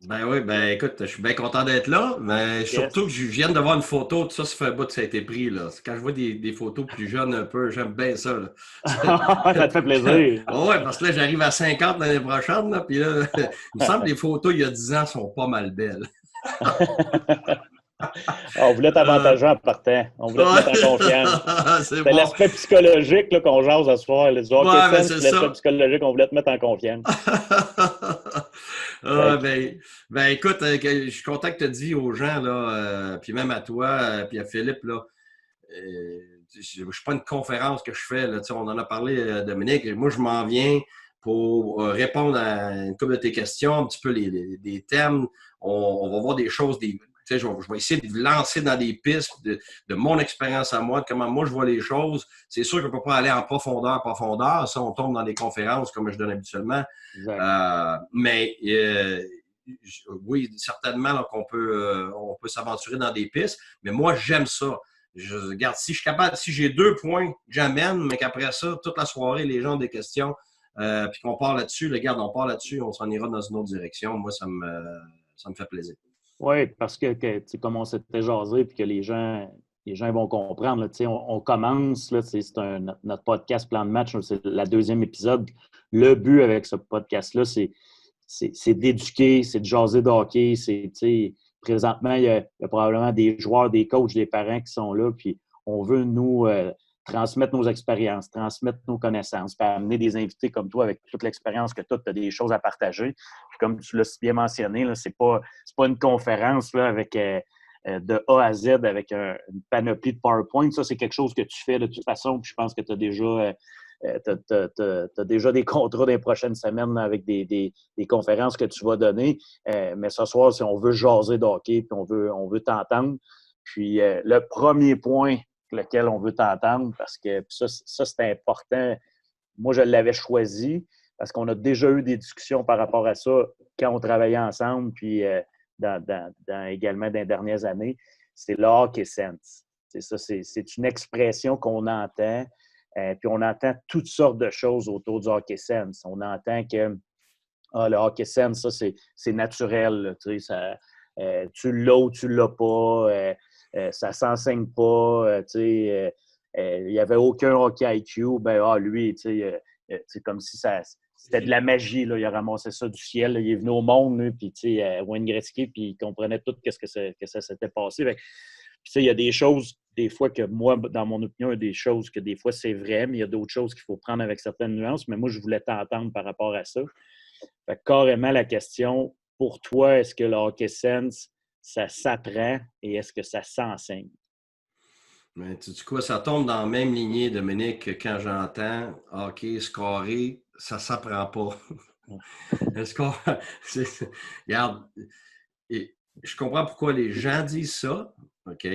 Ben oui, ben écoute, je suis bien content d'être là, mais surtout que Yes. je viens de voir une photo, tout ça, ça fait un bout que ça a été pris, là. Quand je vois des photos plus jeunes un peu, j'aime bien ça, là. Ça te fait plaisir. Ouais, parce que là, j'arrive à 50 l'année prochaine, là, puis là, il me semble que les photos il y a 10 ans sont pas mal belles. On voulait Euh, t'avantager en partant. On voulait te mettre en confiance. ouais. C'est C'était bon. l'aspect psychologique là, qu'on jase ce soir. Du hockey Ouais, ben sense, c'est puis l'aspect ça. psychologique, on voulait te mettre en confiance. Ah, Fait que, ben écoute, je suis content que tu dit aux gens, là, puis même à toi, puis à Philippe, là, je ne suis pas une conférence que je fais, là, tu sais, on en a parlé, Dominique, et moi je m'en viens pour répondre à une couple de tes questions, un petit peu des thèmes. On va voir des choses, tu sais, je vais essayer de vous lancer dans des pistes de mon expérience à moi, de comment moi je vois les choses. C'est sûr qu'on ne peut pas aller en profondeur. Ça, on tombe dans des conférences comme je donne habituellement. exact. Mais oui, certainement on peut s'aventurer dans des pistes, mais moi, j'aime ça. Je regarde, si je suis capable, si j'ai 2 points que j'amène, mais qu'après ça, toute la soirée, les gens ont des questions, puis qu'on part là-dessus, regarde, on part là-dessus, on s'en ira dans une autre direction. Moi, ça me fait plaisir. Oui, parce que tu sais, comme on s'était jasé, puis que les gens vont comprendre, là, tu sais, on commence, là, tu sais, notre podcast Plan de match, c'est la deuxième épisode. Le but avec ce podcast-là, c'est d'éduquer, c'est de jaser de hockey. Tu sais, présentement, il y a probablement des joueurs, des coachs, des parents qui sont là, puis on veut nous transmettre nos expériences, transmettre nos connaissances, puis amener des invités comme toi avec toute l'expérience que tu as des choses à partager. Puis comme tu l'as si bien mentionné, là, c'est pas une conférence là, avec de A à Z avec une panoplie de PowerPoint. Ça, c'est quelque chose que tu fais de toute façon, puis je pense que tu as déjà t'as déjà des contrats dans les prochaines semaines avec des conférences que tu vas donner. Mais ce soir, si on veut jaser de hockey, puis on veut t'entendre. Puis le premier point lequel on veut t'entendre, parce que ça c'est important. Moi, je l'avais choisi parce qu'on a déjà eu des discussions par rapport à ça quand on travaillait ensemble, puis également dans les dernières années. C'est le hockey sense. C'est ça, c'est une expression qu'on entend. Puis on entend toutes sortes de choses autour du hockey sense. On entend que le hockey sense, ça, c'est naturel. Là, tu l'as ou tu l'as pas. Ça s'enseigne pas. Il n'y avait aucun hockey IQ. Ben, lui, c'est comme si c'était de la magie. Là. Il a ramassé ça du ciel. Là. Il est venu au monde, lui, puis Wayne Gretzky, puis il comprenait tout ce que ça s'était passé. Puis, il y a des choses, des fois, que moi, dans mon opinion, il y a des choses que des fois, c'est vrai, mais il y a d'autres choses qu'il faut prendre avec certaines nuances. Mais moi, je voulais t'entendre par rapport à ça. Fait que carrément, la question, pour toi, est-ce que le hockey sense, ça s'apprend et est-ce que ça s'enseigne? Mais tu dis quoi, ça tombe dans la même lignée, Dominique, que quand j'entends hockey, scorer, ça s'apprend pas. Le score, regarde, et je comprends pourquoi les gens disent ça, OK?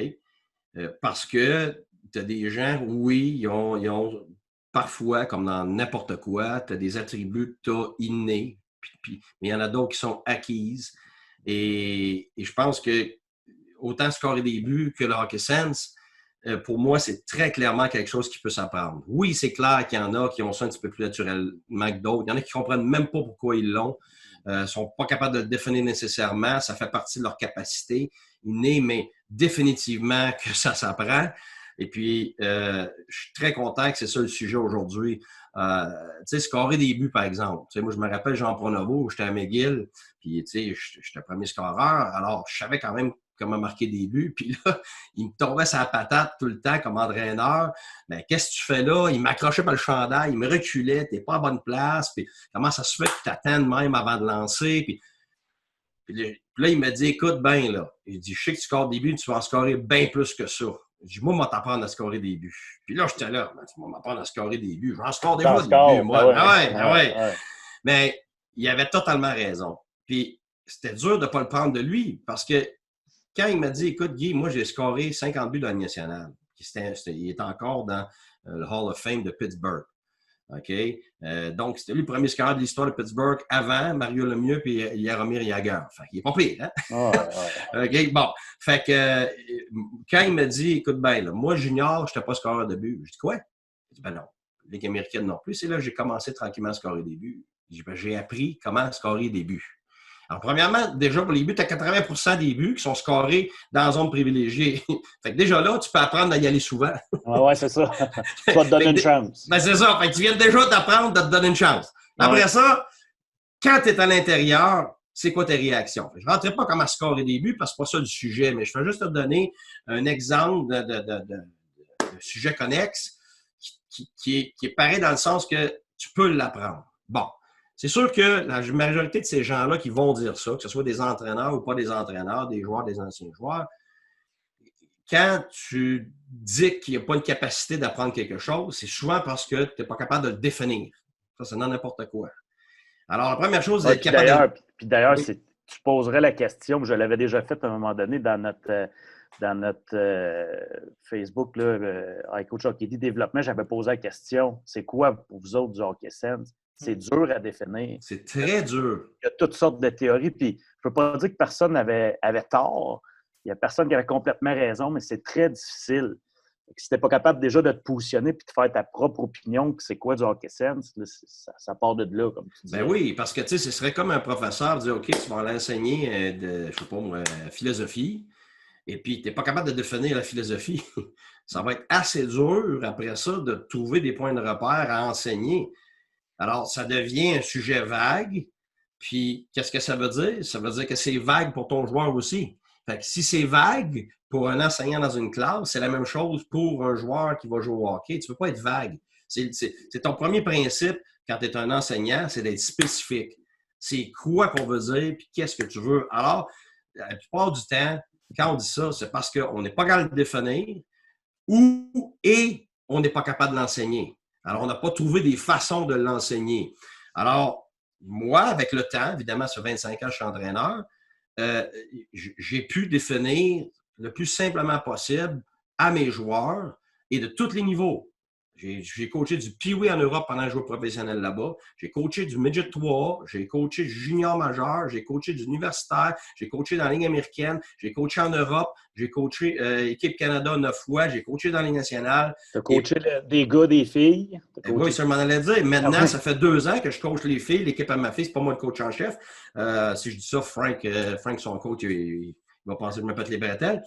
Parce que tu as des gens, oui, ils ont parfois, comme dans n'importe quoi, tu as des attributs que tu as innés, mais il y en a d'autres qui sont acquises. Et je pense que autant scorer des buts que le hockey sense, pour moi, c'est très clairement quelque chose qui peut s'apprendre. Oui, c'est clair qu'il y en a qui ont ça un petit peu plus naturellement que d'autres. Il y en a qui ne comprennent même pas pourquoi ils l'ont. Ne sont pas capables de le définir nécessairement. Ça fait partie de leur capacité innée, mais définitivement que ça s'apprend. Et puis, je suis très content que c'est ça le sujet aujourd'hui. Tu sais, scorer des buts, par exemple. Tu sais, moi, je me rappelle Jean Pronovo, j'étais à McGill, puis, tu sais, j'étais premier scoreur. Alors, je savais quand même comment marquer des buts. Puis là, il me tombait sa patate tout le temps comme entraîneur. Mais qu'est-ce que tu fais là? Il m'accrochait par le chandail, il me reculait, t'es pas à bonne place. Puis comment ça se fait que tu t'attends même avant de lancer? Puis là, il m'a dit, écoute bien, là. Il dit, je sais que tu scores des buts, tu vas en scorer bien plus que ça. Je dis, moi, je vais t'apprendre à scorer des buts. Puis là, j'étais là, tu vas m'apprendre à scorer des buts. J'en score T'en déjà des buts, scores, ben moi. ouais, Ben ouais, ben ouais, ouais. ouais. Mais il avait totalement raison. Puis c'était dur de ne pas le prendre de lui parce que quand il m'a dit, écoute, Guy, moi, j'ai scoré 50 buts dans la nationale. Il est encore dans le Hall of Fame de Pittsburgh. OK? Donc, c'était lui le premier scoreur de l'histoire de Pittsburgh avant Mario Lemieux et Jaromir Jagr. Fait qu'il est pas pire, hein? Ouais, ouais. OK? Bon. Fait que quand il m'a dit, écoute bien, là, moi, junior, je n'étais pas scoreur de but. Je dis, quoi? Il dit, ben non. Ligue américaine non plus. C'est là que j'ai commencé tranquillement à scorer des buts. Ben, j'ai appris comment scorer des buts. Alors, premièrement, déjà, pour les buts, tu as 80% des buts qui sont scorés dans la zone privilégiée. Fait que déjà là, tu peux apprendre à y aller souvent. Ouais, c'est ça. Tu vas te donner une chance. Ben, c'est ça. Fait que tu viens déjà d'apprendre de te donner une chance. Après ça, quand tu es à l'intérieur, c'est quoi tes réactions? Je ne rentrerai pas comment scorer des buts parce que c'est pas ça le sujet, mais je vais juste te donner un exemple de sujet connexe qui est pareil dans le sens que tu peux l'apprendre. Bon. C'est sûr que la majorité de ces gens-là qui vont dire ça, que ce soit des entraîneurs ou pas des entraîneurs, des joueurs, des anciens joueurs, quand tu dis qu'il n'y a pas une capacité d'apprendre quelque chose, c'est souvent parce que tu n'es pas capable de le définir. Ça, c'est n'importe quoi. Alors, la première chose, c'est Ouais, être capable de... Puis d'ailleurs, Oui. tu poserais la question, je l'avais déjà faite à un moment donné dans notre Facebook, là, Coach Hockey Développement, j'avais posé la question, c'est quoi pour vous autres du hockey sense? C'est dur à définir. C'est très dur. Il y a toutes sortes de théories, puis je ne peux pas dire que personne avait tort. Il n'y a personne qui avait complètement raison, mais c'est très difficile. Si tu n'es pas capable déjà de te positionner puis de faire ta propre opinion, que c'est quoi du hockey sense, là, ça part de là, comme tu dis. Ben oui, parce que tu sais, ce serait comme un professeur dire OK, tu vas l'enseigner je sais pas moi, philosophie, et puis tu n'es pas capable de définir la philosophie. Ça va être assez dur après ça de trouver des points de repère à enseigner. Alors, ça devient un sujet vague. Puis, qu'est-ce que ça veut dire? Ça veut dire que c'est vague pour ton joueur aussi. Fait que si c'est vague pour un enseignant dans une classe, c'est la même chose pour un joueur qui va jouer au hockey. Tu ne peux pas être vague. C'est ton premier principe quand tu es un enseignant, c'est d'être spécifique. C'est quoi qu'on veut dire, puis qu'est-ce que tu veux. Alors, la plupart du temps, quand on dit ça, c'est parce qu'on n'est pas capable de le définir et on n'est pas capable de l'enseigner. Alors, on n'a pas trouvé des façons de l'enseigner. Alors, moi, avec le temps, évidemment, sur 25 ans, je suis entraîneur, j'ai pu définir le plus simplement possible à mes joueurs et de tous les niveaux. J'ai coaché du Pee-Wee en Europe pendant que je jouais professionnel là-bas. J'ai coaché du Midget 3, j'ai coaché du junior majeur, j'ai coaché du universitaire, j'ai coaché dans la Ligue américaine, j'ai coaché en Europe, j'ai coaché équipe Canada 9 fois, j'ai coaché dans la Ligue nationale. Tu as coaché des gars, des filles. Oui, ça je m'en allais dire. Maintenant, ça fait 2 ans que je coach les filles. L'équipe à ma fille, c'est pas moi le coach en chef. Si je dis ça, Frank son coach, il va penser que je me pète les bretelles.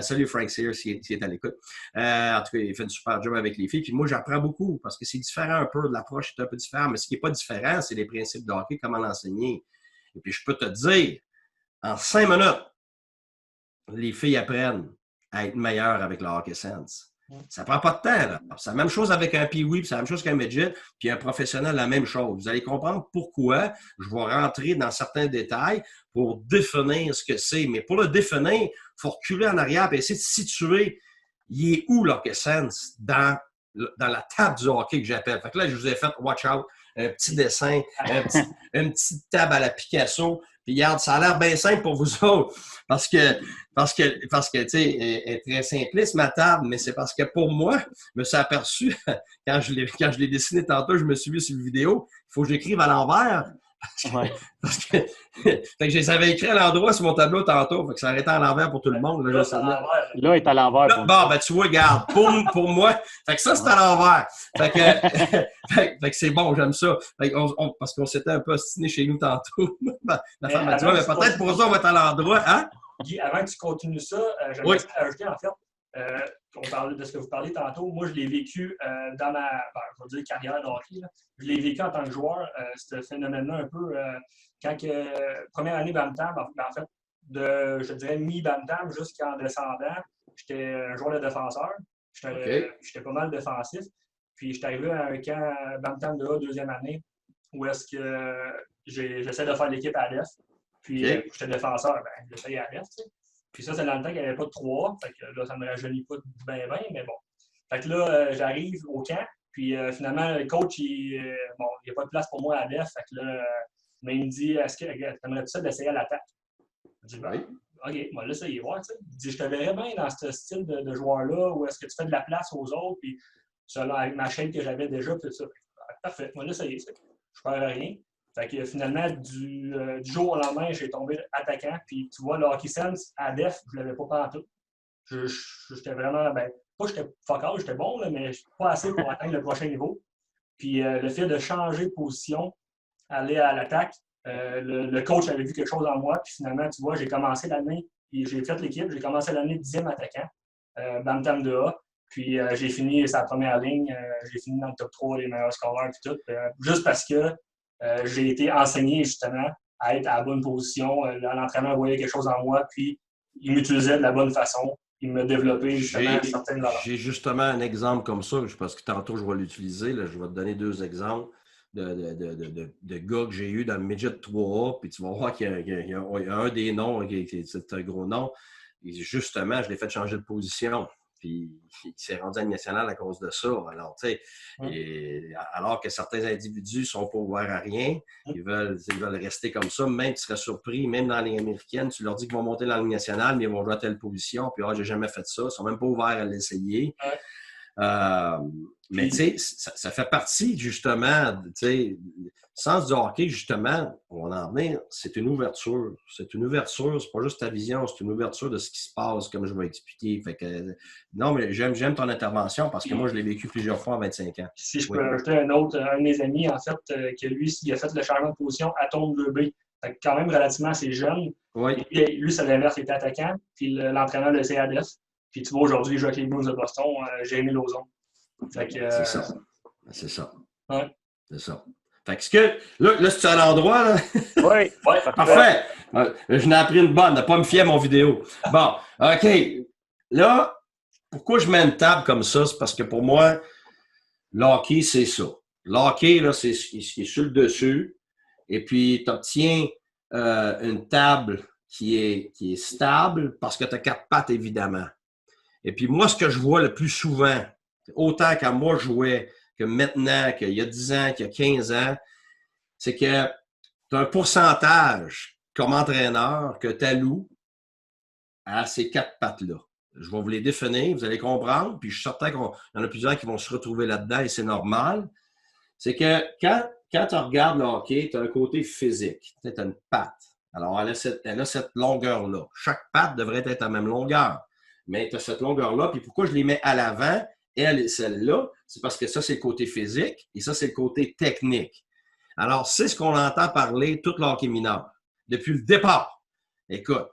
Salut Frank Sears, s'il est à l'écoute. En tout cas, il fait un super job avec les filles. Puis moi, j'apprends beaucoup parce que c'est différent un peu. L'approche est un peu différente. Mais ce qui n'est pas différent, c'est les principes de hockey, comment l'enseigner. Et puis, je peux te dire, en 5 minutes, les filles apprennent à être meilleures avec le hockey sense. Ça prend pas de temps, là. C'est la même chose avec un Pee-Wee, c'est la même chose qu'un midget, puis un professionnel, la même chose. Vous allez comprendre pourquoi je vais rentrer dans certains détails pour définir ce que c'est. Mais pour le définir, il faut reculer en arrière et essayer de situer, il est où l'hockey sense dans la table du hockey que j'appelle. Fait que là, je vous ai fait, watch out, un petit dessin, une petite table à la Picasso. Puis regarde, ça a l'air bien simple pour vous autres. Parce que tu sais, elle est très simpliste, ma table, mais c'est parce que pour moi, je me suis aperçu, quand je l'ai dessiné tantôt, je me suis vu sur la vidéo, il faut que j'écrive à l'envers. Parce que fait que je les avais écrits à l'endroit sur mon tableau tantôt, fait que ça arrêtait à l'envers pour tout le monde. Là, il est à l'envers. Bon, ben tu vois, regarde, pour moi, fait que ça, c'est à l'envers. Fait que c'est bon, j'aime ça. Fait que parce qu'on s'était un peu ostiné chez nous tantôt. Ma femme m'a dit, ouais, mais peut-être pour ça, on va être à l'endroit. Hein? Guy, avant que tu continues ça, j'aimerais ajouter, en fait, on parlait de ce que vous parliez tantôt. Moi, je l'ai vécu dans ma je vais dire carrière de hockey. Là. Je l'ai vécu en tant que joueur, ce phénomène-là un peu. Quand première année Bantam, en fait, je dirais mi-Bantam jusqu'en descendant, j'étais un joueur de défenseur. J'étais pas mal défensif. Puis, je suis arrivé à un camp Bantam de A, deuxième année, où est-ce que j'essaie de faire l'équipe à l'Est. Puis, j'étais défenseur, j'essayais à l'Est, tu sais. Puis ça, c'est dans le temps qu'il n'y avait pas de 3. Fait que là, ça ne me rajeunit pas bien, mais bon. Fait que là, j'arrive au camp. Puis finalement, le coach, il n'y a pas de place pour moi à l'Est. Fait que là, mais il me dit, est-ce que tu aimerais ça d'essayer à l'attaque? Je dis, ben, OK, moi, là, ça y est voir, tu sais. Il dit, je te verrais bien dans ce style de joueur-là, où est-ce que tu fais de la place aux autres, puis selon avec ma chaîne que j'avais déjà, puis tout ça. Parfait, moi, là, ça y est, je perds rien. Fait que finalement, du jour au lendemain, j'ai tombé attaquant. Puis tu vois, le hockey sense à def, je ne l'avais pas partout. J'étais vraiment, pas j'étais fuck out, j'étais bon, là, mais pas assez pour atteindre le prochain niveau. Puis le fait de changer de position, aller à l'attaque, Le coach avait vu quelque chose en moi, puis finalement, tu vois, j'ai commencé l'année, j'ai fait l'équipe, j'ai commencé l'année 10e attaquant, Bantam 2A, puis j'ai fini sa première ligne, j'ai fini dans le top 3 des meilleurs scoreurs, puis tout, juste parce que j'ai été enseigné justement à être à la bonne position. L'entraîneur voyait quelque chose en moi, puis il m'utilisait de la bonne façon. Il m'a développé justement certaines valeurs. J'ai justement un exemple comme ça, parce que tantôt je vais l'utiliser. Je vais te donner 2 exemples de gars que j'ai eu dans le midget 3A, puis tu vas voir qu'il y a un des noms, c'est un gros nom. Et justement, je l'ai fait changer de position. Puis il s'est rendu à la nationale à cause de ça. Alors, tu sais, alors que certains individus ne sont pas ouverts à rien, ils veulent rester comme ça. Même tu serais surpris, même dans la Ligue américaine, tu leur dis qu'ils vont monter dans la Ligue nationale, mais ils vont jouer à telle position. Puis, j'ai jamais fait ça. Ils ne sont même pas ouverts à l'essayer. Mais tu sais, ça fait partie justement, tu sais, le sens du hockey, justement, on va en venir, c'est une ouverture. C'est une ouverture, c'est pas juste ta vision, c'est une ouverture de ce qui se passe, comme je vais expliquer. Fait que, non, mais j'aime ton intervention parce que moi, je l'ai vécu plusieurs fois en 25 ans. Si je peux ajouter un de mes amis, en fait, que lui, il a fait le changement de position à Tombe 2B. Fait que quand même relativement assez jeune. Oui. Et puis, lui, c'est l'inverse, il était attaquant, puis l'entraîneur de CADF. Puis tu vois, aujourd'hui, il joue avec les Blues de Boston, Jérémy Lauzon. Fait que, c'est ça. C'est ça. Ouais. C'est ça. Fait que là c'est à l'endroit, là? Oui. Parfait. Je n'ai appris une bonne, ne pas me fier à mon vidéo. Bon, OK. Là, pourquoi je mets une table comme ça? C'est parce que pour moi, le hockey, c'est ça. Le hockey, là, c'est sur le dessus. Et puis, tu obtiens une table qui est stable parce que tu as 4 pattes, évidemment. Et puis, moi, ce que je vois le plus souvent, autant quand moi je jouais, que maintenant, qu'il y a 10 ans, qu'il y a 15 ans, c'est que tu as un pourcentage comme entraîneur que tu alloues à ces 4 pattes-là. Je vais vous les définir, vous allez comprendre, puis je suis certain qu'il y en a plusieurs qui vont se retrouver là-dedans et c'est normal. C'est que quand tu regardes le hockey, tu as un côté physique. Tu as une patte. Alors, elle a cette longueur-là. Chaque patte devrait être à la même longueur. Mais tu as cette longueur-là. Puis pourquoi je les mets à l'avant, elle et celle-là? C'est parce que ça, c'est le côté physique et ça, c'est le côté technique. Alors, c'est ce qu'on entend parler tout le hockey mineur. Depuis le départ. Écoute,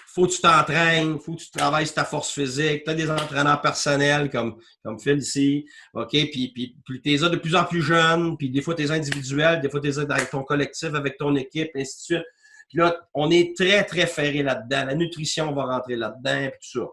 faut que tu t'entraînes, faut que tu travailles sur ta force physique. Tu as des entraîneurs personnels comme Phil ici, OK? Puis tu es de plus en plus jeune, puis des fois tu es individuel, des fois tu es dans ton collectif avec ton équipe, et ainsi de suite. Puis là, on est très, très ferré là-dedans. La nutrition va rentrer là-dedans, puis tout ça.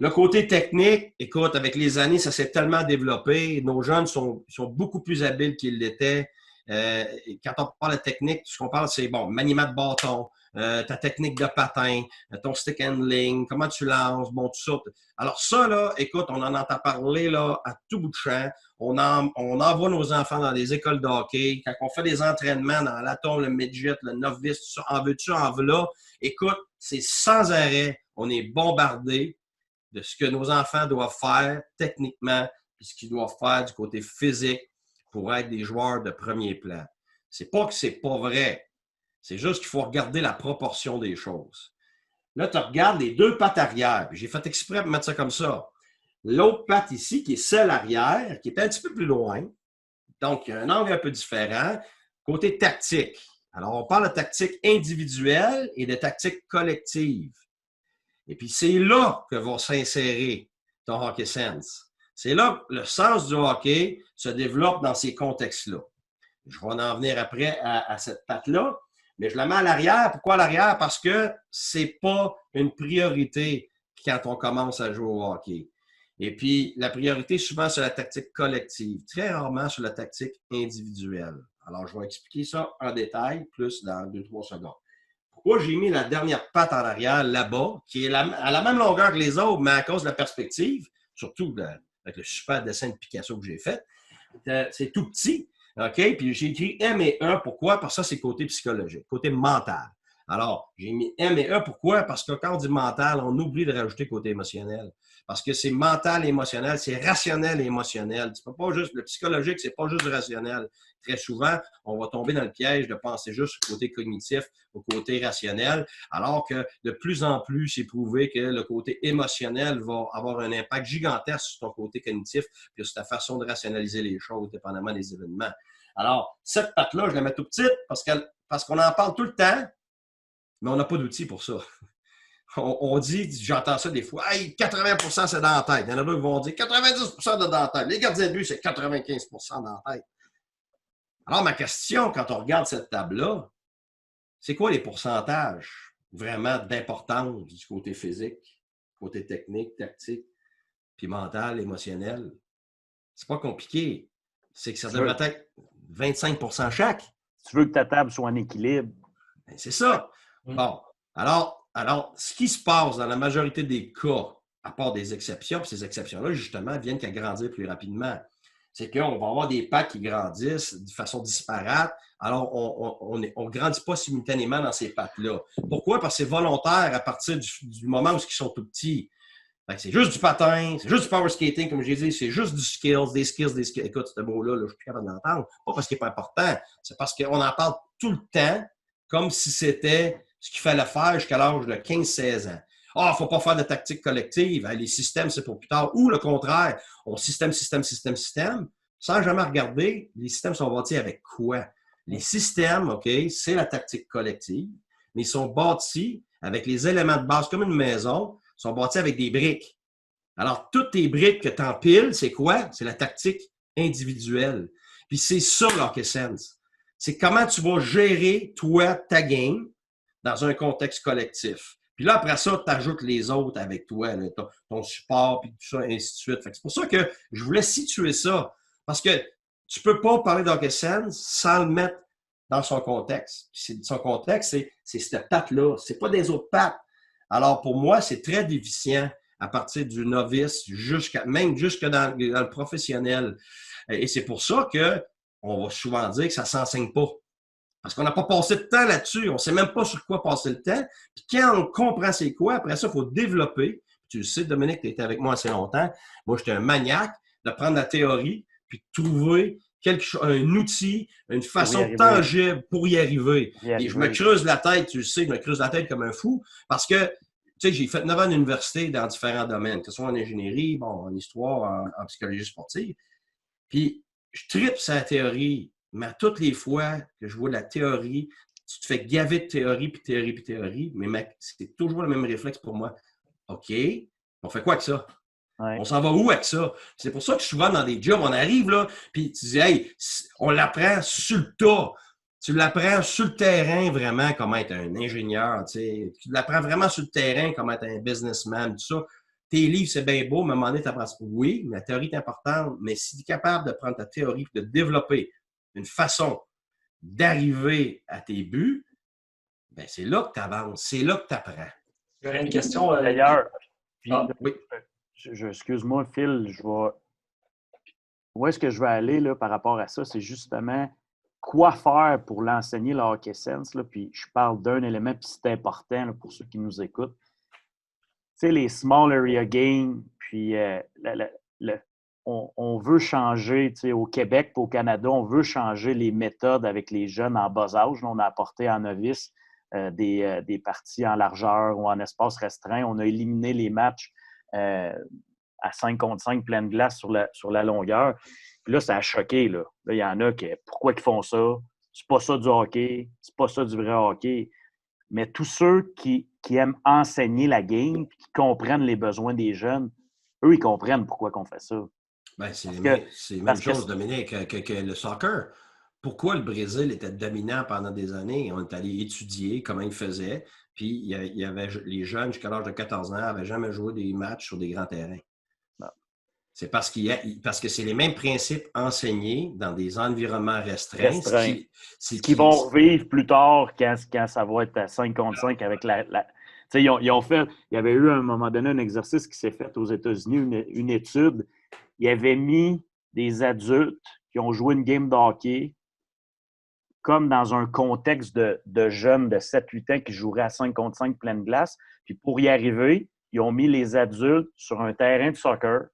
Le côté technique, écoute, avec les années, ça s'est tellement développé. Nos jeunes sont beaucoup plus habiles qu'ils l'étaient. Quand on parle de technique, ce qu'on parle, c'est bon, maniement de bâton, ta technique de patin, ton stick handling, comment tu lances, bon, tout ça. Alors ça, là, écoute, on en entend parler là, à tout bout de champ. On envoie nos enfants dans des écoles de hockey. Quand on fait des entraînements dans l'atome, le midget, le novice, tout ça, en veux-tu, en veux-là. Écoute, c'est sans arrêt. On est bombardé de ce que nos enfants doivent faire techniquement et ce qu'ils doivent faire du côté physique pour être des joueurs de premier plan. C'est pas que c'est pas vrai. C'est juste qu'il faut regarder la proportion des choses. Là, tu regardes les 2 pattes arrière. J'ai fait exprès pour mettre ça comme ça. L'autre patte ici, qui est celle arrière, qui est un petit peu plus loin. Donc, il y a un angle un peu différent. Côté tactique. Alors, on parle de tactique individuelle et de tactique collective. Et puis, c'est là que va s'insérer ton hockey sense. C'est là que le sens du hockey se développe dans ces contextes-là. Je vais en venir après à cette patte-là, mais je la mets à l'arrière. Pourquoi à l'arrière? Parce que c'est pas une priorité quand on commence à jouer au hockey. Et puis, la priorité souvent sur la tactique collective, très rarement sur la tactique individuelle. Alors, je vais expliquer ça en détail, plus dans 2-3 secondes. Pourquoi j'ai mis la dernière patte en arrière là-bas, qui est à la même longueur que les autres, mais à cause de la perspective, surtout avec le super dessin de Picasso que j'ai fait, c'est tout petit. OK? Puis j'ai écrit M et E. Pourquoi? Parce que ça, c'est côté psychologique, côté mental. Alors, j'ai mis M et E. Pourquoi? Parce que quand on dit mental, on oublie de rajouter côté émotionnel. Parce que c'est mental et émotionnel, c'est rationnel et émotionnel. C'est pas juste, le psychologique, c'est pas juste du rationnel. Très souvent, on va tomber dans le piège de penser juste au côté cognitif, au côté rationnel, alors que de plus en plus, c'est prouvé que le côté émotionnel va avoir un impact gigantesque sur ton côté cognitif et sur ta façon de rationaliser les choses, dépendamment des événements. Alors, cette patte-là, je la mets tout petite parce qu'on en parle tout le temps, mais on n'a pas d'outils pour ça. On dit, j'entends ça des fois, hey, 80% c'est dans la tête. Il y en a d'autres qui vont dire 90% de dans la tête. Les gardiens de but, c'est 95% dans la tête. Alors, ma question, quand on regarde cette table-là, c'est quoi les pourcentages vraiment d'importance du côté physique, côté technique, tactique, puis mental, émotionnel? C'est pas compliqué. C'est que ça devrait être 25% chaque. Si tu veux que ta table soit en équilibre. Ben, c'est ça. Bon. Alors, ce qui se passe dans la majorité des cas, à part des exceptions, puis ces exceptions-là, justement, viennent qu'à grandir plus rapidement. C'est qu'on va avoir des pattes qui grandissent de façon disparate. Alors, on ne grandit pas simultanément dans ces pattes-là. Pourquoi? Parce que c'est volontaire à partir du moment où ils sont tout petits. C'est juste du patin, c'est juste du power skating, comme j'ai dit, c'est juste du skills, des skills. Écoute, ce mot-là, je ne suis plus capable d'entendre. Pas parce qu'il n'est pas important, c'est parce qu'on en parle tout le temps, comme si c'était ce qu'il fallait faire jusqu'à l'âge de 15-16 ans. Ah, il ne faut pas faire de tactique collective. Les systèmes, c'est pour plus tard. Ou le contraire, on système, sans jamais regarder, les systèmes sont bâtis avec quoi? Les systèmes, OK, c'est la tactique collective, mais ils sont bâtis avec les éléments de base, comme une maison, sont bâtis avec des briques. Alors, toutes tes briques que tu empiles, c'est quoi? C'est la tactique individuelle. Puis c'est ça, l'hockey sense. C'est comment tu vas gérer, toi, ta game, dans un contexte collectif. Puis là, après ça, tu ajoutes les autres avec toi, là, ton support, puis tout ça, et ainsi de suite. Fait que c'est pour ça que je voulais situer ça. Parce que tu peux pas parler d'hockey sense sans le mettre dans son contexte. Puis son contexte, c'est cette patte-là. C'est pas des autres pattes. Alors, pour moi, c'est très déficient à partir du novice jusque dans le professionnel. Et c'est pour ça qu'on va souvent dire que ça ne s'enseigne pas. Parce qu'on n'a pas passé de temps là-dessus. On ne sait même pas sur quoi passer le temps. Puis quand on comprend c'est quoi, après ça, il faut développer. Tu le sais, Dominique, tu étais avec moi assez longtemps. Moi, j'étais un maniaque de prendre la théorie puis de trouver un outil, une façon tangible pour y arriver. Et je me creuse la tête, tu le sais, je me creuse la tête comme un fou parce que, tu sais, j'ai fait 9 ans d'université dans différents domaines, que ce soit en ingénierie, en histoire, en psychologie sportive. Puis, je tripe sur la théorie, mais à toutes les fois que je vois de la théorie, tu te fais gaver de théorie, mais c'est toujours le même réflexe pour moi. OK, on fait quoi avec ça? Ouais. On s'en va où avec ça? C'est pour ça que souvent dans des jobs, on arrive là, puis tu dis, hey, on l'apprend sur le tas. Tu l'apprends sur le terrain vraiment comment être un ingénieur. Tu l'apprends vraiment sur le terrain comment être un businessman, tout ça. Tes livres, c'est bien beau, mais à un moment donné, tu apprends. Oui, la théorie est importante, mais si tu es capable de prendre ta théorie et de développer une façon d'arriver à tes buts, ben c'est là que tu avances, c'est là que tu apprends. J'aurais une question. D'ailleurs, oui. Excuse-moi, Phil, où est-ce que je vais aller là, par rapport à ça? C'est justement quoi faire pour l'enseigner, le hockey sense. Là, puis je parle d'un élément, puis c'est important là, pour ceux qui nous écoutent. Tu sais, les small area games, puis on veut changer, tu sais, au Québec et au Canada, on veut changer les méthodes avec les jeunes en bas âge. Là, on a apporté en novice des parties en largeur ou en espace restreint. On a éliminé les matchs à 5 contre 5 pleine glace sur la longueur. Puis là, ça a choqué. Là, il y en a qui, pourquoi ils font ça? C'est pas ça du hockey. C'est pas ça du vrai hockey. Mais tous ceux qui aiment enseigner la game et qui comprennent les besoins des jeunes, eux, ils comprennent pourquoi on fait ça. Ben, c'est la même chose, Dominique, que le soccer. Pourquoi le Brésil était dominant pendant des années? On est allé étudier comment ils faisaient. Puis, il y avait les jeunes jusqu'à l'âge de 14 ans n'avaient jamais joué des matchs sur des grands terrains. Non. C'est parce que c'est les mêmes principes enseignés dans des environnements restreints. Qui vont revivre plus tard quand ça va être à 5 contre 5 avec la... Ils ont fait... Il y avait eu à un moment donné un exercice qui s'est fait aux États-Unis, une étude. Ils avaient mis des adultes qui ont joué une game de hockey comme dans un contexte de jeunes de 7-8 ans qui joueraient à 5 contre 5 pleine glace. Puis pour y arriver, ils ont mis les adultes sur un terrain de soccer,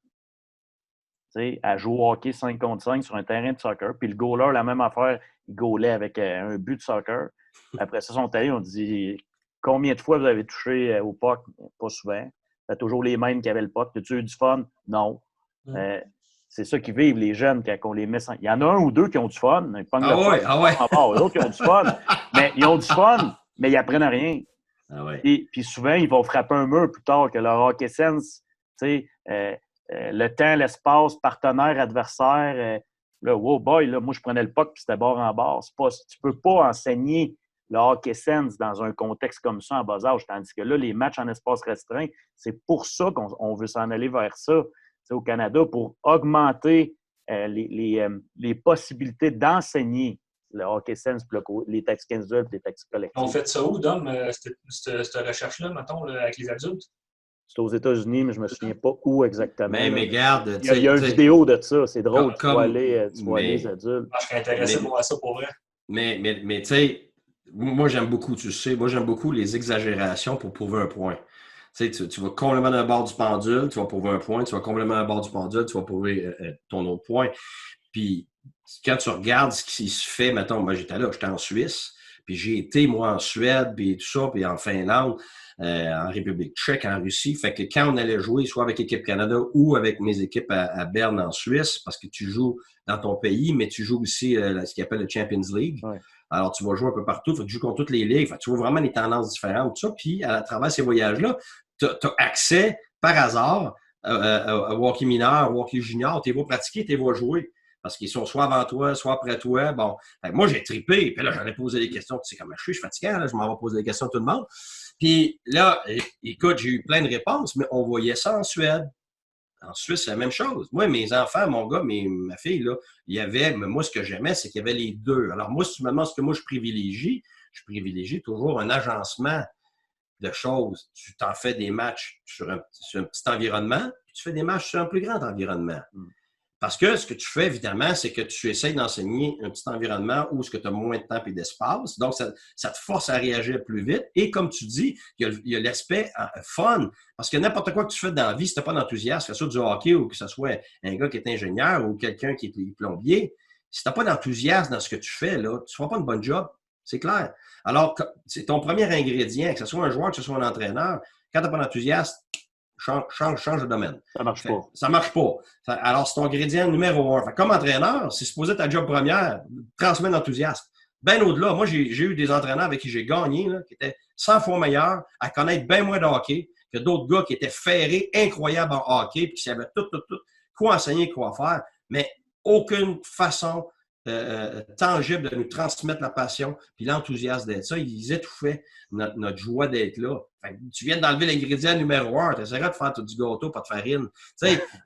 à jouer au hockey 5 contre 5 sur un terrain de soccer. Puis le goaler, la même affaire, il goalait avec un but de soccer. Après ça, ils sont allés, on dit « Combien de fois vous avez touché au puck? » Pas souvent. C'est toujours les mêmes qui avaient le puck. As-tu eu du fun? Non. c'est ça qu'ils vivent, les jeunes, quand on les met sans... Il y en a un ou deux qui ont du fun. Ils pognent le fun, Ah ouais. les autres qui ont du fun. Mais ils ont du fun, mais ils apprennent rien. Ah ouais. Puis souvent, ils vont frapper un mur plus tard que leur hockey sense. Le temps, l'espace, partenaire, adversaire. Là, wow, boy, là, moi, je prenais le puck puis c'était bord en bord. Tu peux pas enseigner le hockey sense dans un contexte comme ça en bas âge. Tandis que là, les matchs en espace restreint, c'est pour ça qu'on veut s'en aller vers ça au Canada, pour augmenter les possibilités d'enseigner le hockey sense, les tactiques individuelles et les tactiques collectives. On fait ça où, Dom, cette recherche-là, mettons, là, avec les adultes? C'est aux États-Unis, mais je ne me souviens pas où exactement. Mais garde, il y a une vidéo de ça, c'est drôle. Tu vois les adultes. Je serais intéressé pour voir ça pour vrai. Mais tu sais, moi j'aime beaucoup, tu sais, j'aime beaucoup les exagérations pour prouver un point. Tu sais, tu vas complètement d'un bord du pendule, tu vas prouver un point, tu vas complètement d'un bord du pendule, tu vas prouver ton autre point. Puis quand tu regardes ce qui se fait, mettons, moi j'étais en Suisse, puis j'ai été, moi, en Suède, puis tout ça, puis en Finlande, en République tchèque, en Russie. Fait que quand on allait jouer, soit avec l'équipe Canada ou avec mes équipes à Berne en Suisse, parce que tu joues dans ton pays, mais tu joues aussi ce qu'ils appelle le Champions League. Ouais. Alors, tu vas jouer un peu partout, tu joues contre toutes les ligues. Fait que tu vois vraiment les tendances différentes, tout ça. Puis, à travers ces voyages-là, tu as accès, par hasard, à hockey mineur, hockey junior. Tu vas pratiquer, tu vas jouer. Parce qu'ils sont soit avant toi, soit après toi. Bon, moi, j'ai trippé. Puis là, j'en ai posé des questions. Tu sais comment je suis fatiguant. Là, je m'en vais poser des questions à tout le monde. Puis là, écoute, j'ai eu plein de réponses, mais on voyait ça en Suède. En Suisse, c'est la même chose. Moi, mes enfants, mon gars, ma fille, là, il y avait, mais moi, ce que j'aimais, c'est qu'il y avait les deux. Alors, moi, si tu me demandes ce que moi je privilégie toujours un agencement de choses. Tu t'en fais des matchs sur un petit environnement, puis tu fais des matchs sur un plus grand environnement. Parce que ce que tu fais, évidemment, c'est que tu essaies d'enseigner un petit environnement où tu as moins de temps et d'espace. Donc, ça te force à réagir plus vite. Et comme tu dis, il y a l'aspect fun. Parce que n'importe quoi que tu fais dans la vie, si tu n'as pas d'enthousiasme, que ce soit du hockey ou que ce soit un gars qui est ingénieur ou quelqu'un qui est plombier, si tu n'as pas d'enthousiasme dans ce que tu fais, là, tu ne feras pas une bonne job. C'est clair. Alors, c'est ton premier ingrédient, que ce soit un joueur, que ce soit un entraîneur, quand tu n'as pas d'enthousiasme, change de domaine. Ça marche pas. Ça marche pas. Alors, c'est ton ingrédient numéro 1. Comme entraîneur, c'est supposé ta job première, transmettre l'enthousiasme. Bien au-delà, moi, j'ai eu des entraîneurs avec qui j'ai gagné, là, qui étaient 100 fois meilleurs, à connaître bien moins de hockey que d'autres gars qui étaient ferrés, incroyables en hockey, puis qui savaient tout, quoi enseigner, quoi faire, mais aucune façon tangible de nous transmettre la passion puis l'enthousiasme d'être ça. Ils étouffaient notre joie d'être là. Fait que tu viens d'enlever l'ingrédient numéro 1, tu essaieras de faire tout du gâteau, pas de farine.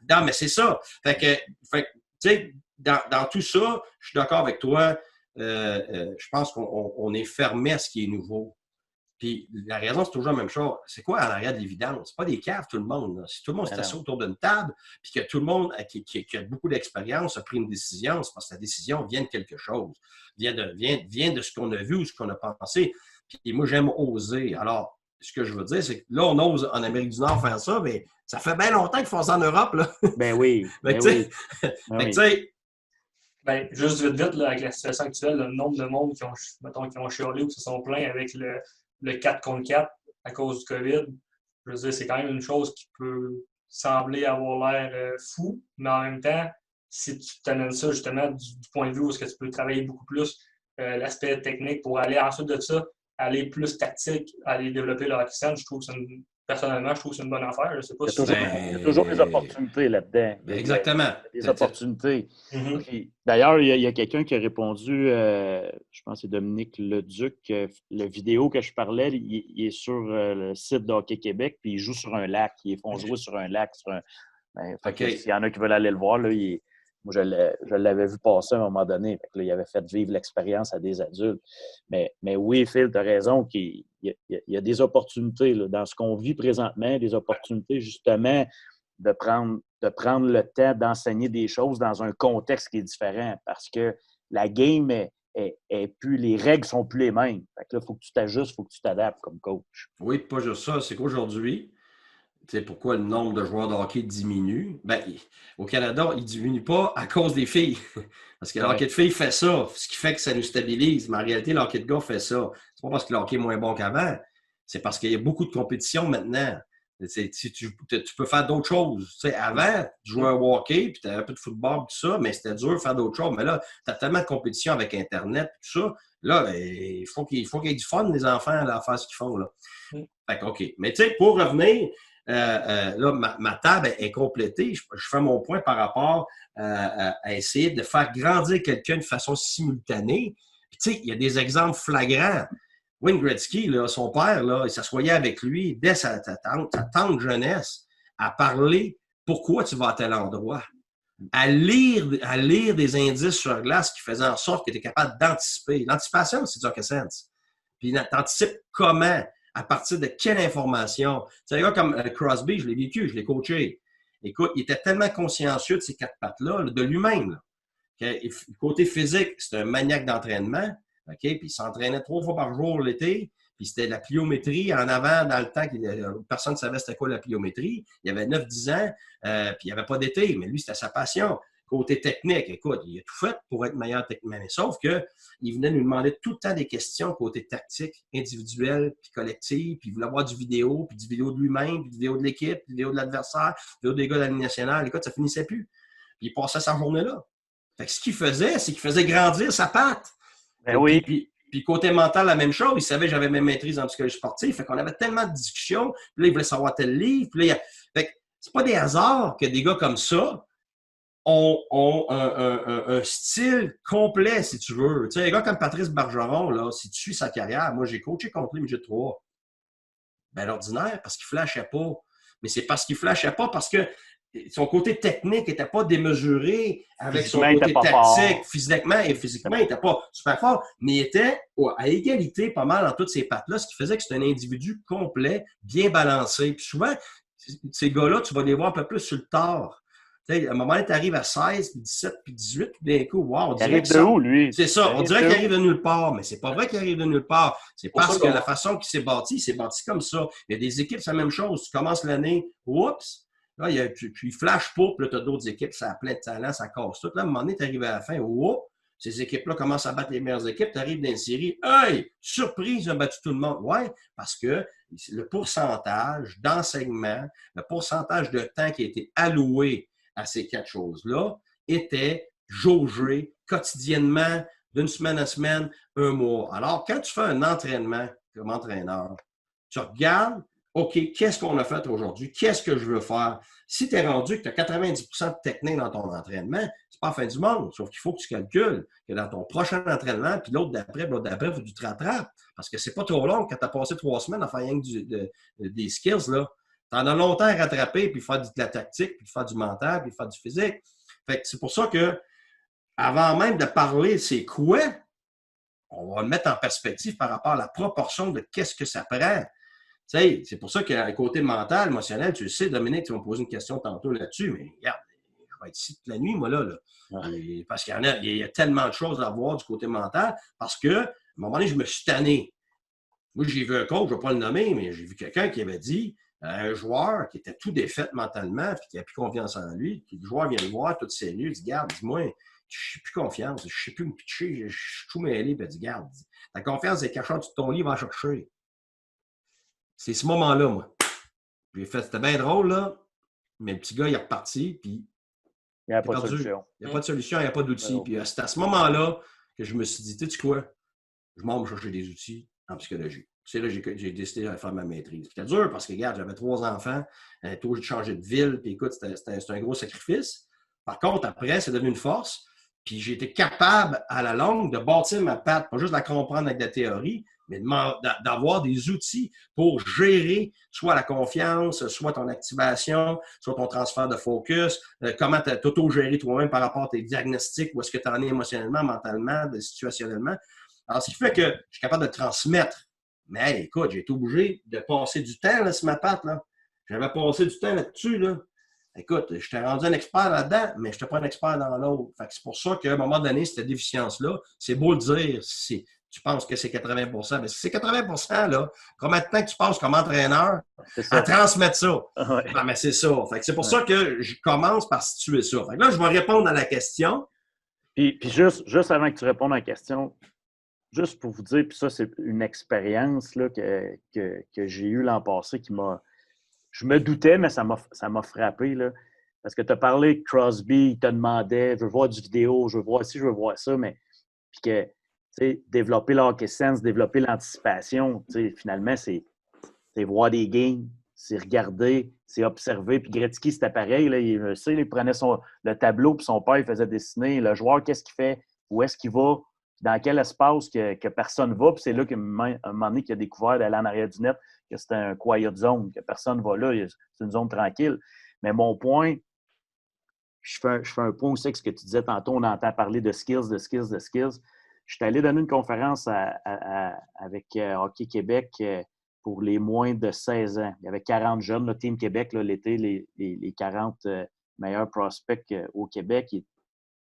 Non, mais c'est ça. Fait que tu sais, dans tout ça, je suis d'accord avec toi. Je pense qu'on est fermé à ce qui est nouveau. Puis la raison, c'est toujours la même chose. C'est quoi en arrière de l'évidence? C'est pas des caves, tout le monde. Là. Si tout le monde s'est assis autour d'une table, puis que tout le monde qui a beaucoup d'expérience a pris une décision, c'est parce que la décision vient de quelque chose, vient de ce qu'on a vu ou ce qu'on a pensé. Puis moi, j'aime oser. Alors, ce que je veux dire, c'est que là, on ose en Amérique du Nord faire ça, mais ça fait bien longtemps qu'ils font ça en Europe. Là. Ben oui. Juste vite, là, avec la situation actuelle, le nombre de monde qui ont chialé ou qui se sont plaints avec le 4 contre 4 à cause du COVID, je veux dire, c'est quand même une chose qui peut sembler avoir l'air fou, mais en même temps, si tu t'amènes ça justement du point de vue où est-ce que tu peux travailler beaucoup plus l'aspect technique pour aller ensuite de ça, aller plus tactique, aller développer le hockey sense, personnellement, je trouve que c'est une bonne affaire. Je sais pas il y a toujours des opportunités là-dedans. Exactement. Des opportunités. Mm-hmm. Puis, d'ailleurs, il y a quelqu'un qui a répondu, je pense que c'est Dominique Leduc, la vidéo que je parlais, il est sur le site d'Hockey Québec, puis il joue sur un lac. Ils font jouer sur un lac. S'il y en a qui veulent aller le voir, là, moi, je l'avais vu passer à un moment donné. Fait que là, il avait fait vivre l'expérience à des adultes. Mais oui, Phil, tu as raison qu'il y a des opportunités là, dans ce qu'on vit présentement, des opportunités justement de prendre le temps d'enseigner des choses dans un contexte qui est différent parce que la game est plus, les règles sont plus les mêmes. Fait que là, il faut que tu t'ajustes, il faut que tu t'adaptes comme coach. Oui, pas juste ça. C'est qu'aujourd'hui, tu sais pourquoi le nombre de joueurs de hockey diminue? Ben, au Canada, il ne diminue pas à cause des filles. Parce que le hockey de filles fait ça, ce qui fait que ça nous stabilise. Mais en réalité, le hockey de gars fait ça. C'est pas parce que le hockey est moins bon qu'avant. C'est parce qu'il y a beaucoup de compétition maintenant. Tu peux faire d'autres choses. Tu sais, avant, tu jouais au hockey, puis tu avais un peu de football, tout ça, mais c'était dur de faire d'autres choses. Mais là, tu as tellement de compétition avec Internet, tout ça. Là, il faut qu'il y ait du fun, les enfants, à faire ce qu'ils font. Là. Fait que, OK. Mais tu sais, pour revenir, là, ma table est complétée. Je fais mon point par rapport à essayer de faire grandir quelqu'un de façon simultanée. Puis, tu sais, il y a des exemples flagrants. Wayne Gretzky, là, son père, là, il s'assoyait avec lui dès sa tendre jeunesse à parler pourquoi tu vas à tel endroit. À lire des indices sur la glace qui faisaient en sorte que tu es capable d'anticiper. L'anticipation, c'est du rocket sense. Puis tu anticipes comment, à partir de quelle information. C'est un gars comme Crosby, je l'ai vécu, je l'ai coaché. Écoute, il était tellement consciencieux de ces quatre pattes-là, de lui-même. Là. Okay? Côté physique, c'est un maniaque d'entraînement. Okay? Puis il s'entraînait 3 fois par jour l'été. Puis c'était de la pliométrie en avant, dans le temps, personne ne savait c'était quoi la pliométrie. Il y avait 9-10 ans, puis il n'y avait pas d'été, mais lui, c'était sa passion. Côté technique, écoute, il a tout fait pour être meilleur technicien. Sauf qu'il venait nous demander tout le temps des questions côté tactique, individuel, puis collectif, puis il voulait avoir du vidéo de lui-même, puis du vidéo de l'équipe, puis du vidéo de l'adversaire, vidéo des gars de la Ligue nationale. Écoute, ça finissait plus. Puis il passait sa journée là. Fait que ce qu'il faisait, c'est qu'il faisait grandir sa patte. Ben oui. Puis côté mental, la même chose. Il savait que j'avais mes maîtrises en psychologie sportive. Fait qu'on avait tellement de discussions. Puis là, il voulait savoir tel livre. Puis là, fait que c'est pas des hasards que des gars comme ça ont un style complet, si tu veux. Tu sais, un gars comme Patrice Bergeron, là, si tu suis sa carrière, moi, j'ai coaché contre lui, midget 3. Ben, l'ordinaire, parce qu'il flashait pas. Mais c'est parce qu'il flashait pas, parce que son côté technique n'était pas démesuré avec son côté tactique. Physiquement il n'était pas super fort, mais il était à égalité pas mal dans toutes ces pattes-là, ce qui faisait que c'est un individu complet, bien balancé. Puis souvent, ces gars-là, tu vas les voir un peu plus sur le tard. À un moment donné, tu arrives à 16, puis 17, puis 18, puis d'un coup, wow, on dirait il arrive de où, lui? C'est ça, on dirait qu'il arrive de nulle part, mais c'est pas vrai qu'il arrive de nulle part. C'est parce que la façon qu'il s'est bâti, il s'est bâti comme ça. Il y a des équipes, c'est la même chose. Tu commences l'année, oups, là, il flash pas, puis là, tu as d'autres équipes, ça a plein de talent, ça casse tout. Là, à un moment donné, tu arrives à la fin, oups, ces équipes-là commencent à battre les meilleures équipes, tu arrives dans une série, hey, surprise, ils ont battu tout le monde. Ouais, parce que le pourcentage d'enseignement, le pourcentage de temps qui a été alloué à ces quatre choses-là était jaugé quotidiennement, d'une semaine à semaine, un mois. Alors, quand tu fais un entraînement comme entraîneur, tu regardes, OK, qu'est-ce qu'on a fait aujourd'hui? Qu'est-ce que je veux faire? Si tu es rendu que tu as 90% de technique dans ton entraînement, c'est pas la fin du monde. Sauf qu'il faut que tu calcules que dans ton prochain entraînement, puis l'autre d'après, il faut que tu te rattrapes. Parce que c'est pas trop long quand tu as passé 3 semaines à faire rien que des skills, là. Tu en as longtemps à rattraper, puis faire de la tactique, puis faire du mental, puis faire du physique. Fait que c'est pour ça que, avant même de parler c'est quoi, on va le mettre en perspective par rapport à la proportion de qu'est-ce que ça prend. Tu sais, c'est pour ça que côté mental, émotionnel, tu le sais, Dominique, tu vas me poser une question tantôt là-dessus, mais regarde, je vais être ici toute la nuit, moi, là. Ouais. Parce qu'il y a tellement de choses à voir du côté mental, parce que, à un moment donné, je me suis tanné. Moi, j'ai vu un coach, je ne vais pas le nommer, mais j'ai vu quelqu'un qui avait dit, un joueur qui était tout défait mentalement, puis qui n'a plus confiance en lui, puis le joueur vient le voir, tout sérieux, il dit, garde, dis-moi, je n'ai plus confiance, je ne sais plus me pitcher, je suis tout mêlé, puis il dit, garde, ta confiance est cachée de ton lit, va en chercher. C'est ce moment-là, moi. J'ai fait, c'était bien drôle, là, mais le petit gars, il est reparti, puis il n'y a pas de solution. Il n'y a pas de solution, il n'y a pas d'outils. Puis c'est à ce moment-là que je me suis dit, tu sais quoi, je m'en vais chercher des outils en psychologie. C'est là que j'ai décidé de faire ma maîtrise. C'était dur parce que, regarde, j'avais 3 enfants, tôt j'ai changé de ville, puis écoute, c'était un gros sacrifice. Par contre, après, c'est devenu une force, puis j'ai été capable, à la longue, de bâtir ma patte, pas juste de la comprendre avec de la théorie, mais d'avoir des outils pour gérer soit la confiance, soit ton activation, soit ton transfert de focus, comment t'auto-gérer toi-même par rapport à tes diagnostics, où est-ce que tu en es émotionnellement, mentalement, situationnellement. Alors, ce qui fait que je suis capable de transmettre. Mais hey, écoute, j'ai été obligé de passer du temps là, sur ma patte. Là. J'avais passé du temps là-dessus. Là. Écoute, je t'ai rendu un expert là-dedans, mais je n'étais pas un expert dans l'autre. C'est pour ça qu'à un moment donné, cette déficience-là, c'est beau le dire, si tu penses que c'est 80%. Mais si c'est 80%, là, combien de temps que tu passes comme entraîneur à transmettre ça? Ouais. Ah, mais c'est ça. C'est pour ça que je commence par situer ça. Là, je vais répondre à la question. Puis juste avant que tu répondes à la question, juste pour vous dire, puis ça, c'est une expérience là, que j'ai eue l'an passé qui m'a je me doutais, mais ça m'a frappé, là. Parce que tu as parlé de Crosby, il te demandait, je veux voir du vidéo, je veux voir ci, je veux voir ça, mais puis que, tu sais, développer l'hockey sense, développer l'anticipation, tu sais, finalement, c'est voir des games, c'est regarder, c'est observer. Puis Gretzky, c'était pareil, là, il prenait le tableau, puis son père, il faisait dessiner le joueur, qu'est-ce qu'il fait, où est-ce qu'il va, dans quel espace que personne ne va. Puis c'est là qu'à un moment donné, qu'il a découvert d'aller en arrière du net, que c'était un quiet zone, que personne ne va là, c'est une zone tranquille. Mais mon point, je fais un point aussi avec ce que tu disais tantôt, on entend parler de skills. Je suis allé donner une conférence avec Hockey Québec pour les moins de 16 ans. Il y avait 40 jeunes, le Team Québec, là, l'été, les 40 meilleurs prospects au Québec.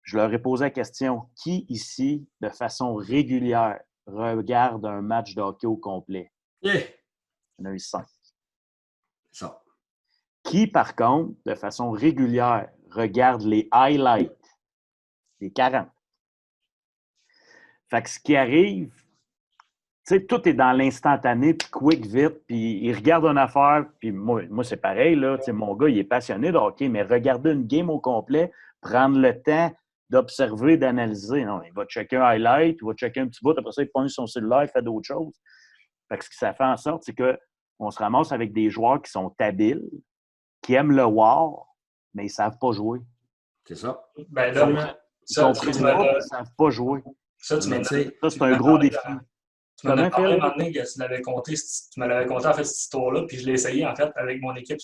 Je leur ai posé la question, qui ici, de façon régulière, regarde un match de hockey au complet? Yeah. Il y en a eu 5. Ça. Qui, par contre, de façon régulière, regarde les highlights? Les 40. Fait que ce qui arrive, tu sais, tout est dans l'instantané, puis quick, vite, puis il regarde une affaire, puis moi c'est pareil, là, tu sais, mon gars, il est passionné de hockey, mais regarder une game au complet, prendre le temps d'observer, d'analyser, non, il va checker un highlight, il va checker un petit bout, après ça, il pogne son cellulaire, il fait d'autres choses. Fait que ce que ça fait en sorte, c'est qu'on se ramasse avec des joueurs qui sont habiles, qui aiment le war, mais ils ne savent pas jouer. C'est ça. Ben là, ils ne savent pas jouer. Ça, c'est un gros défi. Tu m'en as parlé un moment donné que tu m'avais conté en fait cette histoire-là, puis je l'ai essayé en fait avec mon équipe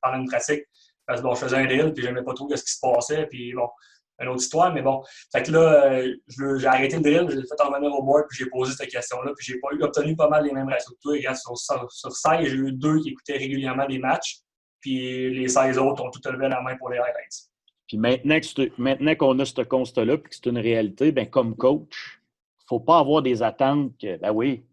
pendant une pratique. Parce que bon, je faisais un drill, puis j'aimais pas trop ce qui se passait, puis bon, une autre histoire, mais bon. Fait que là, j'ai arrêté le drill, j'ai fait en revenir au board, puis j'ai posé cette question-là, puis j'ai obtenu pas mal les mêmes ratios que toi. Regarde, sur 16, j'ai eu 2 qui écoutaient régulièrement des matchs, puis les 16 autres ont tout levé la main pour les highlights. Puis maintenant qu'on a ce constat-là, puis que c'est une réalité, bien, comme coach, il ne faut pas avoir des attentes que, ben oui,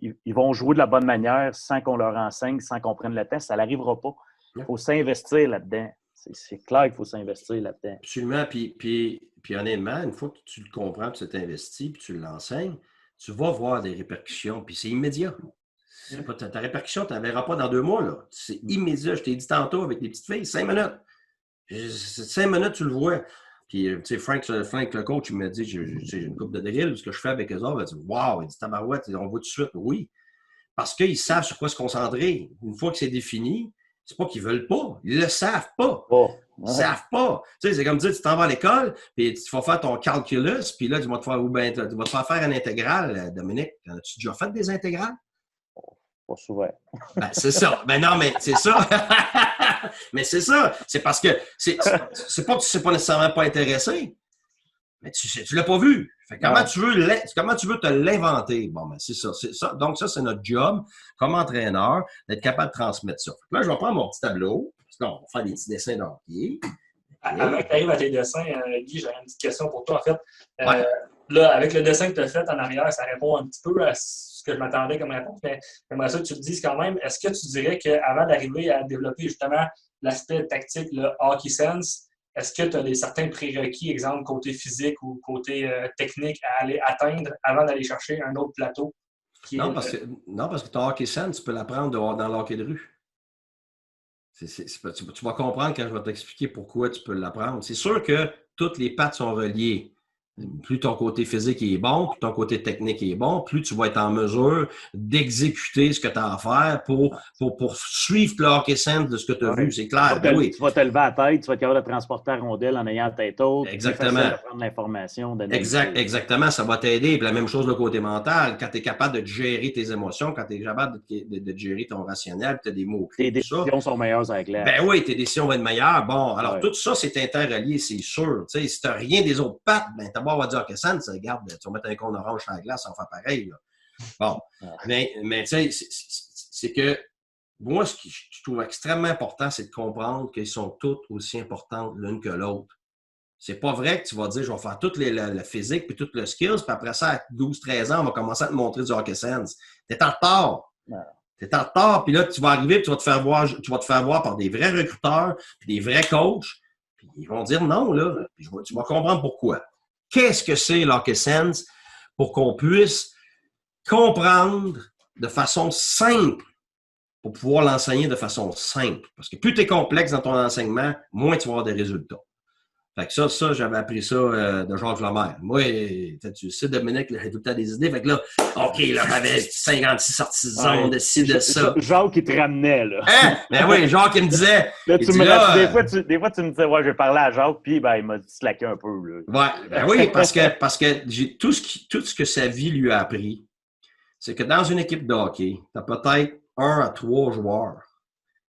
ils vont jouer de la bonne manière sans qu'on leur enseigne, sans qu'on prenne le temps. Ça n'arrivera pas. Il faut s'investir là-dedans. C'est clair qu'il faut s'investir là-dedans. Absolument. Puis honnêtement, une fois que tu le comprends, puis tu t'investis, puis tu l'enseignes, tu vas voir des répercussions, puis c'est immédiat. Ta répercussion, tu ne la verras pas dans 2 mois. Là. C'est immédiat. Je t'ai dit tantôt avec les petites filles, 5 minutes. 5 minutes, tu le vois. Puis, tu sais, Frank, le coach, il m'a dit, j'ai une coupe de drill, ce que je fais avec eux autres, il dit, wow, il dit, tabarouette, on voit tout de suite. Oui. Parce qu'ils savent sur quoi se concentrer. Une fois que c'est défini, c'est pas qu'ils veulent pas. Ils le savent pas. Ils savent pas. Tu sais, c'est comme dire, tu t'en vas à l'école, puis tu vas faire ton calculus, puis là, tu vas te faire une intégrale, Dominique. As-tu déjà fait des intégrales? Pas souvent. Ben, c'est ça. Ben non, mais c'est ça. Mais c'est ça. C'est parce que c'est pas que tu ne sais pas nécessairement pas intéressé, mais tu ne l'as pas vu. Fait, comment tu veux te l'inventer? Bon, ben c'est ça. Donc, ça, c'est notre job comme entraîneur, d'être capable de transmettre ça. Là, je vais prendre mon petit tableau. Parce que là, on va faire des petits dessins d'hockey. Avant que tu arrives à tes dessins, Guy, j'avais une petite question pour toi, en fait. Là, avec le dessin que tu as fait en arrière, ça répond un petit peu à ce que je m'attendais comme réponse, mais j'aimerais ça que tu te dises quand même, est-ce que tu dirais qu'avant d'arriver à développer justement l'aspect tactique, le hockey sense, est-ce que tu as certains prérequis, exemple côté physique ou côté technique à aller atteindre avant d'aller chercher un autre plateau? Non, parce que ton hockey sense, tu peux l'apprendre dans le hockey de rue. Tu vas comprendre quand je vais t'expliquer pourquoi tu peux l'apprendre. C'est sûr que toutes les pattes sont reliées. Plus ton côté physique est bon, plus ton côté technique est bon, plus tu vas être en mesure d'exécuter ce que tu as à faire pour suivre le hockey sense de ce que tu as vu. C'est clair. Tu vas te lever à la tête, tu vas être capable de transporter la rondelle en ayant la tête haute. Exactement. C'est facile de prendre l'information. Exactement, ça va t'aider. Puis la même chose le côté mental. Quand tu es capable de gérer tes émotions, quand tu es capable de gérer ton rationnel, tu as des mots clés. Tes décisions sont meilleures avec l'air. Ben oui, tes décisions vont être meilleures. Bon, alors tout ça, c'est interrelié, c'est sûr. Tu sais, si tu n'as rien des autres pattes, ben d'abord, on va dire que ça, regarde, tu vas mettre un cône orange sur la glace, ça va faire pareil. Là. Bon, mais tu sais, c'est que moi, ce que je trouve extrêmement important, c'est de comprendre qu'ils sont toutes aussi importantes l'une que l'autre. C'est pas vrai que tu vas dire, je vais faire tout le physique puis tout le skills, puis après ça, à 12-13 ans, on va commencer à te montrer du hockey sense. T'es en retard. T'es en retard, puis là, tu vas arriver, puis tu vas te faire voir par des vrais recruteurs, puis des vrais coachs, puis ils vont dire non, là, puis tu vas comprendre pourquoi. Qu'est-ce que c'est l'hockey sense pour qu'on puisse comprendre de façon simple pour pouvoir l'enseigner de façon simple. Parce que plus tu es complexe dans ton enseignement, moins tu vas avoir des résultats. Fait que ça, j'avais appris ça de Jacques Lemaire. Moi, tu sais, Dominique, là, j'ai tout le temps des idées. Fait que là, OK, là, j'avais 56 sorties de zone, de ci, de ça. Jacques qui te ramenait, là. Hein? Ben oui, Jacques, il me disait. Là, il tu dit, me là, des fois, tu me disais, ouais, je vais parler à Jacques, puis ben, il m'a slacké un peu, là. Ouais, ben oui, parce que j'ai tout ce que sa vie lui a appris, c'est que dans une équipe de hockey, tu as peut-être 1 à 3 joueurs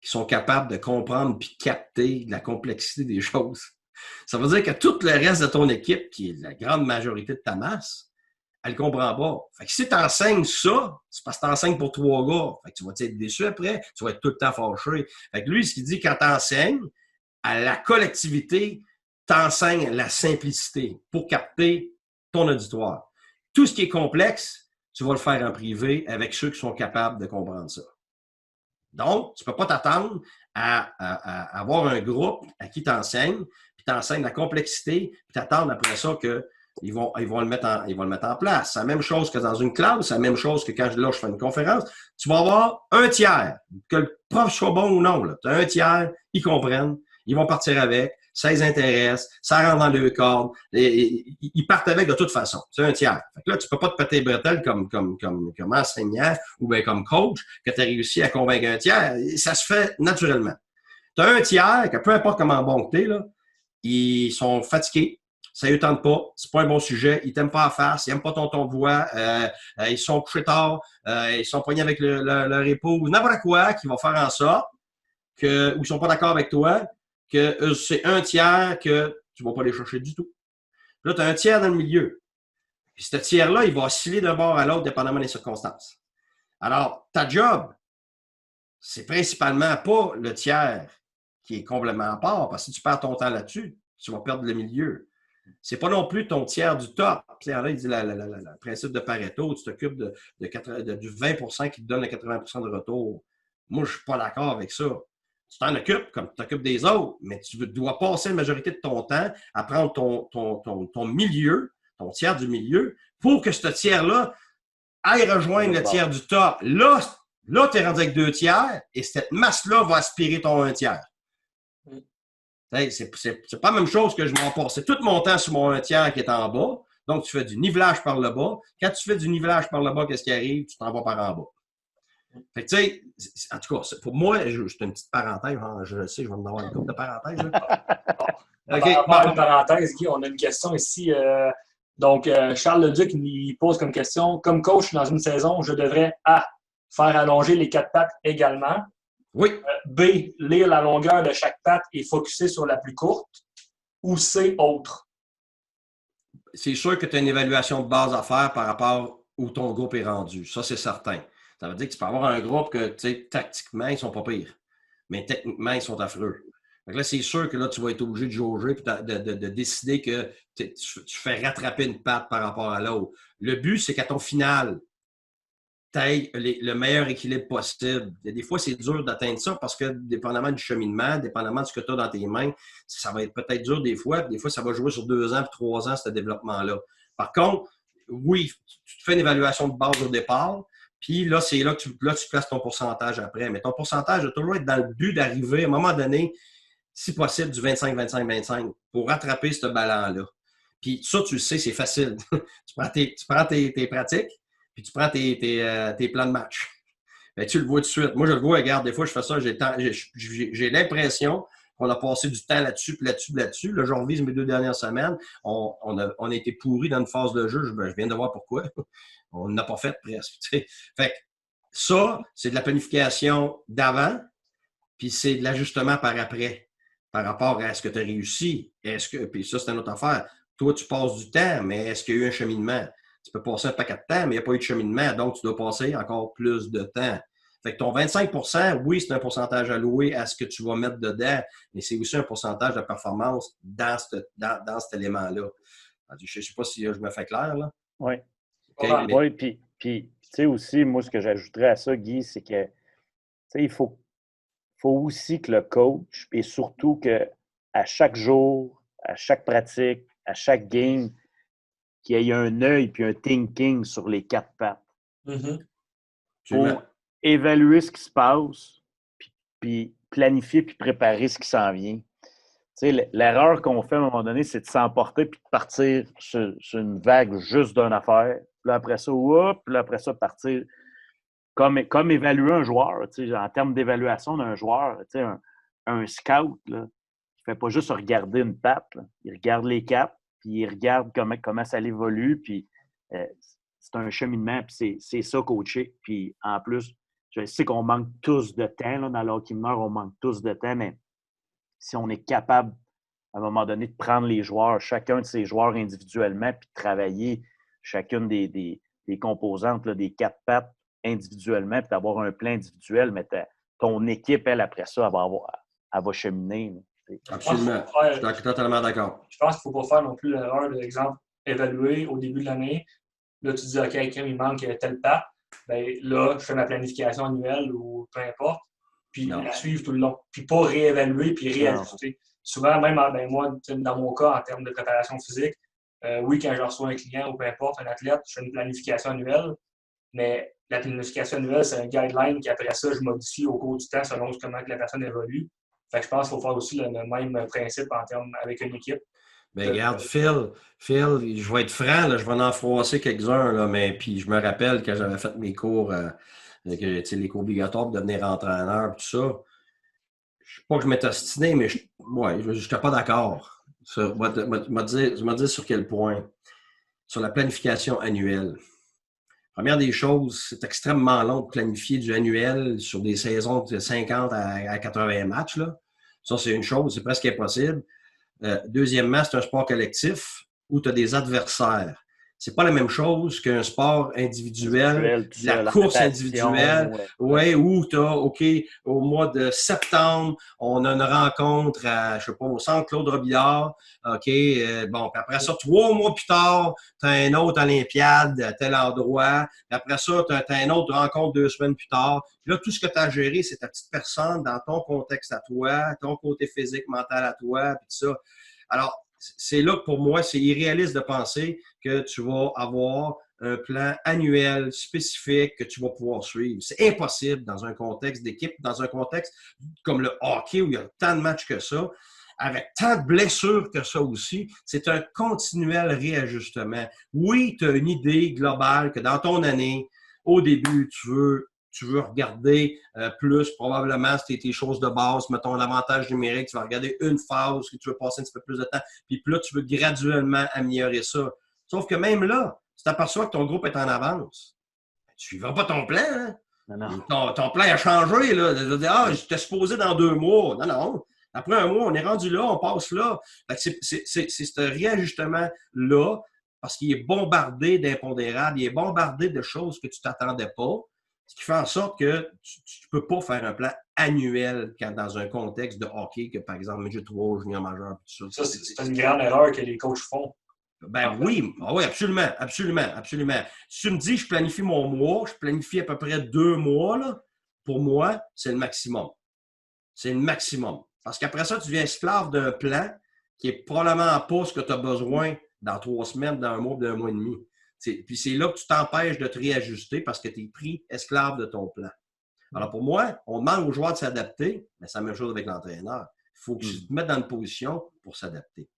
qui sont capables de comprendre puis capter la complexité des choses. Ça veut dire que tout le reste de ton équipe, qui est la grande majorité de ta masse, elle ne comprend pas. Fait que si tu enseignes ça, c'est parce que tu enseignes pour 3 gars. Fait que tu vas être déçu après, tu vas être tout le temps fâché. Fait que lui, ce qu'il dit, quand tu enseignes à la collectivité, tu enseignes la simplicité pour capter ton auditoire. Tout ce qui est complexe, tu vas le faire en privé avec ceux qui sont capables de comprendre ça. Donc, tu ne peux pas t'attendre à avoir un groupe à qui tu enseignes, puis tu enseignes la complexité, puis t'attendre après ça qu'ils vont le mettre en place. C'est la même chose que dans une classe, c'est la même chose que quand je fais une conférence. Tu vas avoir un tiers, que le prof soit bon ou non. Tu as un tiers, ils comprennent, ils vont partir avec, ça les intéresse, ça rentre dans le cordes, ils partent avec de toute façon. C'est un tiers. Fait que là, tu peux pas te péter les bretelles comme enseignant ou bien comme coach que tu as réussi à convaincre un tiers. Ça se fait naturellement. Tu as un tiers que peu importe comment bon que t'es, là, ils sont fatigués. Ça ne tente pas, c'est pas un bon sujet, ils t'aiment pas en face, ils n'aiment pas ton ton de voix, ils sont couchés tard, ils sont poignés avec leur épouse, n'importe quoi qui va faire en sorte que, ou ils sont pas d'accord avec toi, que c'est un tiers que tu vas pas les chercher du tout. Là, tu as un tiers dans le milieu. Puis ce tiers-là, il va osciller d'un bord à l'autre dépendamment des circonstances. Alors, ta job, c'est principalement pas le tiers qui est complètement à part, parce que si tu perds ton temps là-dessus, tu vas perdre le milieu. C'est pas non plus ton tiers du top. Là, il dit le principe de Pareto, tu t'occupes du 20% qui te donne le 80% de retour. Moi, je suis pas d'accord avec ça. Tu t'en occupes comme tu t'occupes des autres, mais tu dois passer la majorité de ton temps à prendre ton milieu, ton tiers du milieu, pour que ce tiers-là aille rejoindre le tiers du top. Là tu es rendu avec 2 tiers et cette masse-là va aspirer ton 1 tiers. C'est pas la même chose que je m'en passe. Tout mon temps sur mon 1 tiers qui est en bas. Donc, tu fais du nivelage par le bas. Quand tu fais du nivelage par le bas, qu'est-ce qui arrive? Tu t'en vas par en bas. Fait que, tu sais, en tout cas, pour moi, c'est une petite parenthèse. Je sais, je vais me avoir une couple de parenthèses. Une parenthèse, Guy, on a une question ici. Donc, Charles Leduc il pose comme question, comme coach dans une saison, je devrais A, faire allonger les 4 pattes également. Oui. B, lire la longueur de chaque patte et focusser sur la plus courte. Ou C, autre. C'est sûr que tu as une évaluation de base à faire par rapport où ton groupe est rendu. Ça, c'est certain. Ça veut dire que tu peux avoir un groupe que, tu sais, tactiquement, ils sont pas pires. Mais techniquement, ils sont affreux. Donc là, c'est sûr que là, tu vas être obligé de jauger et de décider que tu fais rattraper une patte par rapport à l'autre. Le but, c'est qu'à ton final, tu aies le meilleur équilibre possible. Des fois, c'est dur d'atteindre ça parce que, dépendamment du cheminement, dépendamment de ce que tu as dans tes mains, ça va être peut-être dur des fois. Des fois, ça va jouer sur 2 ans et 3 ans, ce développement-là. Par contre, oui, tu te fais une évaluation de base au départ. Puis là, c'est là que tu places ton pourcentage après. Mais ton pourcentage doit toujours être dans le but d'arriver, à un moment donné, si possible, du 25-25-25 pour rattraper ce ballon-là. Puis ça, tu le sais, c'est facile. tu prends tes pratiques, puis tu prends tes plans de match. Bien, tu le vois tout de suite. Moi, je le vois, regarde, des fois, je fais ça, j'ai l'impression qu'on a passé du temps là-dessus, puis là-dessus, puis là-dessus. Là, je revise mes 2 dernières semaines. On a été pourris dans une phase de jeu. Je viens de voir pourquoi. On n'a pas fait presque. T'sais. Fait que ça, c'est de la planification d'avant, puis c'est de l'ajustement par après, par rapport à ce que tu as réussi. Puis ça, c'est une autre affaire. Toi, tu passes du temps, mais est-ce qu'il y a eu un cheminement? Tu peux passer un paquet de temps, mais il n'y a pas eu de cheminement, donc tu dois passer encore plus de temps. Fait que ton 25%, oui, c'est un pourcentage alloué à ce que tu vas mettre dedans, mais c'est aussi un pourcentage de performance dans cet élément-là. Je ne sais pas si je me fais clair, là. Oui. Oui, puis tu sais aussi, moi, ce que j'ajouterais à ça, Guy, c'est que, tu sais, il faut aussi que le coach, et surtout qu'à chaque jour, à chaque pratique, à chaque game, qu'il y ait un œil puis un thinking sur les 4 pattes. Mm-hmm. évaluer ce qui se passe, puis planifier puis préparer ce qui s'en vient. Tu sais, l'erreur qu'on fait à un moment donné, c'est de s'emporter puis de partir sur une vague juste d'une affaire. Puis après ça, puis après ça, partir comme évaluer un joueur. Tu sais, en termes d'évaluation d'un joueur, tu sais, un scout, là, il ne fait pas juste regarder une patte. Là. Il regarde les capes, puis il regarde comment ça évolue, puis c'est un cheminement, puis c'est ça, coacher. Puis en plus, je sais qu'on manque tous de temps. Là, dans l'hockey mineur, on manque tous de temps, mais si on est capable, à un moment donné, de prendre les joueurs, chacun de ces joueurs individuellement, puis de travailler chacune des composantes, là, des 4 pattes individuellement, puis d'avoir un plan individuel, mais ton équipe, elle, après ça, elle va cheminer. Absolument. Je suis totalement d'accord. Je pense qu'il ne faut pas faire non plus l'erreur, par exemple, évaluer au début de l'année. Là, tu dis, OK, il manque telle patte. Bien, là, je fais ma planification annuelle ou peu importe, puis la suivre tout le long. Puis pas réévaluer, puis réajuster. Souvent, même moi, dans mon cas, en termes de préparation physique, oui, quand je reçois un client ou peu importe, un athlète, je fais une planification annuelle, mais la planification annuelle, c'est un guideline qu'après ça, je modifie au cours du temps selon comment la personne évolue. Fait que je pense qu'il faut faire aussi le même principe en termes avec une équipe. Bien, regarde, Phil, je vais être franc, là, je vais en froisser quelques-uns, là, mais puis je me rappelle quand j'avais fait mes cours, les cours obligatoires pour devenir entraîneur, tout ça. Je ne sais pas que je m'étais ostiné, mais je n'étais pas d'accord. Je vais te dire sur quel point. Sur la planification annuelle. Première des choses, c'est extrêmement long de planifier du annuel sur des saisons de 50 à 80 matchs. Là. Ça, c'est une chose, c'est presque impossible. Deuxièmement, c'est un sport collectif où tu as des adversaires. C'est pas la même chose qu'un sport individuel, de la course individuelle, où tu as, OK, au mois de septembre, on a une rencontre à, je sais pas, au centre Claude Robillard, OK, bon, puis après ça, 3 mois plus tard, tu as un autre Olympiade à tel endroit, puis après ça, tu as une autre rencontre 2 semaines plus tard. Puis là, tout ce que tu as géré, c'est ta petite personne dans ton contexte à toi, ton côté physique, mental à toi, puis tout ça. Alors, c'est là que pour moi, c'est irréaliste de penser que tu vas avoir un plan annuel spécifique que tu vas pouvoir suivre. C'est impossible dans un contexte d'équipe, dans un contexte comme le hockey où il y a tant de matchs que ça, avec tant de blessures que ça aussi. C'est un continuel réajustement. Oui, tu as une idée globale que dans ton année, au début, tu veux regarder plus, probablement, c'était tes choses de base, mettons l'avantage numérique, tu vas regarder une phase, que tu veux passer un petit peu plus de temps, puis là, tu veux graduellement améliorer ça. Sauf que même là, tu t'aperçois que ton groupe est en avance. Tu ne suivras pas ton plan, hein? Ton plan a changé, là. J'étais supposé dans 2 mois. Non. Après un mois, on est rendu là, on passe là. C'est ce réajustement-là, parce qu'il est bombardé d'impondérables, il est bombardé de choses que tu ne t'attendais pas. Ce qui fait en sorte que tu ne peux pas faire un plan annuel quand dans un contexte de hockey, que par exemple, Midget 3, junior majeur, tout ça. Ça, c'est une grande erreur que les coachs font. Ben oui, absolument. Si tu me dis, je planifie mon mois, je planifie à peu près 2 mois, là, pour moi, c'est le maximum. C'est le maximum. Parce qu'après ça, tu deviens esclave d'un plan qui n'est probablement pas ce que tu as besoin dans 3 semaines, dans un mois, dans un mois et demi. Puis c'est là que tu t'empêches de te réajuster parce que tu es pris esclave de ton plan. Alors pour moi, on demande aux joueurs de s'adapter, mais c'est la même chose avec l'entraîneur. Il faut que tu te mettes dans une position pour s'adapter.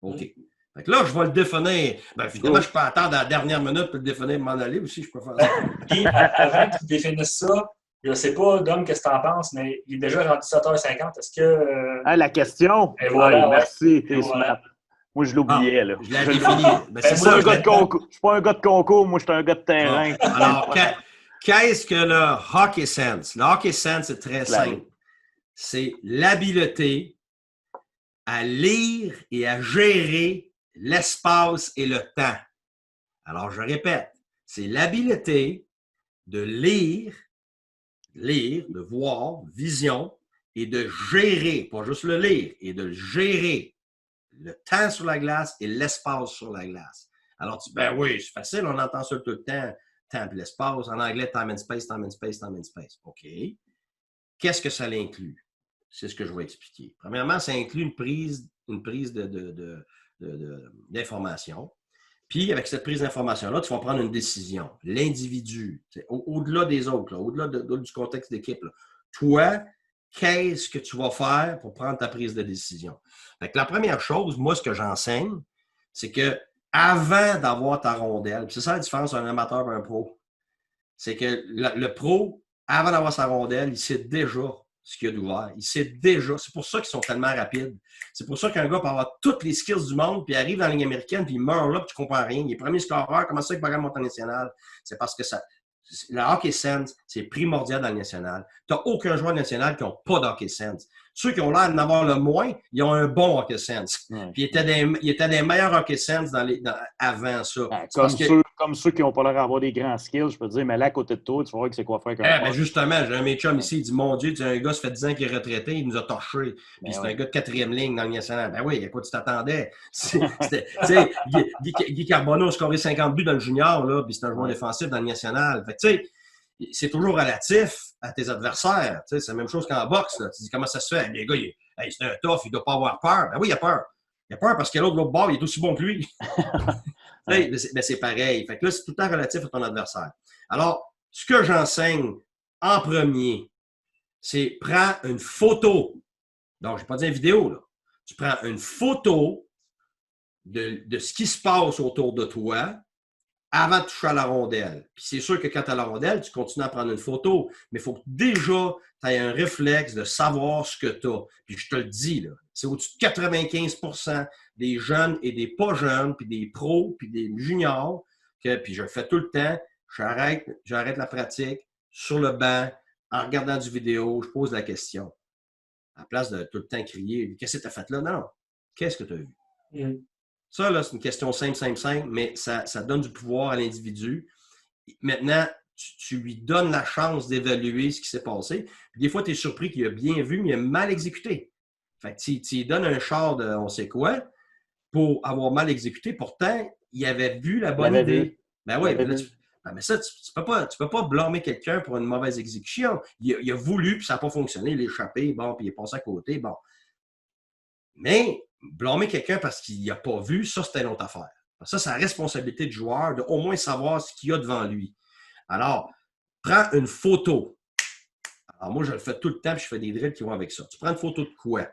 OK. Fait que là, je vais le définir. Ben, évidemment, je peux attendre à la dernière minute pour le définir et m'en aller aussi, je peux faire ça. Et avant que tu définisses ça, je ne sais pas, Dom, qu'est-ce que tu en penses, mais il est déjà rendu 7h50. Est-ce que. La question? Voilà, merci, t'es smart. Moi, je l'oubliais, là. Je l'ai défini. Je ne suis pas un gars de concours, moi, je suis un gars de terrain. Alors, qu'est-ce que le hockey sense? Le hockey sense, c'est très simple. C'est l'habileté à lire et à gérer l'espace et le temps. Alors, je répète, c'est l'habileté de lire, de voir, vision, et de gérer, pas juste le lire, et de gérer le temps sur la glace et l'espace sur la glace. Alors, ben oui, c'est facile, on entend ça tout le temps, temps et l'espace. En anglais, time and space, time and space, time and space. OK. Qu'est-ce que ça l'inclut? C'est ce que je vais expliquer. Premièrement, ça inclut une prise d'information. Puis, avec cette prise d'information-là, tu vas prendre une décision. L'individu, au-delà des autres, là, au-delà du contexte d'équipe, là, toi, qu'est-ce que tu vas faire pour prendre ta prise de décision? Fait que la première chose, moi, ce que j'enseigne, c'est que avant d'avoir ta rondelle, c'est ça la différence entre un amateur et un pro, c'est que le pro, avant d'avoir sa rondelle, il sait déjà ce qu'il y a d'ouvert. Il sait déjà. C'est pour ça qu'ils sont tellement rapides. C'est pour ça qu'un gars peut avoir toutes les skills du monde, puis il arrive dans la Ligue américaine, puis il meurt là, puis tu comprends rien. Il est premier scoreur. Comment ça qu'il va gagner monter national? C'est parce que le hockey sense, c'est primordial dans le national. Tu n'as aucun joueur national qui n'a pas d'hockey sense. Ceux qui ont l'air d'en avoir le moins, ils ont un bon hockey sense. Puis ils étaient des meilleurs hockey sense avant ça. Comme ceux qui n'ont pas l'air d'avoir des grands skills, je peux te dire, mais là, à côté de toi, tu vas voir que c'est quoi faire. Ben justement, j'ai un mes chums ici, il dit, mon Dieu, tu as un gars, ça fait 10 ans qu'il est retraité, il nous a torchés. Puis c'est un gars de 4e ligne dans le national. Ben oui, à quoi tu t'attendais? Guy Carbonneau a scoré 50 buts dans le junior, là, puis c'est un joueur défensif dans le national. Fait tu sais, c'est toujours relatif à tes adversaires. C'est la même chose qu'en boxe. Là. Tu dis, comment ça se fait? Les gars, c'est un tough, il ne doit pas avoir peur. Ben oui, il a peur. Il a peur parce que l'autre bord, il est aussi bon que lui. Mais c'est pareil. Fait que là, c'est tout le temps relatif à ton adversaire. Alors, ce que j'enseigne en premier, c'est prends une photo. Donc, je n'ai pas dit une vidéo, là. Tu prends une photo de ce qui se passe autour de toi avant de toucher à la rondelle. Puis c'est sûr que quand tu as la rondelle, tu continues à prendre une photo, mais il faut que déjà tu aies un réflexe de savoir ce que tu as. Puis je te le dis, là, c'est au-dessus de 95% des jeunes et des pas jeunes, puis des pros, puis des juniors, puis je le fais tout le temps, j'arrête la pratique sur le banc, en regardant du vidéo, je pose la question. À la place de tout le temps crier, qu'est-ce que tu as fait là? Non, qu'est-ce que tu as vu? Ça, là, c'est une question simple, mais ça donne du pouvoir à l'individu. Maintenant, tu lui donnes la chance d'évaluer ce qui s'est passé. Puis des fois, tu es surpris qu'il a bien vu, mais il a mal exécuté. Fait que tu lui donnes un char de on sait quoi pour avoir mal exécuté. Pourtant, il avait vu la bonne idée. Ben oui, mais ça, tu peux pas blâmer quelqu'un pour une mauvaise exécution. Il a voulu, puis ça n'a pas fonctionné. Il a échappé, bon, puis il est passé à côté, bon. Mais blâmer quelqu'un parce qu'il n'a pas vu, ça, c'est une autre affaire. Ça, c'est la responsabilité du joueur de au moins savoir ce qu'il y a devant lui. Alors, prends une photo. Alors, moi, je le fais tout le temps, puis je fais des drills qui vont avec ça. Tu prends une photo de quoi?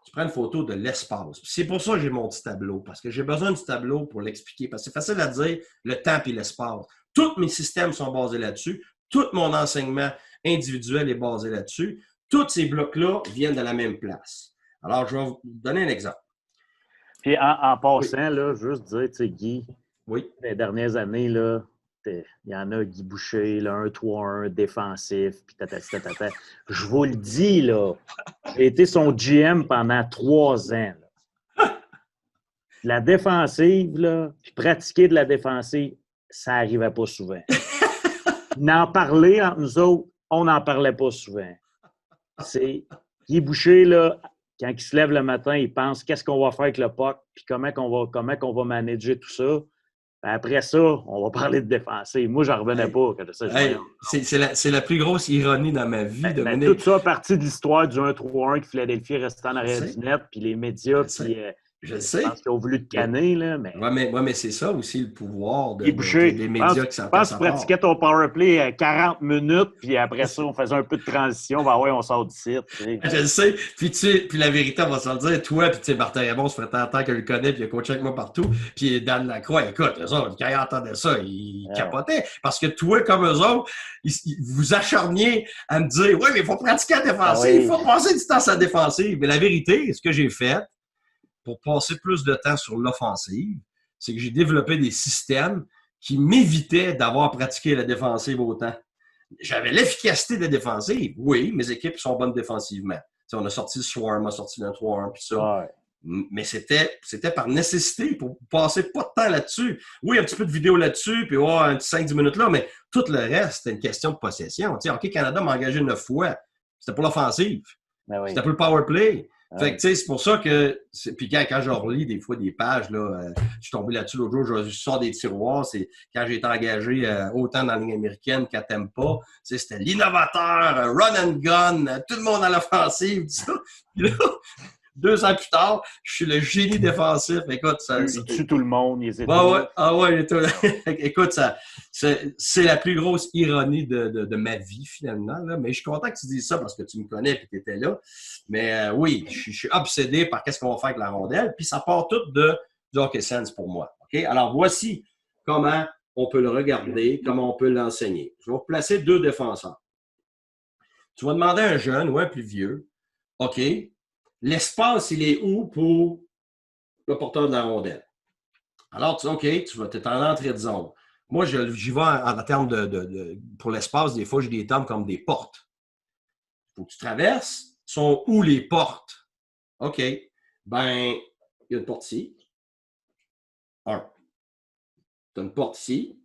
Tu prends une photo de l'espace. C'est pour ça que j'ai mon petit tableau, parce que j'ai besoin du tableau pour l'expliquer. Parce que c'est facile à dire, le temps et l'espace. Tous mes systèmes sont basés là-dessus. Tout mon enseignement individuel est basé là-dessus. Tous ces blocs-là viennent de la même place. Alors, je vais vous donner un exemple. Puis, en passant, là, juste dire, tu sais, Guy, les dernières années, là, il y en a Guy Boucher, là, 1-3-1, défensif, puis tatata. Je vous le dis, là, j'ai été son GM pendant 3 ans. Là. La défensive, là, puis pratiquer de la défensive, ça n'arrivait pas souvent. N'en parler entre nous autres, on n'en parlait pas souvent. C'est Guy Boucher, là, quand il se lève le matin, il pense qu'est-ce qu'on va faire avec le puck, puis comment qu'on va manager tout ça. Ben après ça, on va parler de défensive. Moi, j'en revenais pas. C'est la plus grosse ironie dans ma vie. Tout ça partie de l'histoire du 1-3-1 que Philadelphie restait en arrière du net, puis les médias, puis je sais. Je pense qu'ils ont voulu te canner. Là, mais... mais c'est ça aussi le pouvoir des médias qui s'en passent. Je pense que tu pratiquais ton powerplay 40 minutes, puis après ça, on faisait un peu de transition. Ben ouais, on sort du site. Je le sais. Puis la vérité, on va se le dire. Toi, puis Martin Raymond, ça fait tant que je le connais, puis il a coaché avec moi partout. Puis Dan Lacroix, écoute, eux autres, quand ils entendaient ça, ils capotaient. Parce que toi, comme eux autres, vous acharniez à me dire, oui, mais il faut pratiquer la défensive, il faut passer du temps à la défensive. Mais la vérité, ce que j'ai fait, pour passer plus de temps sur l'offensive, c'est que j'ai développé des systèmes qui m'évitaient d'avoir pratiqué la défensive autant. J'avais l'efficacité de la défensive. Oui, mes équipes sont bonnes défensivement. T'sais, on a sorti le Swarm, on a sorti le 3-1, puis ça. Ouais. Mais c'était par nécessité pour passer pas de temps là-dessus. Oui, un petit peu de vidéo là-dessus, puis un petit 5-10 minutes là, mais tout le reste, c'était une question de possession. T'sais, Hockey Canada m'a engagé 9 fois. C'était pour l'offensive. C'était pour le power play. Fait que, tu sais, c'est pour ça que... Puis quand je relis des fois des pages, là, je suis tombé là-dessus l'autre jour, je sors des tiroirs, c'est quand j'ai été engagé autant dans la Ligue américaine qu'à Tampa, tu sais, c'était l'innovateur, run and gun, tout le monde à l'offensive, tout ça. Puis là, 2 ans plus tard, je suis le génie défensif. Écoute, il tue tout le monde, il écoute, c'est la plus grosse ironie de ma vie, finalement. Là. Mais je suis content que tu dises ça parce que tu me connais et que tu étais là. Mais oui, je suis obsédé par qu'est-ce qu'on va faire avec la rondelle. Puis ça part tout du hockey sense pour moi. OK? Alors, voici comment on peut le regarder, comment on peut l'enseigner. Je vais vous placer 2 défenseurs. Tu vas demander à un jeune ou un plus vieux, OK, l'espace, il est où pour le porteur de la rondelle? Alors, tu dis, OK, tu es en entrée de zone. Moi, j'y vais en termes pour l'espace, des fois, j'ai des termes comme des portes. Il faut que tu traverses. Sont où les portes? OK. Ben, il y a une porte ici. 1. Tu as une porte ici.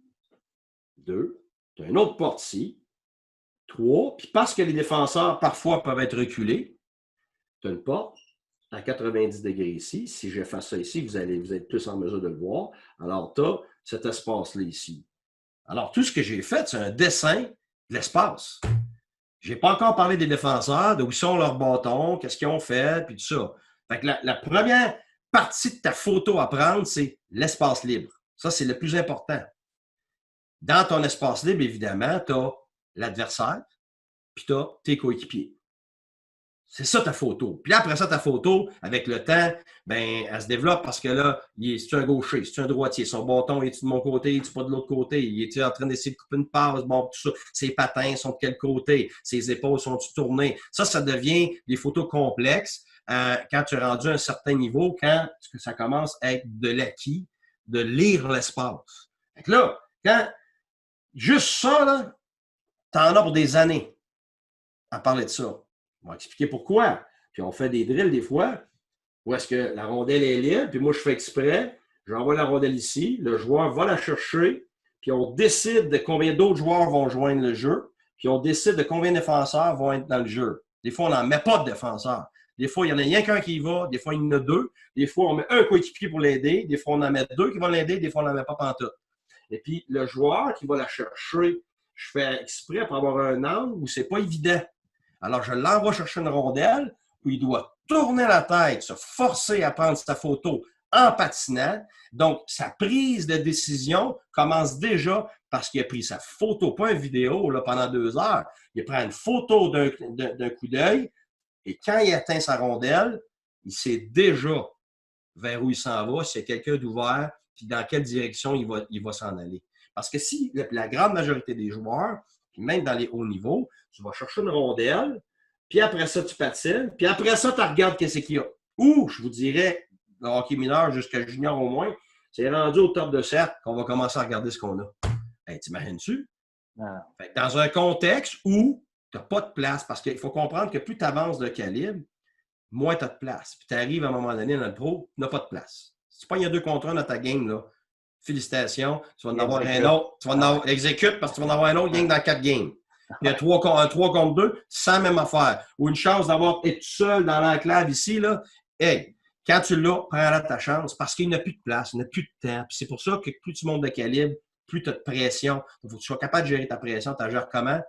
2. Tu as une autre porte ici. 3. Puis parce que les défenseurs, parfois, peuvent être reculés, tu as une porte à 90 degrés ici. Si je fais ça ici, vous êtes tous en mesure de le voir. Alors, tu as cet espace-là ici. Alors, tout ce que j'ai fait, c'est un dessin de l'espace. Je n'ai pas encore parlé des défenseurs, d'où sont leurs bâtons, qu'est-ce qu'ils ont fait, puis tout ça. Fait que la première partie de ta photo à prendre, c'est l'espace libre. Ça, c'est le plus important. Dans ton espace libre, évidemment, tu as l'adversaire, puis tu as tes coéquipiers. C'est ça ta photo. Puis après ça, ta photo, avec le temps, ben, elle se développe parce que là, c'est un gaucher, c'est un droitier. Son bâton, est-il de mon côté, est-il pas de l'autre côté? Il est en train d'essayer de couper une passe? Bon, tout ça. Ses patins sont de quel côté? Ses épaules sont-tu tournées? Ça devient des photos complexes quand tu es rendu à un certain niveau, quand ça commence à être de l'acquis, de lire l'espace. Fait que là, juste ça, là, t'en as pour des années à parler de ça. On va expliquer pourquoi. Puis on fait des drills des fois où est-ce que la rondelle est libre, puis moi je fais exprès, j'envoie la rondelle ici, le joueur va la chercher, puis on décide de combien d'autres joueurs vont joindre le jeu, puis on décide de combien de défenseurs vont être dans le jeu. Des fois, on n'en met pas de défenseurs. Des fois, il n'y en a rien qu'un qui y va, des fois, il y en a 2. Des fois, on met un coéquipier pour l'aider, des fois, on en met 2 qui vont l'aider, des fois, on n'en met pas pantoute. Et puis, le joueur qui va la chercher, je fais exprès pour avoir un angle où c'est pas évident. Alors, je l'envoie chercher une rondelle où il doit tourner la tête, se forcer à prendre sa photo en patinant. Donc, sa prise de décision commence déjà parce qu'il a pris sa photo, pas une vidéo là, pendant 2 heures. Il prend une photo d'un coup d'œil et quand il atteint sa rondelle, il sait déjà vers où il s'en va, s'il y a quelqu'un d'ouvert, puis dans quelle direction il va s'en aller. Parce que si la grande majorité des joueurs, puis même dans les hauts niveaux, tu vas chercher une rondelle, puis après ça, tu patines, puis après ça, tu regardes qu'est-ce qu'il y a. Ou, je vous dirais, le hockey mineur jusqu'à junior au moins, c'est rendu au top de cercle qu'on va commencer à regarder ce qu'on a. Hey, t'imagines-tu? Fait que dans un contexte où tu n'as pas de place, parce qu'il faut comprendre que plus tu avances de calibre, moins tu as de place. Puis tu arrives à un moment donné dans le pro, tu n'as pas de place. Si tu pognes 2 contre 1 dans ta game, là, félicitations, tu vas en avoir un autre. Tu vas en avoir, exécute parce que tu vas en avoir un autre game dans 4 games. Il y a un 3 contre 2, sans même affaire. Ou une chance d'avoir été tout seul dans l'enclave ici, là. Hey, quand tu l'as, prends-la ta chance parce qu'il n'y a plus de place, il n'y a plus de temps. Puis c'est pour ça que plus tu montes de calibre, plus tu as de pression. Il faut que tu sois capable de gérer ta pression. Tu gères comment?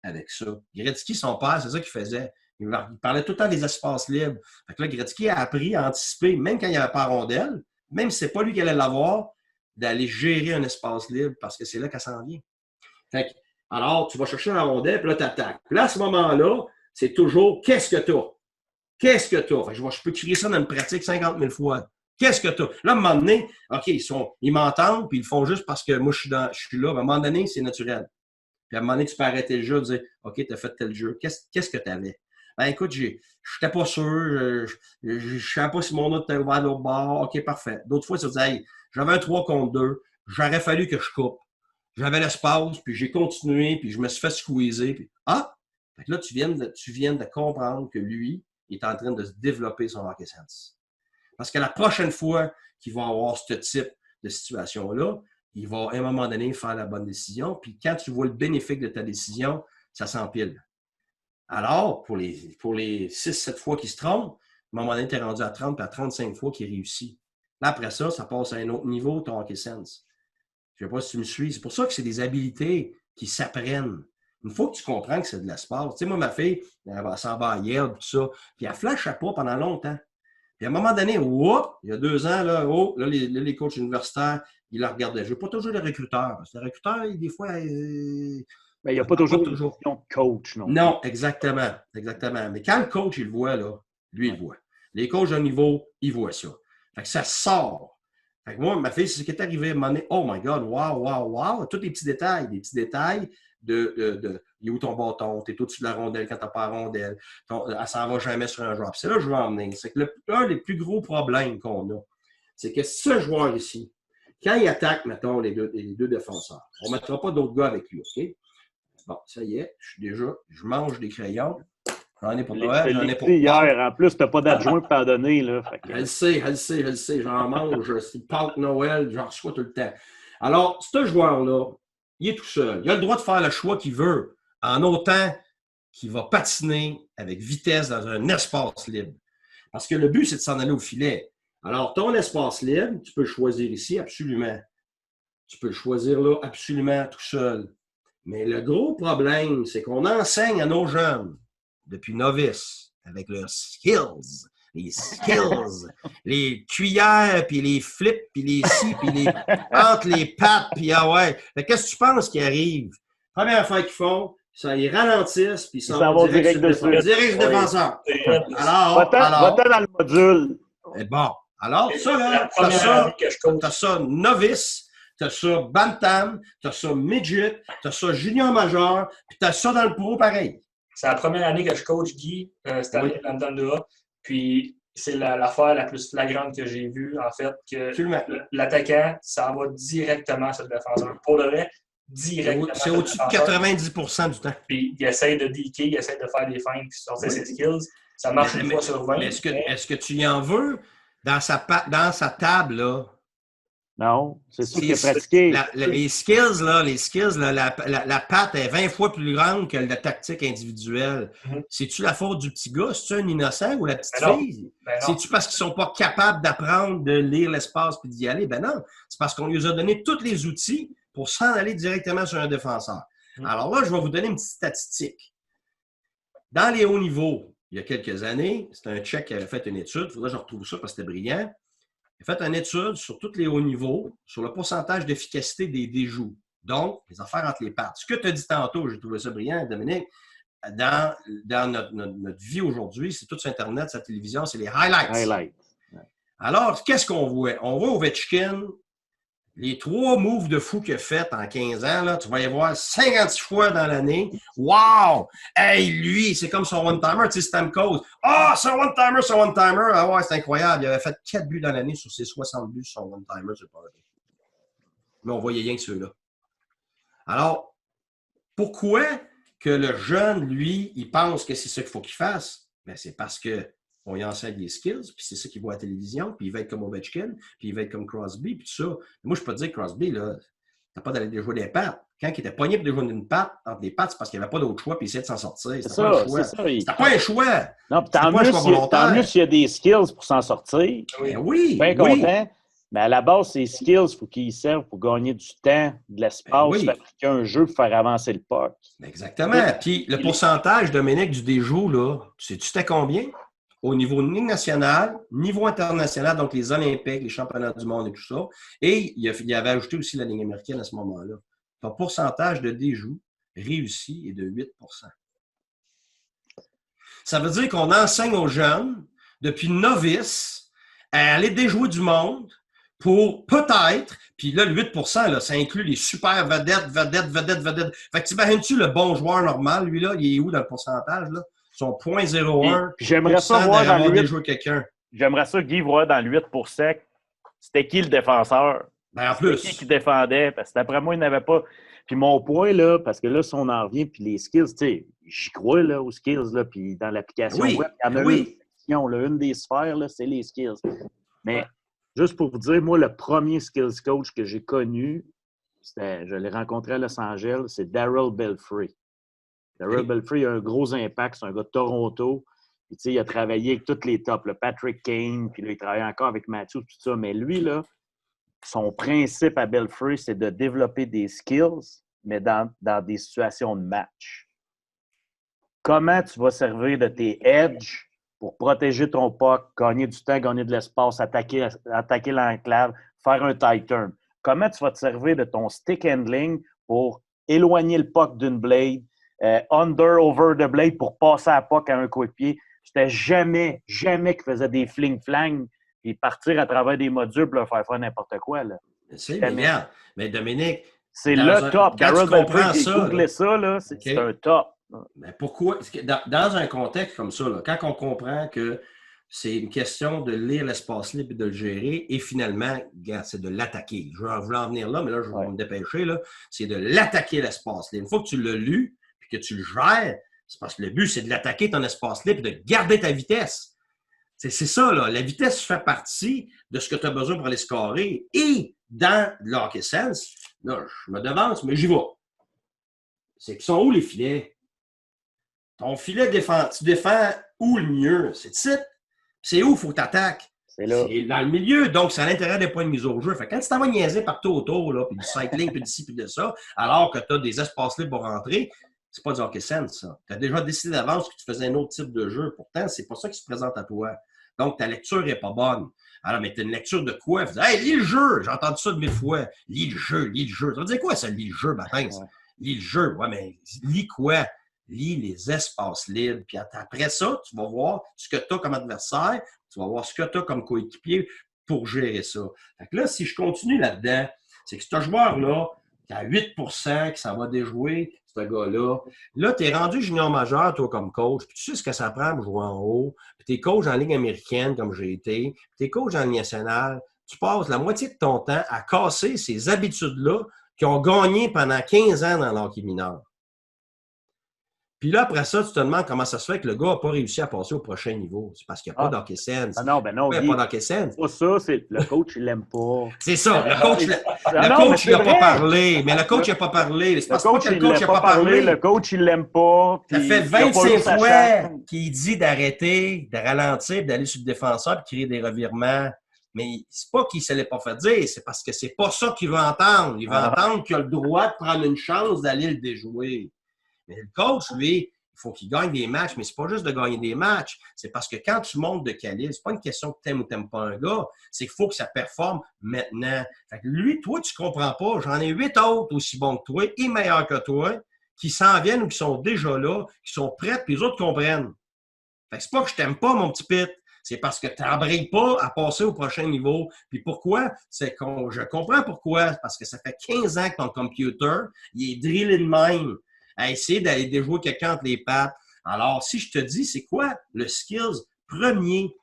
Avec ça. Gretzky, son père, c'est ça qu'il faisait. Il parlait tout le temps des espaces libres. Fait que là, Gretzky a appris à anticiper, même quand il n'y avait pas rondelle, même si ce n'est pas lui qui allait l'avoir, d'aller gérer un espace libre parce que c'est là qu'elle s'en vient. Fait que, alors, tu vas chercher la rondelle, puis là, tu attaques. Puis là, à ce moment-là, c'est toujours qu'est-ce que tu as? Qu'est-ce que tu as? Je peux crier ça dans une pratique 50 000 fois. Qu'est-ce que tu as? Là, à un moment donné, OK, ils m'entendent, puis ils le font juste parce que moi, je suis là. Mais à un moment donné, c'est naturel. Puis à un moment donné, tu peux arrêter le jeu et dire OK, tu as fait tel jeu. Qu'est-ce que tu avais? Ben écoute, je n'étais pas sûr. Je ne savais pas si mon autre était ouvert de l'autre bord. OK, parfait. D'autres fois, tu dis hey, j'avais un 3 contre 2. J'aurais fallu que je coupe. J'avais l'espace, puis j'ai continué, puis je me suis fait squeezer. Puis, fait que là, tu viens de comprendre que lui, il est en train de se développer son hockey sense. Parce que la prochaine fois qu'il va avoir ce type de situation-là, il va à un moment donné faire la bonne décision. Puis quand tu vois le bénéfice de ta décision, ça s'empile. Alors, pour les 6-7 fois qu'il se trompe, à un moment donné, tu es rendu à 30 puis à 35 fois qu'il réussit. Là, après ça, ça passe à un autre niveau, ton hockey sense. Je ne sais pas si tu me suis. C'est pour ça que c'est des habiletés qui s'apprennent. Une fois que tu comprends que c'est de l'espace. Tu sais, moi, ma fille, elle s'en va à Yale, tout ça, puis elle ne flashait pas pendant longtemps. Puis à un moment donné, il y a 2 ans, là, les coachs universitaires, ils la regardaient. Je ne veux pas toujours les recruteurs. Parce que les recruteurs, des fois, Mais il n'y a pas toujours une question de coach non plus. Non, exactement. Exactement. Mais quand le coach, il le voit, là, lui, il le voit. Les coachs de niveau, ils voient ça. Fait que ça sort. Fait que moi, ma fille, c'est ce qui est arrivé à un moment donné. Oh my God, wow. Tous les petits détails. Des petits détails de il est où ton bâton? T'es au-dessus de la rondelle quand t'as pas la rondelle. Elle s'en va jamais sur un joueur. Puis c'est là que je veux en venir. C'est que un des plus gros problèmes qu'on a, c'est que ce joueur ici, quand il attaque, mettons, les deux défenseurs, on ne mettra pas d'autres gars avec lui, OK? Bon, ça y est, je mange des crayons. J'en ai pour Noël, j'en ai pour hier, en plus, tu n'as pas d'adjoint pour t'en donner. Là, Je le sais. J'en mange. C'est Pâques, Noël, j'en reçois tout le temps. Alors, ce joueur-là, il est tout seul. Il a le droit de faire le choix qu'il veut, en autant qu'il va patiner avec vitesse dans un espace libre. Parce que le but, c'est de s'en aller au filet. Alors, ton espace libre, tu peux le choisir ici, absolument. Tu peux le choisir là, absolument, tout seul. Mais le gros problème, c'est qu'on enseigne à nos jeunes, depuis novices, avec leurs skills, les cuillères, puis les flips, puis les scies, puis les entre les pattes, puis ah ouais. Qu'est-ce que tu penses qui arrive? Première affaire qu'ils font, ça, ils ralentissent, puis ils s'en vont direct du défenseur. Alors, va-t'en dans le module. Et bon, alors, ça, là, t'as ça novice, t'as ça bantam, t'as ça midget, t'as ça junior majeur, puis t'as ça dans le pro pareil. C'est la première année que je coach Guy, cette année, dans le 2A. Puis c'est l'affaire la plus flagrante que j'ai vue, en fait, que l'attaquant, ça va directement sur le défenseur. Pour le vrai, directement. C'est au-dessus de 90% du temps. Puis il essaie de deaker, il essaie de faire des feintes, puis sortir ses skills. Ça marche une fois sur 20. Mais est-ce que tu y en veux dans sa table, là? Non, c'est sûr qu'il a pratiqué. Les skills, la patte est 20 fois plus grande que la tactique individuelle. C'est-tu la faute du petit gars? C'est-tu un innocent ou la petite fille? C'est-tu parce qu'ils ne sont pas capables d'apprendre de lire l'espace et d'y aller? Ben non, c'est parce qu'on lui a donné tous les outils pour s'en aller directement sur un défenseur. Alors là, je vais vous donner une petite statistique. Dans les hauts niveaux, il y a quelques années, c'était un Tchèque qui avait fait une étude. Il faudrait que je retrouve ça parce que c'était brillant. Il a fait une étude sur tous les hauts niveaux, sur le pourcentage d'efficacité des déjoues. Donc, les affaires entre les pattes. Ce que tu as dit tantôt, j'ai trouvé ça brillant, Dominique, dans notre vie aujourd'hui, c'est tout sur Internet, sur la télévision, c'est les highlights. Alors, qu'est-ce qu'on voit? On voit Ovechkin, les 3 moves de fou qu'il a fait en 15 ans, là, tu vas y voir 56 fois dans l'année. Wow! Hey, lui, c'est comme son one-timer, tu sais, Stamkos. Ah, c'est un one-timer. Ah ouais, c'est incroyable. Il avait fait 4 buts dans l'année sur ses 60 buts sur son one-timer, c'est pas vrai. Mais on voyait rien que ceux-là. Alors, pourquoi que le jeune, lui, il pense que c'est ça qu'il faut qu'il fasse? Ben, c'est parce que on y enseigne des skills, puis c'est ça qu'il voit à la télévision, puis il va être comme Ovechkin, puis il va être comme Crosby, puis tout ça. Moi, je peux te dire que Crosby, là, t'as pas d'aller déjouer des pattes. Quand il était pogné pour déjouer une patte, entre des pattes, c'est parce qu'il n'y avait pas d'autre choix, puis il essayait de s'en sortir. C'était pas un choix. C'était pas un choix. Non, puis tant mieux s'il y a des skills pour s'en sortir. Ben oui. Bien content. Mais à la base, ces skills, il faut qu'ils servent pour gagner du temps, de l'espace, fabriquer un jeu pour faire avancer le puck. Exactement. Puis le pourcentage, Dominique, du déjoue, là, sais-tu c'était combien? Au niveau Ligue nationale, niveau international, donc les Olympiques, les championnats du monde et tout ça. Et il avait ajouté aussi la Ligue américaine à ce moment-là. Ton pourcentage de déjoue réussi est de 8%. Ça veut dire qu'on enseigne aux jeunes, depuis novice, à aller déjouer du monde pour peut-être, puis là, le 8%, là, ça inclut les super vedettes. Fait que t'imagines-tu le bon joueur normal, lui, là, il est où dans le pourcentage, là? Son 0.01. J'aimerais ça voir dans le 8%. Quelqu'un. J'aimerais ça, Guy, voir dans le 8%, c'était qui le défenseur? Ben, en plus. C'était qui défendait? Parce que d'après moi, il n'avait pas. Puis mon point, là, parce que là, si on en revient, puis les skills, tu sais, j'y crois, là, aux skills, là, puis dans l'application web, il y en a une section, là, une des sphères, là, c'est les skills. Mais juste pour vous dire, moi, le premier skills coach que j'ai connu, je l'ai rencontré à Los Angeles, c'est Darryl Belfry. Darryl Belfry a un gros impact, c'est un gars de Toronto. Puis, il a travaillé avec tous les tops, là, Patrick Kane, puis là, il travaille encore avec Matthews, tout ça. Mais lui, là, son principe à Belfry, c'est de développer des skills, mais dans des situations de match. Comment tu vas servir de tes edges pour protéger ton puck, gagner du temps, gagner de l'espace, attaquer l'enclave, faire un tight turn. Comment tu vas te servir de ton stick handling pour éloigner le puck d'une blade, under, over the blade pour passer à puck à un coéquipier? C'était jamais qu'il faisait des fling-flang et partir à travers des modules pour leur faire n'importe quoi. Là. C'est, mais regarde, mais Dominique, c'est le top. Darryl Belfort, il ça, googlait ça, là, c'est un top. Mais pourquoi? Dans un contexte comme ça, là, quand on comprend que c'est une question de lire l'espace libre et de le gérer, et finalement, regarde, c'est de l'attaquer. Je voulais en venir là, mais là, je vais me dépêcher. Là. C'est de l'attaquer l'espace libre. Une fois que tu l'as lu et que tu le gères, c'est parce que le but, c'est de l'attaquer ton espace libre et de garder ta vitesse. C'est ça, là. La vitesse fait partie de ce que tu as besoin pour aller scorer. Et dans le hockey sense, là, je me devance, mais j'y vais. C'est qu'ils sont où les filets? Ton filet défend, tu défends où le mieux? C'est de site. C'est où il faut que tu attaques? C'est là. C'est dans le milieu, donc c'est à l'intérieur des points de mise au jeu. Fait que quand tu t'en vas niaiser partout autour, là, puis du cycling, puis d'ici, puis de ça, alors que tu as des espaces libres pour rentrer, c'est pas du hockey sense, ça. Tu as déjà décidé d'avance que tu faisais un autre type de jeu. Pourtant, c'est pas ça qui se présente à toi. Donc, ta lecture n'est pas bonne. Alors, mais tu as une lecture de quoi? Tu dis, hey, lis le jeu! J'ai entendu ça de 1000 fois. Lis le jeu, lis le jeu. Tu vas dire quoi, ça, lis le jeu, matin? Ouais. Lis le jeu. Ouais, mais lis quoi? Lis les espaces libres. Puis après ça, tu vas voir ce que tu as comme adversaire, tu vas voir ce que tu as comme coéquipier pour gérer ça. Fait que là, si je continue là-dedans, c'est que ce joueur-là, qui a 8% qui s'en va déjouer, ce gars-là, là, tu es rendu junior majeur, toi, comme coach, puis tu sais ce que ça prend pour jouer en haut, puis tu es coach en Ligue américaine, comme j'ai été, puis tu es coach en Ligue nationale, tu passes la moitié de ton temps à casser ces habitudes-là qui ont gagné pendant 15 ans dans l'hockey mineur. Puis là, après ça, tu te demandes comment ça se fait que le gars n'a pas réussi à passer au prochain niveau. C'est parce qu'il n'y a pas d'hockey sense. Ah non, ben non. Il n'y a pas d'hockey sense. Pas ça, c'est le coach, il l'aime pas. C'est ça. Le coach, il n'a pas parlé. Mais le coach, il n'a pas parlé. C'est parce que le coach n'a pas parlé. Le coach, il l'aime pas. Ça fait 25 fois qu'il dit d'arrêter, de ralentir, d'aller sur le défenseur et créer des revirements. Mais c'est pas qu'il ne se l'est pas fait dire, c'est parce que c'est pas ça qu'il veut entendre. Il veut entendre qu'il a le droit de prendre une chance d'aller le déjouer. Mais le coach, lui, il faut qu'il gagne des matchs, mais c'est pas juste de gagner des matchs. C'est parce que quand tu montes de calibre, c'est pas une question que t'aimes ou t'aimes pas un gars, c'est qu'il faut que ça performe maintenant. Fait que lui, toi, tu comprends pas. J'en ai 8 autres aussi bons que toi et meilleurs que toi qui s'en viennent ou qui sont déjà là, qui sont prêts, puis les autres comprennent. Fait que c'est pas que je t'aime pas, mon petit pit. C'est parce que tu n'embrayes pas à passer au prochain niveau. Puis pourquoi? C'est que je comprends pourquoi. Parce que ça fait 15 ans que ton computer, il est drillé de même à essayer d'aller déjouer quelqu'un entre les pattes. Alors, si je te dis, c'est quoi le skills premier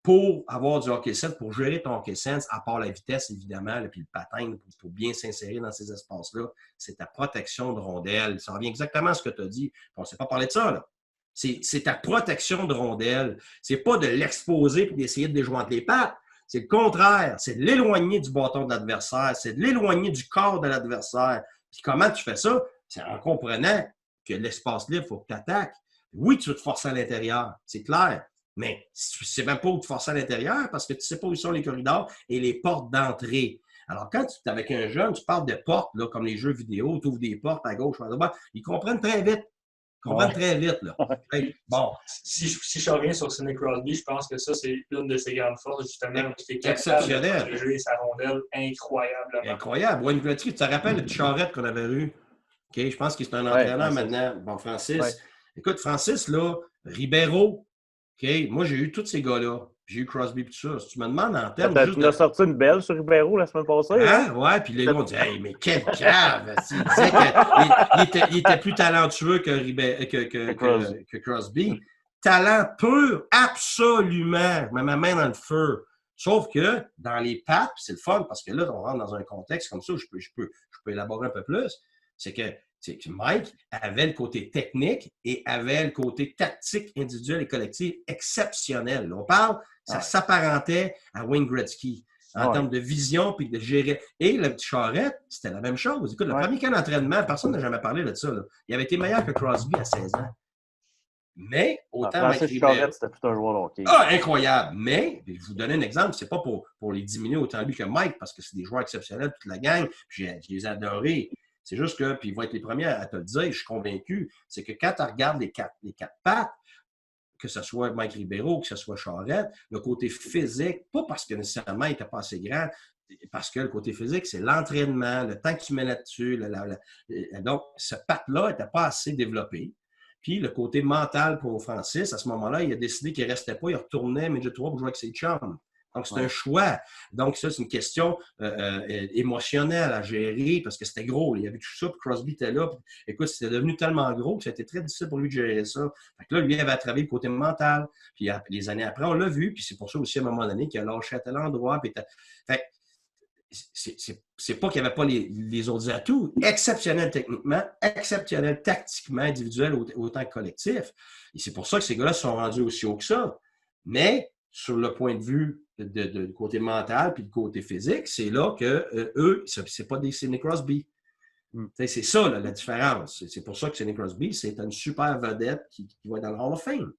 pour avoir du hockey sense, pour gérer ton hockey sense, à part la vitesse, évidemment, puis le patin, pour bien s'insérer dans ces espaces-là, c'est ta protection de rondelle. Ça revient exactement à ce que tu as dit. On ne s'est pas parlé de ça, là. C'est ta protection de rondelle. C'est pas de l'exposer et d'essayer de déjouer entre les pattes. C'est le contraire. C'est de l'éloigner du bâton de l'adversaire. C'est de l'éloigner du corps de l'adversaire. Puis comment tu fais ça? C'est en comprenant que l'espace libre, il faut que tu attaques. Oui, tu veux te forcer à l'intérieur, c'est clair. Mais tu ne sais même pas où te forcer à l'intérieur parce que tu ne sais pas où sont les corridors et les portes d'entrée. Alors, quand tu es avec un jeune, tu parles de portes, là, comme les jeux vidéo, tu ouvres des portes à gauche, à droite, ils comprennent très vite. Ils comprennent très vite. Là. Bon. Si je reviens sur Sidney Crosby, je pense que ça, c'est une de ses grandes forces, justement. Exceptionnel. De jouer sa rondelle incroyablement. Incroyable. Wayne Gretzky, tu te rappelles le Charrette qu'on avait eu? Okay, je pense qu'il est un entraîneur maintenant. Bon, Francis. Ouais. Écoute, Francis, là, Ribeiro, okay, moi, j'ai eu tous ces gars-là. J'ai eu Crosby et tout ça. Si tu me demandes en termes. Tu nous as sorti une belle sur Ribeiro la semaine passée. Hein? Ouais, puis les gars ont dit, hey, mais quel cave! Il disait qu'il était plus talentueux que Crosby. Talent pur, absolument. Je mets ma main dans le feu. Sauf que dans les pattes, c'est le fun parce que là, on rentre dans un contexte comme ça où je peux élaborer un peu plus. C'est que Mike avait le côté technique et avait le côté tactique individuel et collectif exceptionnel. On parle, ça s'apparentait à Wayne Gretzky en termes de vision puis de gérer. Et le petit Charrette, c'était la même chose. Écoute, le premier camp d'entraînement, personne n'a jamais parlé de ça. Là. Il avait été meilleur que Crosby à 16 ans. Mais autant Francis Charrette, c'était tout un joueur de hockey. Ah, incroyable! Mais, je vais vous donner un exemple, c'est pas pour les diminuer autant lui que Mike, parce que c'est des joueurs exceptionnels, toute la gang, puis je les ai adorés. C'est juste que, puis ils vont être les premiers à te le dire, je suis convaincu, c'est que quand tu regardes les quatre pattes, que ce soit Mike Ribeiro, que ce soit Charette, le côté physique, pas parce que nécessairement il n'était pas assez grand, parce que le côté physique, c'est l'entraînement, le temps que tu mets là-dessus. Donc, ce patte-là n'était pas assez développé. Puis, le côté mental pour Francis, à ce moment-là, il a décidé qu'il ne restait pas, il retournait à Midget 3 pour jouer avec ses chums. Donc, c'est un choix. Donc, ça, c'est une question émotionnelle à gérer parce que c'était gros. Il y avait tout ça, puis Crosby était là. Puis, écoute, c'était devenu tellement gros que c'était très difficile pour lui de gérer ça. Fait que là, lui, il avait travaillé le côté mental. Puis, les années après, on l'a vu. Puis, c'est pour ça aussi, à un moment donné, qu'il a lâché à tel endroit. Puis, fait c'est pas qu'il n'y avait pas les autres atouts. Exceptionnel techniquement, exceptionnel tactiquement, individuel autant que collectif. Et c'est pour ça que ces gars-là sont rendus aussi haut que ça. Mais, sur le point de vue du côté mental puis du côté physique, c'est là que eux, c'est pas des Sidney Crosby. C'est ça, là, la différence. C'est pour ça que Sidney Crosby, c'est une super vedette qui va être dans le Hall of Fame.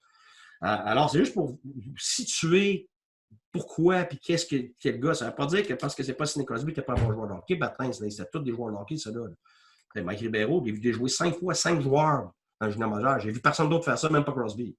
Alors, c'est juste pour situer pourquoi, puis quel gars. Ça ne veut pas dire que parce que c'est pas Sidney Crosby qui n'est pas un bon joueur de hockey. C'était tous des joueurs de hockey, ça là. Mike Ribeiro, j'ai vu jouer 5 fois 5 joueurs dans le junior majeur. J'ai vu personne d'autre faire ça, même pas Crosby.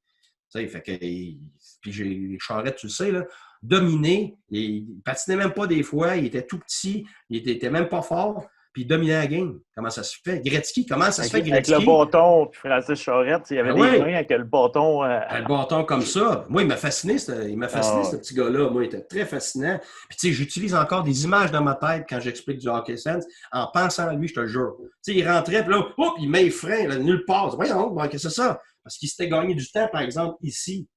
Fait que, puis j'ai Charette, tu le sais, là, dominé. Il patinait même pas des fois. Il était tout petit. Il était même pas fort. Puis il dominait la game. Comment ça se fait? Gretzky, comment ça se fait, Gretzky? Avec le bâton, puis Francis Charette, il y avait des mains avec le bâton. Le bâton comme ça. Moi, il m'a fasciné, ce petit gars-là. Moi, il était très fascinant. Puis, tu sais, j'utilise encore des images dans ma tête quand j'explique du hockey sense en pensant à lui, je te le jure. Tu sais, il rentrait, puis là, hop, il met les freins, là, nulle part. Voyons, qu'est-ce que c'est ça? Parce qu'il s'était gagné du temps, par exemple, ici.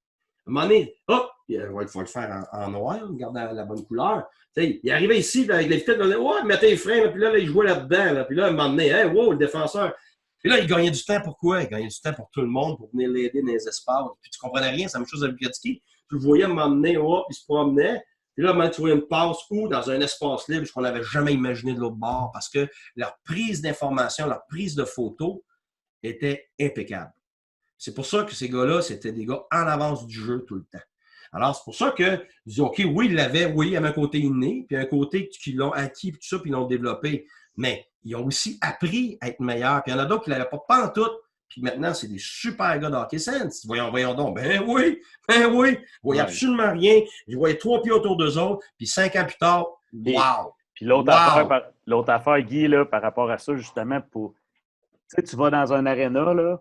À un moment donné, hop, il faut le faire en noir, regarde la bonne couleur. T'sais, il arrivait ici, là, avec les fêtes, il mettait les freins, puis là, il jouait là-dedans. Là, puis là, à un moment donné, hey, wow, le défenseur. Puis là, il gagnait du temps. Pourquoi? Il gagnait du temps pour tout le monde, pour venir l'aider dans les espaces. Puis tu comprenais rien, c'est la même chose avec Gretzky. Tu le voyais à un moment donné, hop, il se promenait. Puis là, tu voyais une passe ou dans un espace libre, ce qu'on n'avait jamais imaginé de l'autre bord, parce que leur prise d'information, leur prise de photo était impeccable. C'est pour ça que ces gars-là, c'était des gars en avance du jeu tout le temps. Alors, c'est pour ça que je dis, OK, oui, il l'avait, oui, il y avait un côté inné, puis un côté qu'ils l'ont acquis, puis tout ça, puis ils l'ont développé. Mais ils ont aussi appris à être meilleurs. Puis il y en a d'autres qui ne l'avaient pas pantoute. Puis maintenant, c'est des super gars de hockey sense. Voyons donc. Ben oui. Ils voyaient absolument rien. Ils voyaient 3 pieds autour d'eux autres. Puis 5 ans plus tard, wow! Puis l'autre affaire, Guy, là, par rapport à ça, justement, tu sais, tu vas dans un aréna, là,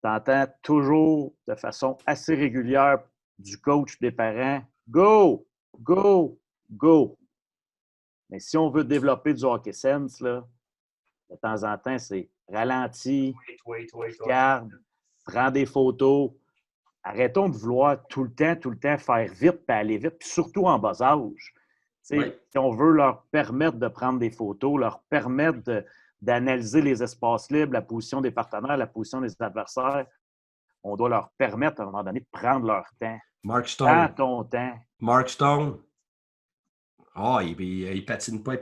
tu entends toujours de façon assez régulière du coach, des parents, go, go, go. Mais si on veut développer du hockey sense, là, de temps en temps, c'est ralenti, regarde, prends des photos. Arrêtons de vouloir tout le temps faire vite et aller vite, puis surtout en bas âge. Si on veut leur permettre de prendre des photos, leur permettre d'analyser les espaces libres, la position des partenaires, la position des adversaires, on doit leur permettre à un moment donné de prendre leur temps. Mark Stone. Prends ton temps. Mark Stone. Il patine pas.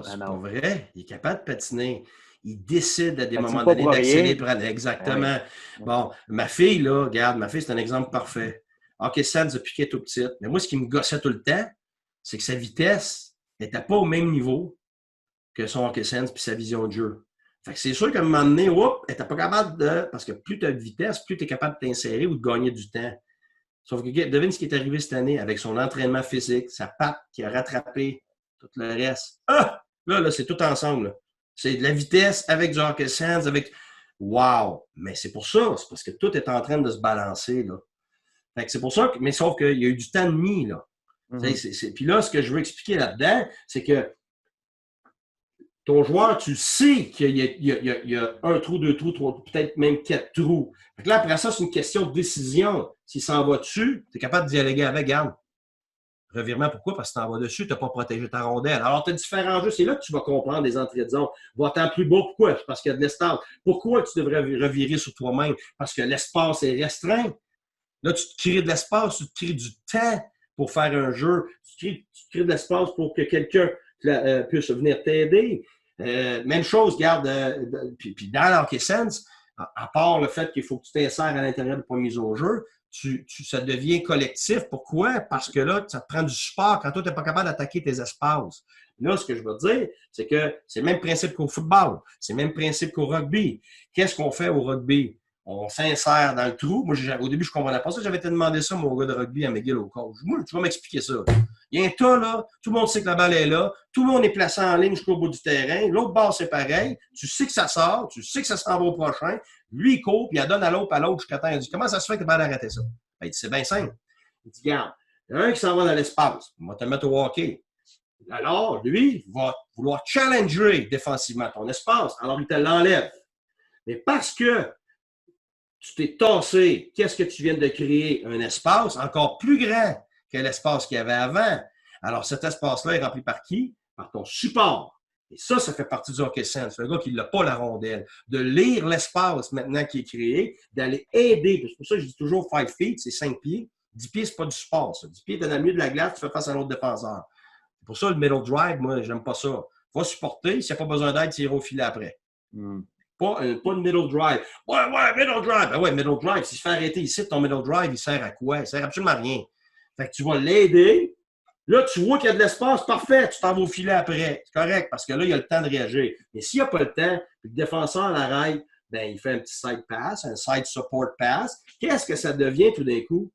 C'est pas vrai. Il est capable de patiner. Il décide à des moments donnés d'accélérer. Exactement. Oui. Bon, ma fille, là, regarde, c'est un exemple parfait. OK, Sands depuis qu'elle est tout petite. Mais moi, ce qui me gossait tout le temps, c'est que sa vitesse n'était pas au même niveau que son hockey sense puis sa vision de jeu. Fait que c'est sûr qu'à un moment donné, elle n'était pas capable de... Parce que plus tu as de vitesse, plus tu es capable de t'insérer ou de gagner du temps. Sauf que devine ce qui est arrivé cette année avec son entraînement physique, sa patte qui a rattrapé tout le reste. Là, c'est tout ensemble. Là. C'est de la vitesse avec du hockey sense, avec... Wow! Mais c'est pour ça. C'est parce que tout est en train de se balancer, là. Fait que c'est pour ça que... Mais sauf qu'il y a eu du temps de mis, là. Puis là, ce que je veux expliquer là-dedans, c'est que ton joueur, tu sais qu'il y a un trou, 2 trous, 3 trous, peut-être même 4 trous. Fait que là, après ça, c'est une question de décision. S'il s'en va dessus, tu es capable de dialoguer avec, garde. Revirement, pourquoi? Parce que tu t'en vas dessus, tu n'as pas protégé ta rondelle. Alors, tu as différents jeux. C'est là que tu vas comprendre les entrées de zone. Va-t'en plus bas. Pourquoi? Parce qu'il y a de l'espace. Pourquoi tu devrais revirer sur toi-même? Parce que l'espace est restreint. Là, tu te crées de l'espace, tu te crées du temps pour faire un jeu. Tu crées de l'espace pour que quelqu'un puisse venir t'aider. Même chose, regarde, puis dans l'hockey sense, à part le fait qu'il faut que tu t'insères à l'intérieur de pas mise au jeu, ça devient collectif. Pourquoi? Parce que là, ça te prend du support quand toi, tu n'es pas capable d'attaquer tes espaces. Là, ce que je veux dire, c'est que c'est le même principe qu'au football. C'est le même principe qu'au rugby. Qu'est-ce qu'on fait au rugby? on s'insère dans le trou. Moi, au début, je ne comprenais pas ça. J'avais été demandé ça, mon gars de rugby à McGill au coach. Moi, tu vas m'expliquer ça. Il y a un tas, là. Tout le monde sait que la balle est là. Tout le monde est placé en ligne jusqu'au bout du terrain. L'autre bord, c'est pareil. Tu sais que ça sort. Tu sais que ça s'en va au prochain. Lui, il court, puis il la donne à l'autre jusqu'à temps. Il dit, comment ça se fait que tu vas arrêter ça? Ben, il dit, c'est bien simple. Il dit, regarde, il y en a un qui s'en va dans l'espace. On va te mettre au hockey. Alors, lui, il va vouloir challenger défensivement ton espace. Alors, il te l'enlève. Mais parce que tu t'es tassé, qu'est-ce que tu viens de créer? Un espace encore plus grand que l'espace qu'il y avait avant. Alors, cet espace-là est rempli par qui? Par ton support. Et ça fait partie du hockey sense. Le gars qui n'a pas la rondelle. De lire l'espace maintenant qui est créé, d'aller aider. C'est pour ça que je dis toujours 5 feet, c'est 5 pieds. 10 pieds, c'est pas du support, ça. 10 pieds, t'es dans le milieu de la glace, tu fais face à l'autre défenseur. C'est pour ça, le middle drive, moi, j'aime pas ça. Va supporter, s'il n'y a pas besoin d'aide, tire au filet après. Pas de middle drive. Ouais, middle drive. Ben ouais, middle drive. Si je fais arrêter ici, ton middle drive, il sert à quoi? Il sert absolument à rien. Fait que tu vas l'aider. Là, tu vois qu'il y a de l'espace. Parfait. Tu t'en vas au filet après. C'est correct parce que là, il y a le temps de réagir. Mais s'il n'y a pas le temps, puis le défenseur l'arrête, ben, il fait un petit side pass, un side support pass. Qu'est-ce que ça devient tout d'un coup?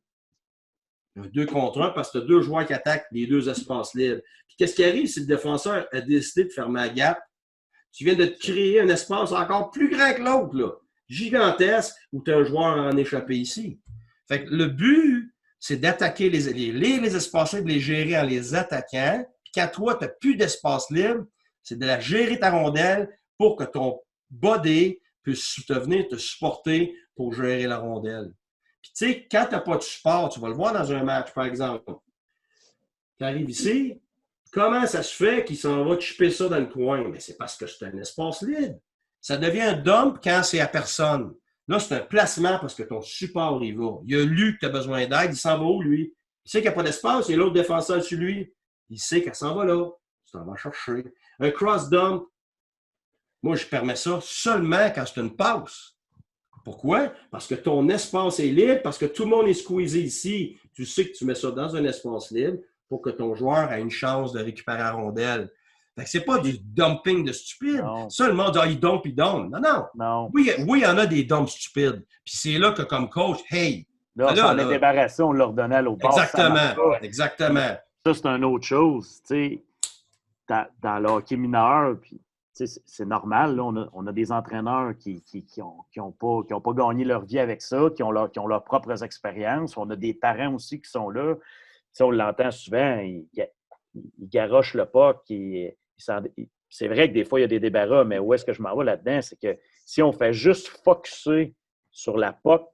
2 contre 1 parce que tu as 2 joueurs qui attaquent les 2 espaces libres. Puis qu'est-ce qui arrive si le défenseur a décidé de fermer la gap? Tu viens de te créer un espace encore plus grand que l'autre, là, gigantesque, où tu as un joueur en échappé ici. Fait que le but, c'est d'attaquer les espaces libres, les gérer en les attaquant. Puis quand toi, tu n'as plus d'espace libre, c'est de la gérer ta rondelle pour que ton body puisse venir te supporter pour gérer la rondelle. Puis tu sais, quand tu n'as pas de support, tu vas le voir dans un match, par exemple. Tu arrives ici, comment ça se fait qu'il s'en va chipper ça dans le coin? Mais c'est parce que c'est un espace libre. Ça devient un dump quand c'est à personne. Là, c'est un placement parce que ton support y va. Il a lu que tu as besoin d'aide. Il s'en va où, lui? Il sait qu'il n'y a pas d'espace. Il y a l'autre défenseur sur lui. Il sait qu'elle s'en va là. Tu t'en vas chercher. Un cross dump, moi, je permets ça seulement quand c'est une passe. Pourquoi? Parce que ton espace est libre, parce que tout le monde est squeezé ici. Tu sais que tu mets ça dans un espace libre pour que ton joueur ait une chance de récupérer la rondelle. Fait que c'est pas du dumping de stupide. Non. Ça, le monde dit, il dump, il dump. Non. Oui, il y en a des dumps stupides. Puis c'est là que, comme coach, hey. Là, on s'en est débarrassé, on leur donnait à l'autre bord. Exactement. Ça, c'est une autre chose. Tu sais, dans le hockey mineur, puis c'est normal. Là, on a des entraîneurs qui ont pas gagné leur vie avec ça, qui ont leurs propres expériences. On a des parents aussi qui sont là. On l'entend souvent, ils garochent le puck. C'est vrai que des fois, il y a des débarras, mais où est-ce que je m'en vais là-dedans? C'est que si on fait juste focusser sur la puck,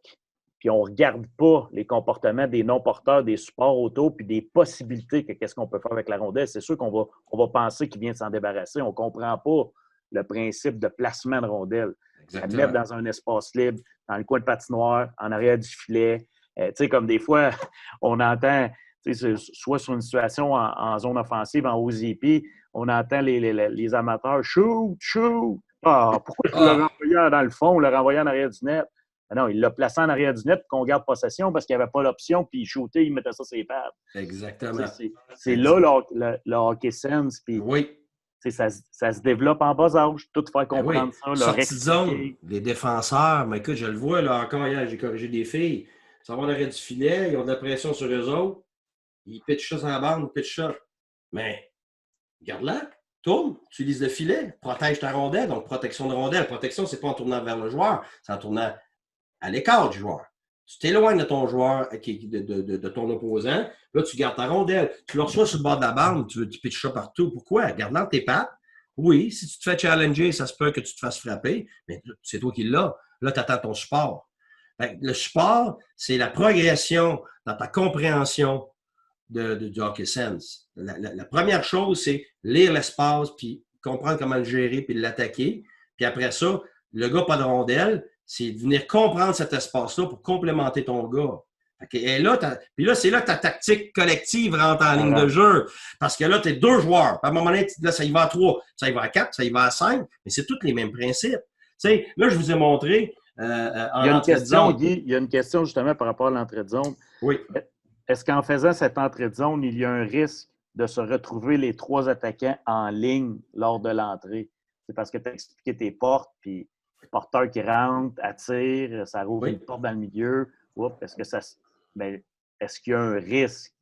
puis on ne regarde pas les comportements des non-porteurs, des supports auto, puis des possibilités que qu'est-ce qu'on peut faire avec la rondelle, c'est sûr qu'on va penser qu'il vient de s'en débarrasser. On ne comprend pas le principe de placement de rondelle. La mettre dans un espace libre, dans le coin de patinoire, en arrière du filet. Tu sais, comme des fois, on entend, soit sur une situation en zone offensive, en OZP, on entend les amateurs « shoot, shoot ». Ah, pourquoi tu l'as renvoyé dans le fond, on l'a renvoyé en arrière du net? Non, il l'a placé en arrière du net pour qu'on garde possession parce qu'il n'y avait pas l'option, puis il shootait, il mettait ça sur les pads. Exactement. C'est là le hockey sense. Puis, oui. Ça se développe en bas âge, tout faire comprendre ça. Sortie de zone, les défenseurs, mais écoute, je le vois, là, encore hier, j'ai corrigé des filles. Ça va en arrière du filet, ils ont de la pression sur eux autres. Ils pitchent ça sur la bande, ils pitchent ça. Mais, regarde-la. Tourne, utilise le filet, protège ta rondelle. Donc, protection de rondelle. Protection, c'est pas en tournant vers le joueur, c'est en tournant à l'écart du joueur. Tu t'éloignes de ton joueur, de ton opposant. Là, tu gardes ta rondelle. Tu le reçois sur le bord de la bande, tu pitches ça partout. Pourquoi? Gardant tes pattes. Oui, si tu te fais challenger, ça se peut que tu te fasses frapper, mais c'est toi qui l'as. Là, tu attends ton support. Le support, c'est la progression dans ta compréhension du hockey sense. La première chose, c'est lire l'espace, puis comprendre comment le gérer, puis l'attaquer. Puis après ça, le gars pas de rondelle, c'est de venir comprendre cet espace-là pour complémenter ton gars. Et là, puis là, c'est là que ta tactique collective rentre en ligne de jeu. Parce que là, tu es 2 joueurs. À un moment donné, là, ça y va à 3, ça y va à 4, ça y va à 5, mais c'est tous les mêmes principes. Tu sais, là, je vous ai montré en entrée de zone. Guy, il y a une question justement par rapport à l'entrée de zone. Oui. Est-ce qu'en faisant cette entrée de zone, il y a un risque de se retrouver les 3 attaquants en ligne lors de l'entrée? C'est parce que tu as expliqué tes portes, puis porteur qui rentre, attire, ça rouvre Oui. une porte dans le milieu. Est-ce qu'il y a un risque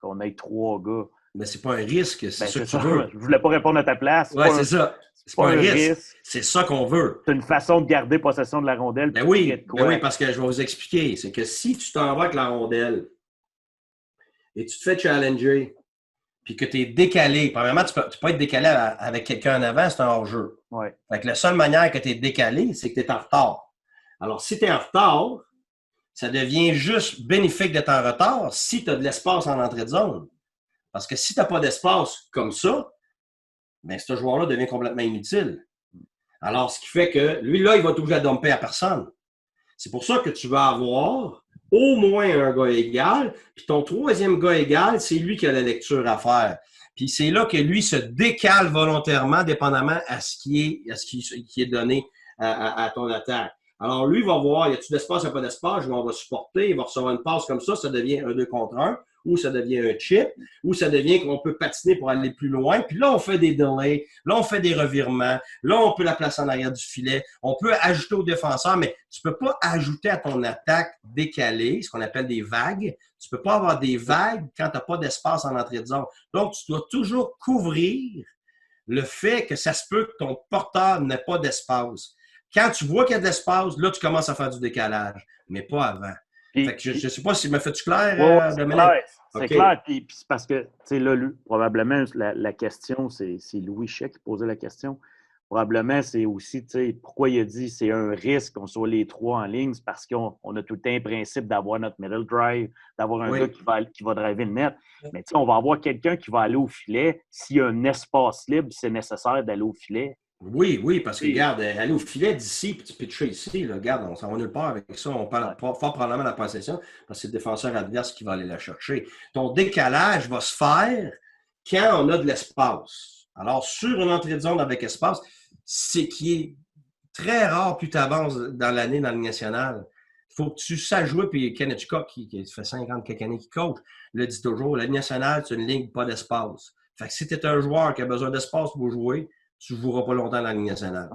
qu'on ait 3 gars? Mais c'est pas un risque, c'est ça que tu veux. Je voulais pas répondre à ta place. Oui, c'est ça. C'est pas un risque. C'est ça qu'on veut. C'est une façon de garder possession de la rondelle. Ben oui, parce que je vais vous expliquer. C'est que si tu t'en vas avec la rondelle et tu te fais challenger, puis que tu es décalé, premièrement, tu peux être décalé avec quelqu'un en avant, c'est un hors-jeu. Ouais. Fait que la seule manière que tu es décalé, c'est que tu es en retard. Alors, si tu es en retard, ça devient juste bénéfique d'être en retard si tu as de l'espace en entrée de zone. Parce que si tu n'as pas d'espace comme ça, bien, ce joueur-là devient complètement inutile. Alors, ce qui fait que lui, là, il va t'obliger à dumper à personne. C'est pour ça que tu vas avoir au moins un gars égal, puis ton troisième gars égal, c'est lui qui a la lecture à faire. Puis c'est là que lui se décale volontairement, dépendamment à ce qui est donné à ton attaque. Alors, lui, il va voir, y a-t-il d'espace, il n'y a pas d'espace, on va supporter, il va recevoir une passe comme ça devient un 2 contre 1, ou ça devient un chip, ou ça devient qu'on peut patiner pour aller plus loin. Puis là, on fait des delays, là, on fait des revirements, là, on peut la placer en arrière du filet, on peut ajouter au défenseur, mais tu peux pas ajouter à ton attaque décalée, ce qu'on appelle des vagues. Tu peux pas avoir des vagues quand tu n'as pas d'espace en entrée de zone. Donc, tu dois toujours couvrir le fait que ça se peut que ton porteur n'ait pas d'espace. Quand tu vois qu'il y a de l'espace, là, tu commences à faire du décalage, mais pas avant. Fait que je ne sais pas si me fais-tu clair, Dominique? C'est clair. Puis c'est parce que, tu sais, là, probablement, la question, c'est Louis Chet qui posait la question. Probablement, c'est aussi, tu sais, pourquoi il a dit c'est un risque qu'on soit les 3 en ligne. C'est parce qu'on a tout le temps un principe d'avoir notre middle drive, d'avoir un gars qui va driver le net. Mais tu sais, on va avoir quelqu'un qui va aller au filet. S'il y a un espace libre, c'est nécessaire d'aller au filet. Oui, parce que, regarde, aller au filet d'ici, puis tu pitches ici, là, regarde, on s'en va nulle part avec ça. On parle fort probablement de la possession, parce que c'est le défenseur adverse qui va aller la chercher. Ton décalage va se faire quand on a de l'espace. Alors, sur une entrée de zone avec espace, c'est qui est très rare plus tu avances dans l'année dans la Ligue nationale. Il faut que tu saches jouer, puis Kenneth Cook, qui fait 50 quelques années qui coach, le dit toujours, la Ligue nationale, c'est une ligne pas d'espace. Fait que si tu es un joueur qui a besoin d'espace pour jouer, tu ne joueras pas longtemps dans la Ligue nationale.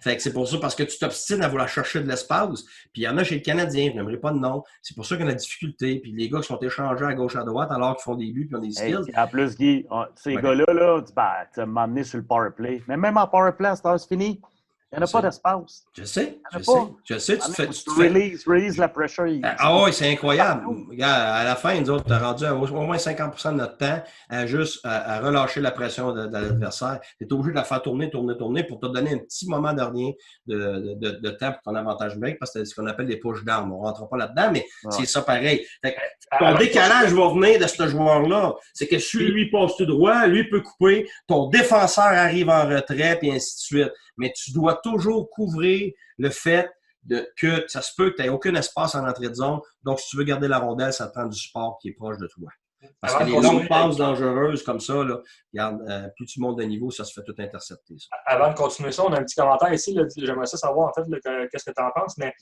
Fait que c'est pour ça, parce que tu t'obstines à vouloir chercher de l'espace. Puis il y en a chez le Canadien, je n'aimerais pas de nom. C'est pour ça qu'on a la difficulté. Puis les gars qui sont échangés à gauche, à droite, alors qu'ils font des buts et ont des skills. En plus, Guy, ces gars-là, tu m'as amené sur le power play. Mais même en power play, c'est fini. Il n'y en a pas d'espace. Je sais. Release la pressure. Oui, c'est incroyable. Regarde, à la fin, nous autres, on a rendu au moins 50% de notre temps à relâcher la pression de l'adversaire. Tu es obligé de la faire tourner pour te donner un petit moment dernier de temps pour ton avantage numérique, parce que c'est ce qu'on appelle des push-down. On ne rentre pas là-dedans, mais c'est ça pareil. Fait que ton décalage va venir de ce joueur-là. C'est que si lui passe tout droit, lui peut couper, ton défenseur arrive en retrait, puis ainsi de suite. Mais tu dois toujours couvrir le fait que ça se peut que tu n'aies aucun espace en entrée de zone. Donc, si tu veux garder la rondelle, ça te prend du support qui est proche de toi. Parce que les longues passes dangereuses comme ça, là, regarde, plus tu montes de niveau, ça se fait tout intercepter. Ça. Avant de continuer ça, on a un petit commentaire ici. Là, j'aimerais ça savoir, en fait, qu'est-ce que tu en penses. Mais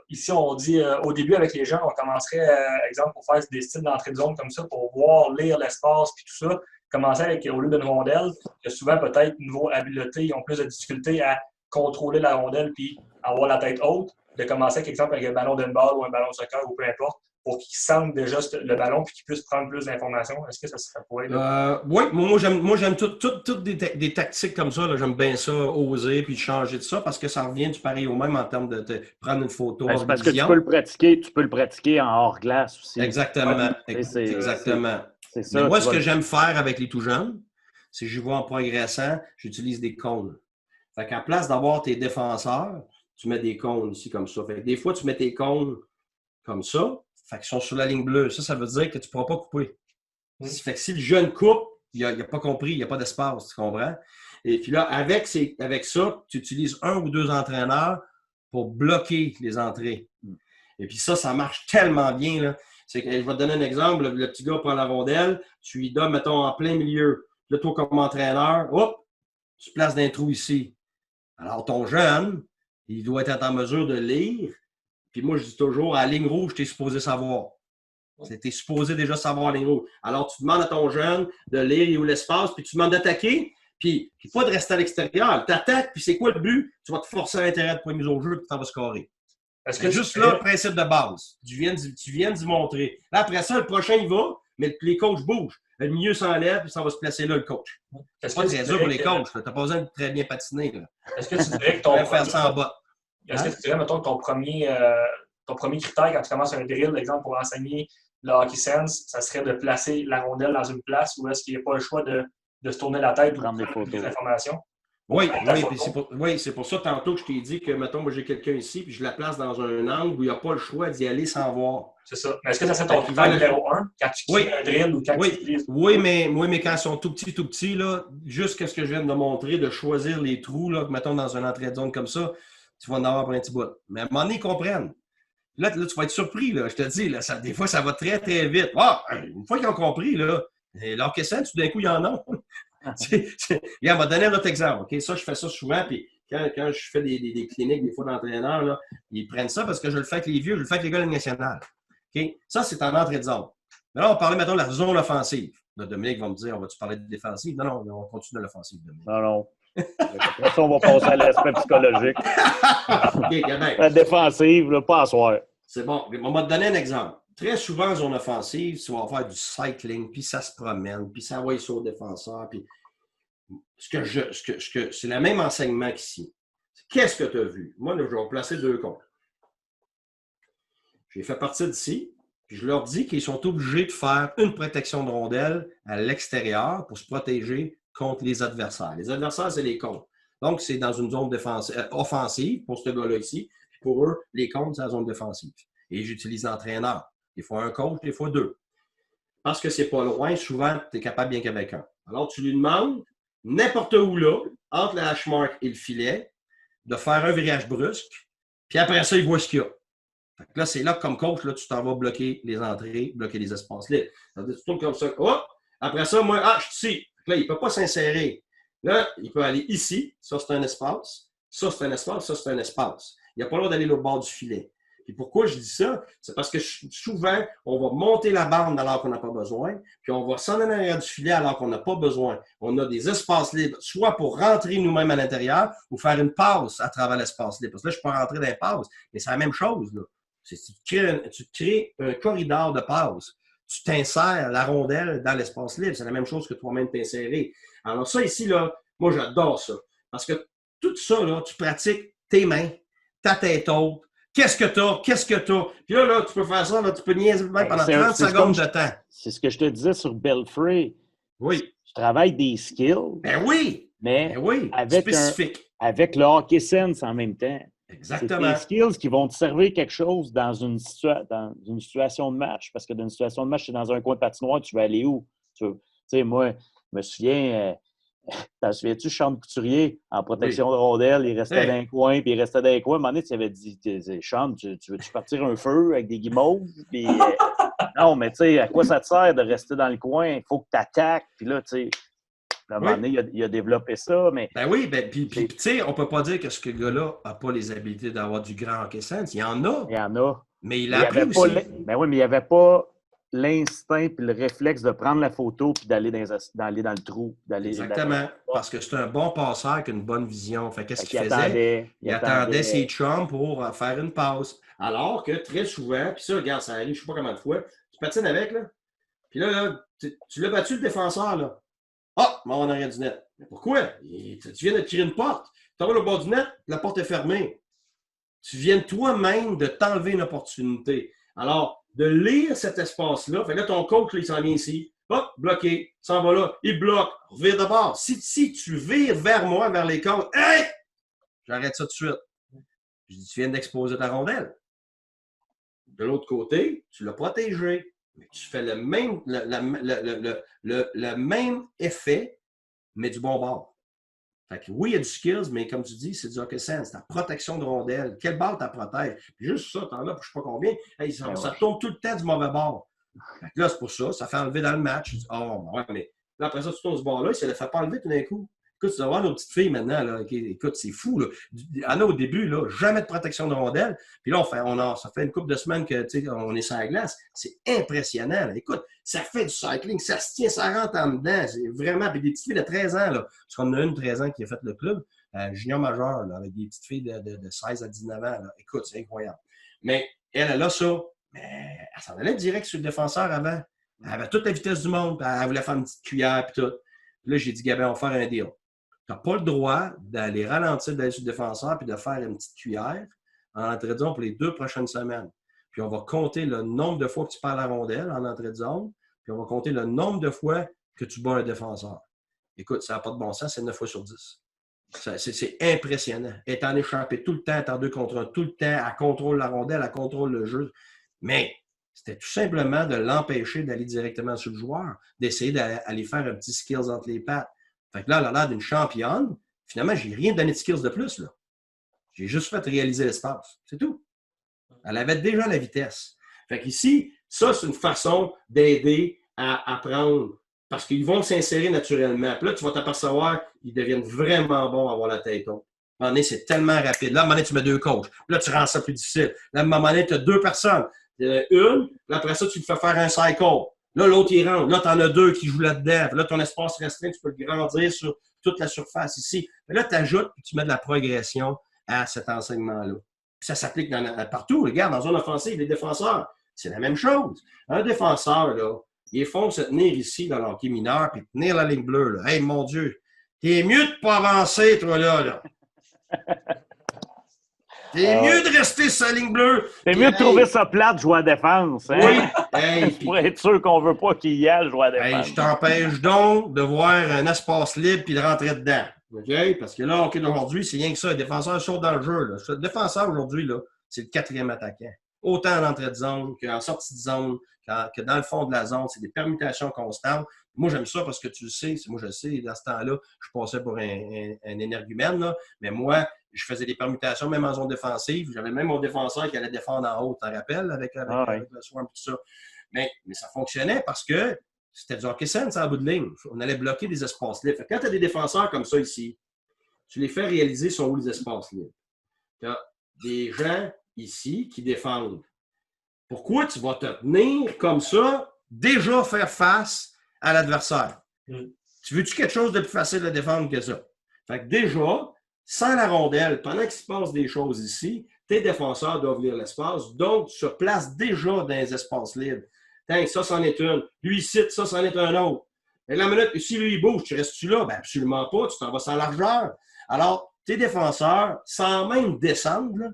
ici, on dit au début, avec les gens, on commencerait, exemple, pour faire des styles d'entrée de zone comme ça, pour voir, lire l'espace puis tout ça. Commencer avec, au lieu d'une rondelle, que souvent, peut-être, niveau habileté, ils ont plus de difficulté à contrôler la rondelle puis avoir la tête haute. De commencer, par exemple, avec un ballon d'une balle ou un ballon de soccer ou peu importe, pour qu'ils sentent déjà le ballon puis qu'ils puissent prendre plus d'informations. Est-ce que ça pourrait être... Oui, moi j'aime toutes des tactiques comme ça. J'aime bien ça, oser puis changer de ça, parce que ça revient du pareil au même en termes de prendre une photo. C'est parce que tu peux le pratiquer en hors-glace aussi. Exactement. Exactement. C'est ça, moi, ce que j'aime faire avec les tout jeunes, c'est que je vois en progressant, j'utilise des cônes. Fait qu'à place d'avoir tes défenseurs, tu mets des cônes ici comme ça. Fait que des fois, tu mets tes cônes comme ça. Fait qu'ils sont sur la ligne bleue. Ça veut dire que tu ne pourras pas couper. Fait que si le jeune coupe, il n'a pas compris, il n'y a pas d'espace, tu comprends? Et puis là, avec ça, tu utilises 1 ou 2 entraîneurs pour bloquer les entrées. Et puis ça marche tellement bien, là. C'est que, je vais te donner un exemple. Le petit gars prend la rondelle, tu lui donnes, mettons, en plein milieu. Là, toi, comme entraîneur, hop, tu places d'un trou ici. Alors, ton jeune, il doit être en mesure de lire. Puis moi, je dis toujours, à la ligne rouge, tu es supposé savoir. Tu es supposé déjà savoir la ligne rouge. Alors, tu demandes à ton jeune de lire où l'espace, puis tu demandes d'attaquer. Puis pas de rester à l'extérieur. Tu attaques, puis c'est quoi le but? Tu vas te forcer à l'intérieur de premier mise au jeu, puis tu vas scorer. C'est juste là le principe de base. Tu viens d'y montrer. Là, après ça, le prochain, il va, mais les coachs bougent. Le milieu s'enlève, puis ça va se placer là, le coach. C'est pas très dur pour les coachs. Tu n'as pas besoin de très bien patiner. Là. Est-ce que tu dirais que ton faire ça en bas. Est-ce que tu dirais, mettons, que ton premier critère quand tu commences un drill, exemple, pour enseigner le hockey sense, ça serait de placer la rondelle dans une place où est-ce qu'il n'y a pas le choix de se tourner la tête ou prendre de prendre des informations? Oui, c'est pour ça tantôt que je t'ai dit que, mettons, moi j'ai quelqu'un ici, puis je la place dans un angle où il n'y a pas le choix d'y aller sans voir. C'est ça. Mais est-ce que ça serait ton critère numéro 1 quand tu crées un drill ou quand tu utilises? Oui, mais quand ils sont tout petits, là, juste ce que je viens de montrer, de choisir les trous, là, mettons, dans une entrée de zone comme ça, tu vas en avoir pour un petit bout. Mais à un moment donné, ils comprennent. Là, tu vas être surpris, là, je te dis, là, des fois, ça va très, très vite. Une fois qu'ils ont compris, là, leur question, tout d'un coup, ils en ont. Regarde, on va donner un autre exemple. Okay? Ça, je fais ça souvent, puis quand je fais des cliniques, des fois d'entraîneurs, là, ils prennent ça parce que je le fais avec les vieux, je le fais avec les gars de la nationale. Okay? Ça, c'est en entrée de zone. Mais là, on parlait, mettons, de la zone offensive. Là, Dominique va me dire, on va-tu parler de défensive? Non, on continue de l'offensive, Dominique. Non. Après ça, on va passer à l'aspect psychologique. Okay, la défensive, là, pas à soir. C'est bon. On va te donner un exemple. Très souvent, en zone offensive, tu vas faire du cycling, puis ça se promène, puis ça va sur le défenseur. Puis c'est le même enseignement qu'ici. Qu'est-ce que tu as vu? Moi, là, je vais placer 2 comptes. J'ai fait partie d'ici, puis je leur dis qu'ils sont obligés de faire une protection de rondelle à l'extérieur pour se protéger contre les adversaires. Les adversaires, c'est les comptes. Donc, c'est dans une zone offensive pour ce gars-là ici. Puis pour eux, les comptes, c'est la zone défensive. Et j'utilise l'entraîneur. Des fois un coach, des fois 2. Parce que c'est pas loin, souvent, tu es capable bien qu'avec un. Alors, tu lui demandes, n'importe où là, entre la hash mark et le filet, de faire un virage brusque, puis après ça, il voit ce qu'il y a. Fait que là, c'est là, comme coach, là, tu t'en vas bloquer les entrées, bloquer les espaces libres. Tu tournes comme ça. Oh! Après ça, moi, je suis ici. Là, il ne peut pas s'insérer. Là, il peut aller ici. Ça, c'est un espace. Ça, c'est un espace. Ça, c'est un espace. Il n'a pas le droit d'aller au bord du filet. Et pourquoi je dis ça? C'est parce que souvent, on va monter la bande alors qu'on n'a pas besoin, puis on va s'en aller en arrière du filet alors qu'on n'a pas besoin. On a des espaces libres, soit pour rentrer nous-mêmes à l'intérieur ou faire une passe à travers l'espace libre. Parce que là, je peux rentrer dans les passes, mais c'est la même chose. Là. Tu crées un corridor de passe. Tu t'insères la rondelle dans l'espace libre. C'est la même chose que toi-même t'insérer. Alors ça, ici, là, moi, j'adore ça. Parce que tout ça, là, tu pratiques tes mains, ta tête haute. Qu'est-ce que t'as? Qu'est-ce que t'as? Puis là, tu peux faire ça, là, tu peux niaiser pendant 30 secondes de temps. C'est ce que je te disais sur Belfray. Oui. Je travaille des skills. Ben oui! Mais avec spécifique. Avec le hockey sense en même temps. Exactement. C'est des skills qui vont te servir quelque chose dans une situation de match. Parce que dans une situation de match, tu es dans un coin de patinoire, tu vas aller où? Tu sais, moi, je me souviens... T'en souviens-tu, Cham Couturier, en protection de rondelle, il restait dans un coin, puis il restait dans un coin. À un moment donné, tu avais dit, Cham, tu veux-tu partir un feu avec des guimauves? Puis, non, mais tu sais, à quoi ça te sert de rester dans le coin? Il faut que tu attaques. Puis là, tu sais, à un moment donné, il a développé ça. Mais, ben oui, puis tu sais, on peut pas dire que ce gars-là n'a pas les habiletés d'avoir du grand hockey sense. Il y en a. Il y en a. Mais il a appris aussi. Ben oui, mais il n'y avait pas l'instinct puis le réflexe de prendre la photo puis d'aller dans le trou. Exactement. Parce que c'est un bon passeur avec une bonne vision. Fait qu'est-ce qu'il faisait? Il attendait ses chums pour faire une passe. Alors que très souvent, puis ça, regarde, ça arrive, je ne sais pas combien de fois, tu patines avec, là. Puis là tu l'as battu le défenseur, là. Ah, m'en en arrière du net. Mais pourquoi? Tu viens de tirer une porte. Tu vas au bord du net, la porte est fermée. Tu viens toi-même de t'enlever une opportunité. Alors, de lire cet espace-là. Fait que là, ton coach, là, il s'en vient ici. Hop, bloqué. S'en va là. Il bloque. Revire de bord. Si tu vires vers moi, vers les côtes, hey! J'arrête ça tout de suite. Je dis, tu viens d'exposer ta rondelle. De l'autre côté, tu l'as protégé. Mais tu fais le même effet, mais du bon bord. Fait que oui, il y a du skills, mais comme tu dis, c'est du hockey sense. Ta protection de rondelle. Quelle balle tu protèges? Puis juste ça, t'en as pour je ne sais pas combien. Hey, ça tourne tout le temps du mauvais bord. Fait que là, c'est pour ça. Ça fait enlever dans le match. Tu dis, oh, ouais, mais là, après ça, tu tournes ce bord-là, ça ne le fait pas enlever tout d'un coup. Écoute, tu vas voir nos petites filles maintenant, là, écoute, c'est fou. Là. Anna, au début, là, jamais de protection de rondelle. Puis là, ça fait une couple de semaines qu'on est sur la glace. C'est impressionnant. Là. Écoute, ça fait du cycling, ça se tient, ça rentre en dedans. C'est vraiment. Puis des petites filles de 13 ans, là, parce qu'on a une 13 ans qui a fait le club, junior majeur, là, avec des petites filles de 16 à 19 ans. Là. Écoute, c'est incroyable. Mais elle a ça. Mais elle s'en allait direct sur le défenseur avant. Elle avait toute la vitesse du monde. Elle voulait faire une petite cuillère et tout. Puis là, j'ai dit, Gabin, on va faire un deal. Tu n'as pas le droit d'aller ralentir, d'aller sur le défenseur puis de faire une petite cuillère en entrée de zone pour les 2 prochaines semaines. Puis on va compter le nombre de fois que tu perds la rondelle en entrée de zone. Puis on va compter le nombre de fois que tu bats un défenseur. Écoute, ça n'a pas de bon sens, c'est 9 fois sur 10. C'est impressionnant. Elle est en échappée tout le temps, elle est en 2 contre 1 tout le temps. Elle contrôle la rondelle, elle contrôle le jeu. Mais c'était tout simplement de l'empêcher d'aller directement sur le joueur, d'essayer d'aller faire un petit skills entre les pattes. Fait que là, elle a l'air d'une championne. Finalement, je n'ai rien donné de skills de plus. Là. J'ai juste fait réaliser l'espace. C'est tout. Elle avait déjà la vitesse. Fait qu'ici, ça, c'est une façon d'aider à apprendre parce qu'ils vont s'insérer naturellement. Puis là, tu vas t'apercevoir qu'ils deviennent vraiment bons à avoir la tête haute. À un moment donné, c'est tellement rapide. Là, à un moment donné, tu mets 2 coachs. Là, tu rends ça plus difficile. Là, à un moment donné, tu as 2 personnes. Il y en a une, puis après ça, tu le fais faire un cycle. Là, l'autre, il rentre. Là, tu en as 2 qui jouent là-dedans. Puis là, ton espace restreint, tu peux le grandir sur toute la surface ici. Mais là, tu ajoutes et tu mets de la progression à cet enseignement-là. Puis ça s'applique partout. Regarde, dans zone offensive, les défenseurs, c'est la même chose. Un défenseur, là, ils font se tenir ici dans l'hockey mineur puis tenir la ligne bleue. Là. Hey, mon Dieu, t'es mieux de pas avancer, toi, là. T'es mieux de rester sur la ligne bleue. C'est mieux de trouver ça plate, jouer à défense. Hein? Oui. Hey, pour être sûr qu'on veut pas qu'il y ait jouer à défense. Hey, je t'empêche donc de voir un espace libre puis de rentrer dedans. OK? Parce que là, OK, d'aujourd'hui, c'est rien que ça. Le défenseur saute dans le jeu. Là. Le défenseur, aujourd'hui, là, c'est le 4e attaquant. Autant en entrée de zone qu'en sortie de zone, que dans le fond de la zone. C'est des permutations constantes. Moi, j'aime ça parce que tu le sais. Moi, je le sais. Dans ce temps-là, je passais pour un énergumène. Là. Mais moi, je faisais des permutations même en zone défensive. J'avais même mon défenseur qui allait défendre en haut, t'en rappelles, avec le swarm et tout ça. Mais ça fonctionnait parce que c'était du hockey sense en bout de ligne. On allait bloquer des espaces libres. Quand tu as des défenseurs comme ça ici, tu les fais réaliser sont où les espaces libres. Tu as des gens ici qui défendent. Pourquoi tu vas te tenir comme ça, déjà faire face à l'adversaire? Tu veux-tu quelque chose de plus facile à défendre que ça? Fait que déjà, sans la rondelle, pendant qu'il se passe des choses ici, tes défenseurs doivent lire l'espace, donc tu te places déjà dans les espaces libres. Tiens, ça, c'en est une. Lui, ici, ça, c'en est un autre. Et la minute, si lui, il bouge, tu restes-tu là? Ben, absolument pas, tu t'en vas sans largeur. Alors, tes défenseurs, sans même descendre, là,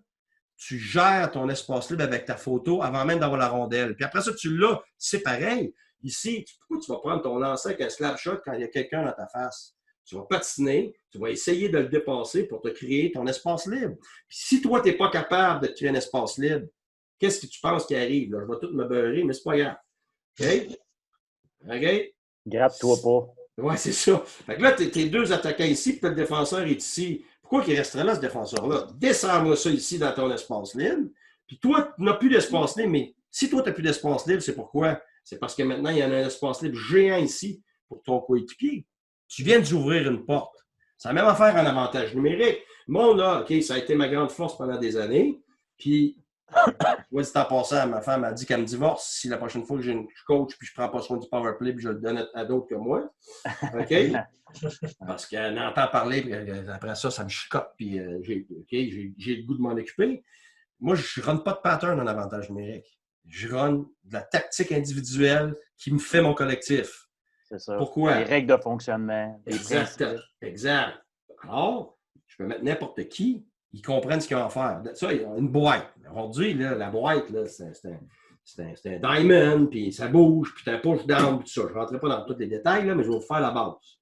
tu gères ton espace libre avec ta photo avant même d'avoir la rondelle. Puis après ça, tu l'as, c'est pareil. Ici, pourquoi tu vas prendre ton lancer avec un slap shot quand il y a quelqu'un dans ta face? Tu vas patiner, tu vas essayer de le dépasser pour te créer ton espace libre. Puis si toi, tu n'es pas capable de te créer un espace libre, qu'est-ce que tu penses qui arrive? Là? Je vais tout me beurrer, mais c'est pas grave. OK? OK? Gratte-toi pas. Oui, c'est ça. Fait que là, tes 2 attaquants ici, puis le défenseur est ici. Pourquoi il resterait là, ce défenseur-là? Descends-moi ça ici dans ton espace libre. Puis toi, tu n'as plus d'espace libre, mais si toi, tu n'as plus d'espace libre, c'est pourquoi? C'est parce que maintenant, il y en a un espace libre géant ici pour ton coéquipier. Tu viens d'ouvrir une porte. C'est la même affaire en avantage numérique. Moi, là, OK, ça a été ma grande force pendant des années. Puis, ouais, c'est en passant, ma femme a dit qu'elle me divorce si la prochaine fois que je coach puis je ne prends pas soin du power play puis je le donne à d'autres que moi. OK? Parce qu'elle entend parler, puis après ça, ça me chicote, puis j'ai le goût de m'en occuper. Moi, je ne run pas de pattern en avantage numérique. Je run de la tactique individuelle qui me fait mon collectif. C'est ça. Pourquoi? Les règles de fonctionnement. Exact. Alors, je peux mettre n'importe qui, ils comprennent ce qu'ils ont à faire. Ça, il y a une boîte. Aujourd'hui, là, la boîte, là, c'est un diamond, puis ça bouge, puis c'est un push-down, puis tout ça. Je ne rentrerai pas dans tous les détails, là, mais je vais vous faire la base.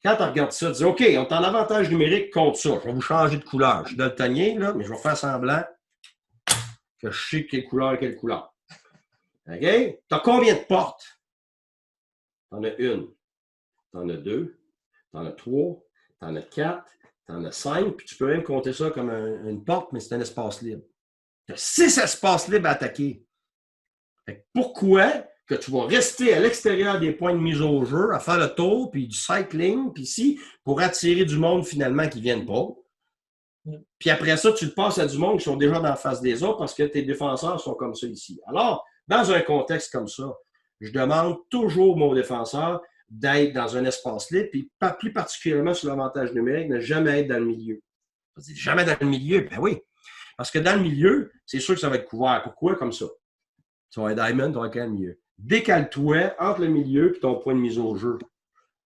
Quand tu regardes ça, tu dis, OK, on est en avantage numérique contre ça. Je vais vous changer de couleur. Je suis daltonien, là, mais je vais faire semblant que je sais quelle couleur est quelle couleur. OK? Tu as combien de portes? T'en as 1, t'en as 2, t'en as 3, t'en as 4, t'en as 5, puis tu peux même compter ça comme une porte, mais c'est un espace libre. Tu as 6 espaces libres à attaquer. Fait que pourquoi que tu vas rester à l'extérieur des points de mise au jeu, à faire le tour, puis du cycling, puis ici, pour attirer du monde finalement qui ne viennent pas. Puis après ça, tu te passes à du monde qui sont déjà dans la face des autres parce que tes défenseurs sont comme ça ici. Alors, dans un contexte comme ça, je demande toujours aux défenseurs d'être dans un espace libre, puis plus particulièrement sur l'avantage numérique, ne jamais être dans le milieu. Jamais dans le milieu, ben oui. Parce que dans le milieu, c'est sûr que ça va être couvert. Pourquoi? Comme ça. Tu vas un diamond, tu vas être dans le milieu. Décale-toi entre le milieu et ton point de mise au jeu.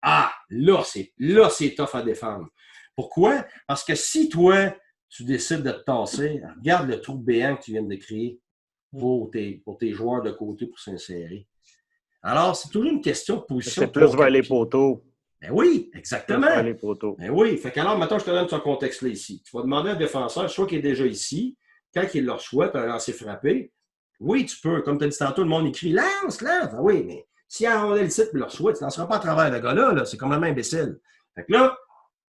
Ah, là, c'est tough à défendre. Pourquoi? Parce que si toi, tu décides de te tasser, regarde le trou béant que tu viens de créer pour tes joueurs de côté pour s'insérer. Alors, c'est toujours une question de position. C'est plus vers les poteaux. Ben oui, exactement. Plus vers les poteaux. Ben oui. Fait qu'alors, maintenant, je te donne ce contexte-là ici. Tu vas demander à un défenseur, soit qu'il est déjà ici, quand il le reçoit, tu as un lancer frappé. Oui, tu peux. Comme tu as dit tantôt, le monde écrit lance, lance. Ben oui, mais si on a le titre et le reçoit, tu ne lanceras pas à travers le gars-là. Là. C'est complètement imbécile. Fait que là,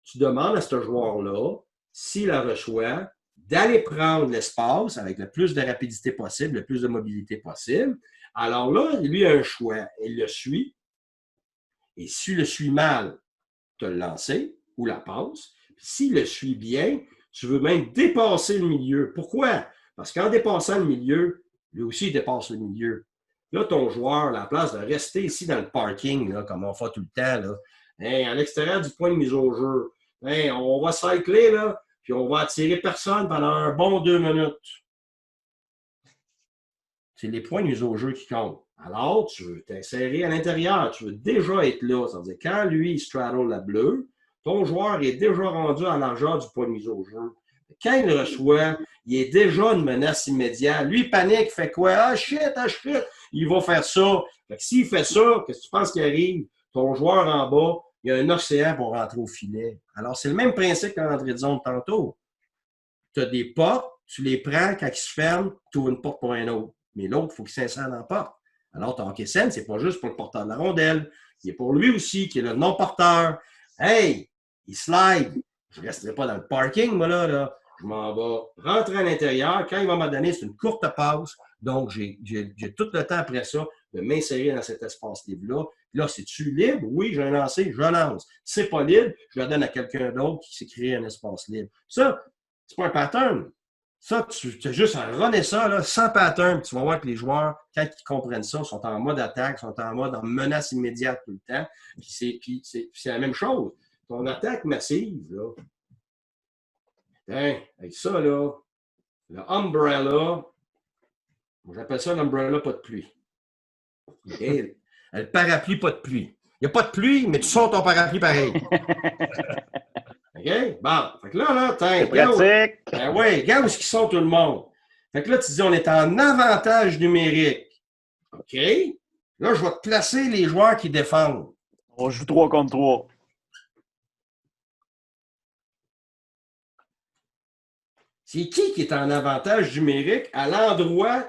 tu demandes à ce joueur-là, s'il la reçoit, d'aller prendre l'espace avec le plus de rapidité possible, le plus de mobilité possible. Alors là, lui a un choix. Il le suit. Et s'il le suit mal, tu le lancer ou la passe. S'il le suit bien, tu veux même dépasser le milieu. Pourquoi? Parce qu'en dépassant le milieu, lui aussi, il dépasse le milieu. Là, ton joueur, à la place de rester ici dans le parking, là, comme on fait tout le temps, là, hein, à l'extérieur du point de mise au jeu, hein, on va cycler, là, puis on va attirer personne pendant un bon 2 minutes. C'est les points de mise au jeu qui comptent. Alors, tu veux t'insérer à l'intérieur. Tu veux déjà être là. Ça veut dire, quand lui, il straddle la bleue, ton joueur est déjà rendu à la largeur du point de mise au jeu. Quand il le reçoit, il est déjà une menace immédiate. Lui, il panique, il fait quoi? Ah shit! Il va faire ça. Fait que s'il fait ça, qu'est-ce que tu penses qui arrive? Ton joueur en bas, il y a un océan pour rentrer au filet. Alors, c'est le même principe qu'en entrée de zone tantôt. Tu as des portes, tu les prends, quand ils se ferment, tu ouvres une porte pour un autre. Mais l'autre, il faut qu'il s'insère dans la porte. Alors, ton hockey scène, c'est pas juste pour le porteur de la rondelle. Il est pour lui aussi, qui est le non-porteur. Hey, il slide. Je ne resterai pas dans le parking, moi, là. Je m'en vais rentrer à l'intérieur. Quand il va me donner, c'est une courte passe. Donc, j'ai tout le temps après ça de m'insérer dans cet espace libre-là. Là, c'est-tu libre? Oui, j'ai un lancé, je lance. Si c'est pas libre, je le donne à quelqu'un d'autre qui s'est créé un espace libre. Ça, c'est pas un pattern. Ça, tu as juste à runner ça là, sans pattern. Tu vas voir que les joueurs, quand ils comprennent ça, sont en mode attaque, sont en mode menace immédiate tout le temps. Puis c'est la même chose. Ton attaque massive, là, hein, avec ça, là, le umbrella, j'appelle ça l'umbrella pas de pluie. Okay? Le parapluie pas de pluie. Il n'y a pas de pluie, mais tu sors ton parapluie pareil. OK? Bon. Fait que là, c'est pratique. Ben oui, regarde où ils sont tout le monde. Fait que là, tu dis, on est en avantage numérique. OK? Là, je vais te placer les joueurs qui défendent. On joue 3 contre 3. C'est qui est en avantage numérique à l'endroit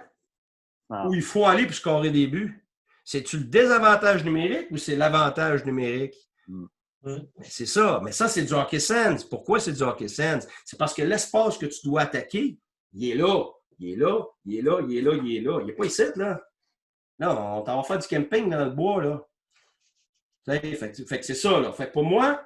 où il faut aller pour scorer des buts? C'est-tu le désavantage numérique ou c'est l'avantage numérique? C'est ça. Mais ça, c'est du hockey sense. Pourquoi c'est du hockey sense? C'est parce que l'espace que tu dois attaquer, il est là. Il est là, il est là, il est là, il est là. Il n'est pas ici, là. Là, on t'en va faire du camping dans le bois, là. Fait que c'est ça, là. Fait que pour moi,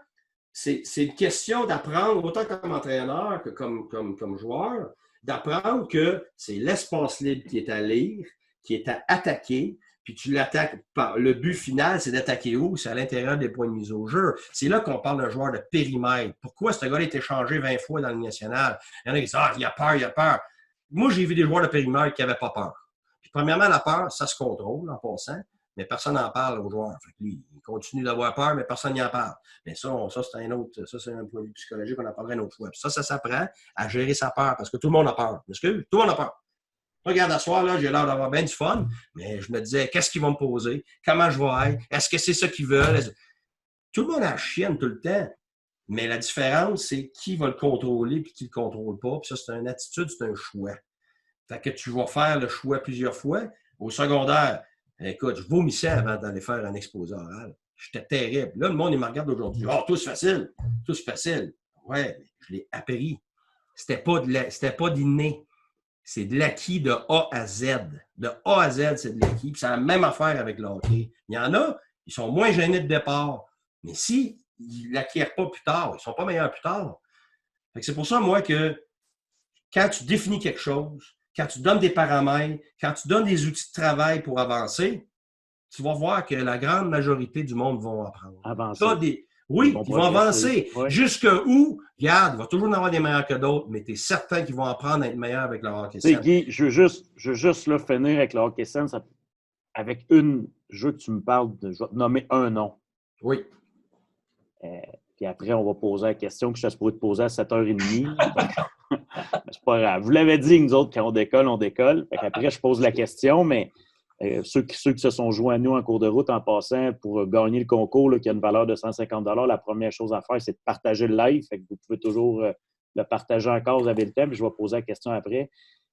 c'est une question d'apprendre, autant comme entraîneur que comme joueur, d'apprendre que c'est l'espace libre qui est à lire, qui est à attaquer, puis tu l'attaques par le but final, c'est d'attaquer où? C'est à l'intérieur des points de mise au jeu. C'est là qu'on parle d'un joueur de périmètre. Pourquoi ce gars-là a été changé 20 fois dans le national? Il y en a qui disent, ah, il a peur. Moi, j'ai vu des joueurs de périmètre qui n'avaient pas peur. Puis, premièrement, la peur, ça se contrôle en passant, mais personne n'en parle aux joueurs. Fait que lui, il continue d'avoir peur, mais personne n'y en parle. Mais ça, c'est un autre, ça, c'est un point de vue psychologique, on en parlera une autre fois. Puis ça s'apprend à gérer sa peur, parce que tout le monde a peur. Parce que tout le monde a peur. Regarde, à soir, là, j'ai l'air d'avoir bien du fun, mais je me disais, qu'est-ce qu'ils vont me poser? Comment je vais être? Est-ce que c'est ça qu'ils veulent? Tout le monde a la chienne tout le temps. Mais la différence, c'est qui va le contrôler et qui ne le contrôle pas. Puis ça, c'est une attitude, c'est un choix. Fait que tu vas faire le choix plusieurs fois. Au secondaire, écoute, je vomissais avant d'aller faire un exposé oral. J'étais terrible. Là, le monde, il me regarde aujourd'hui. Oh, tout c'est facile. Tout c'est facile. Ouais, je l'ai appris. C'était pas d'inné. c'est de l'acquis de A à Z. De A à Z, c'est de l'acquis. Puis c'est la même affaire avec le hockey. Il y en a, ils sont moins gênés de départ. Mais si ils ne l'acquièrent pas plus tard, ils ne sont pas meilleurs plus tard. Fait que c'est pour ça, moi, que quand tu définis quelque chose, quand tu donnes des paramètres, quand tu donnes des outils de travail pour avancer, tu vas voir que la grande majorité du monde vont apprendre. Avancer. Oui, ils vont avancer. Oui. Jusqu'où, regarde, il va toujours en avoir des meilleurs que d'autres, mais tu es certain qu'ils vont apprendre à être meilleurs avec leur hockey Tu sais, sense. Guy, je veux juste là, finir avec le hockey sense avec je veux que tu me parles je vais te nommer un nom. Oui. Puis après, on va poser la question que je suis supposé te poser à 7h30. C'est pas grave. Vous l'avez dit, nous autres, quand on décolle. Fait qu'après, je pose la question, mais ceux qui se sont joints à nous en cours de route en passant pour gagner le concours là, qui a une valeur de 150 $, la première chose à faire, c'est de partager le live. Fait que vous pouvez toujours le partager encore, vous avez le temps, puis je vais poser la question après.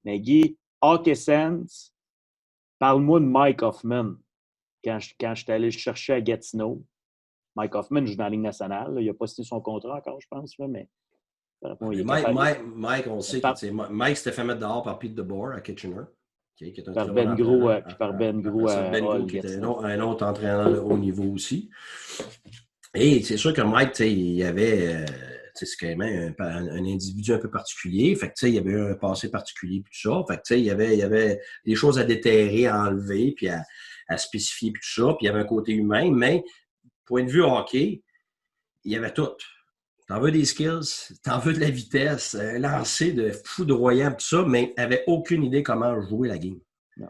Mais Guy, Hockey Sense, parle-moi de Mike Hoffman. Quand je suis allé le chercher à Gatineau, Mike Hoffman joue dans la Ligue nationale. Là. Il n'a pas signé son contrat encore, je pense, là, mais Mike, on sait que Mike s'était fait mettre dehors par Pete DeBoer à Kitchener. Qui est un par très Ben bon Gros, entraîneur. puis par Ben Gros Ben Gros, qui était un autre entraîneur de haut niveau aussi. Et c'est sûr que Mike, il avait, c'est quand même un individu un peu particulier. Fait que, il y avait un passé particulier, puis tout ça. Fait que, il y avait des choses à déterrer, à enlever, puis à spécifier, puis tout ça. Puis il y avait un côté humain, mais point de vue hockey, il y avait tout. T'en veux des skills, t'en veux de la vitesse, un lancer de foudroyant, tout ça, mais n'avait aucune idée comment jouer la game. Non.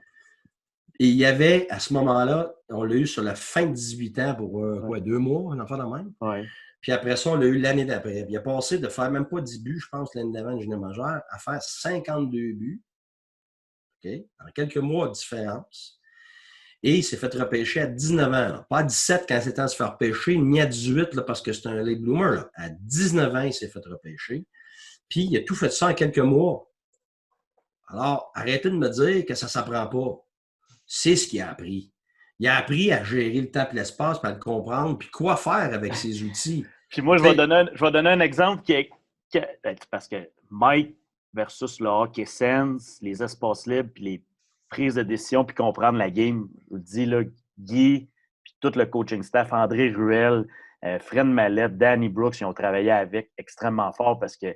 Et il y avait, à ce moment-là, on l'a eu sur la fin de 18 ans pour 2 mois, un enfant de même. Ouais. Puis après ça, on l'a eu l'année d'après. Il a passé de faire même pas 10 buts, je pense, l'année d'avant, le junior majeur, à faire 52 buts. Okay? En quelques mois de différence. Et il s'est fait repêcher à 19 ans. Là. Pas à 17 quand c'était à se faire repêcher, ni à 18 là, parce que c'est un late bloomer. Là. À 19 ans, il s'est fait repêcher. Puis il a tout fait ça en quelques mois. Alors, arrêtez de me dire que ça ne s'apprend pas. C'est ce qu'il a appris. Il a appris à gérer le temps et l'espace, puis à le comprendre, puis quoi faire avec ses outils. Puis moi, je vais donner un exemple parce que Mike versus le hockey sense, les espaces libres, puis les prises de décision, puis comprendre la game. Je vous le dis, là, Guy, puis tout le coaching staff, André Ruel, Fred Mallette, Danny Brooks, ils ont travaillé avec extrêmement fort parce que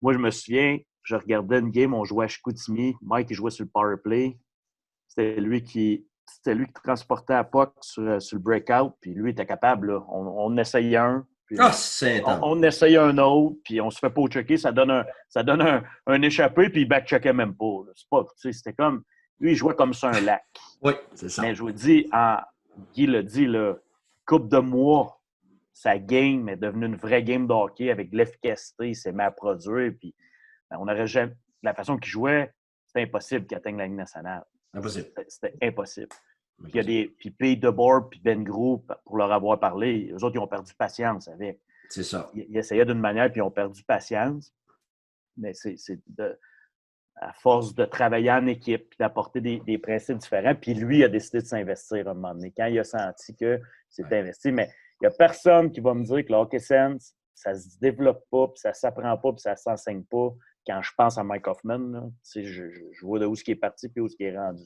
moi, je me souviens, je regardais une game, on jouait à Chicoutimi, Mike, il jouait sur le power play. C'était lui qui transportait à POC sur le breakout, puis lui était capable. Là. On essayait un, puis on essayait un autre, puis on se fait pas checker, ça donne un échappé, puis il back-checkait même pas. C'est pas, c'était comme, lui, il jouait comme sur un lac. Oui, c'est ça. Mais je vous dis, Guy l'a dit, là, couple de mois, sa game est devenue une vraie game de hockey avec de l'efficacité, il s'est mis à produire, puis on aurait jamais, la façon qu'il jouait, c'était impossible qu'il atteigne la Ligue nationale. Impossible. C'était impossible. Puis Pete DeBoer puis Ben Gros, pour leur avoir parlé, eux autres, ils ont perdu patience avec. C'est ça. Ils essayaient d'une manière, puis ils ont perdu patience. Mais c'est à force de travailler en équipe, puis d'apporter des principes différents. Puis lui, il a décidé de s'investir à un moment donné. Quand il a senti que c'était investi. Mais il n'y a personne qui va me dire que le hockey sense, ça ne se développe pas, puis ça ne s'apprend pas, puis ça ne s'enseigne pas. Quand je pense à Mike Hoffman, là, je vois de où ce qui est parti puis où ce qui est rendu.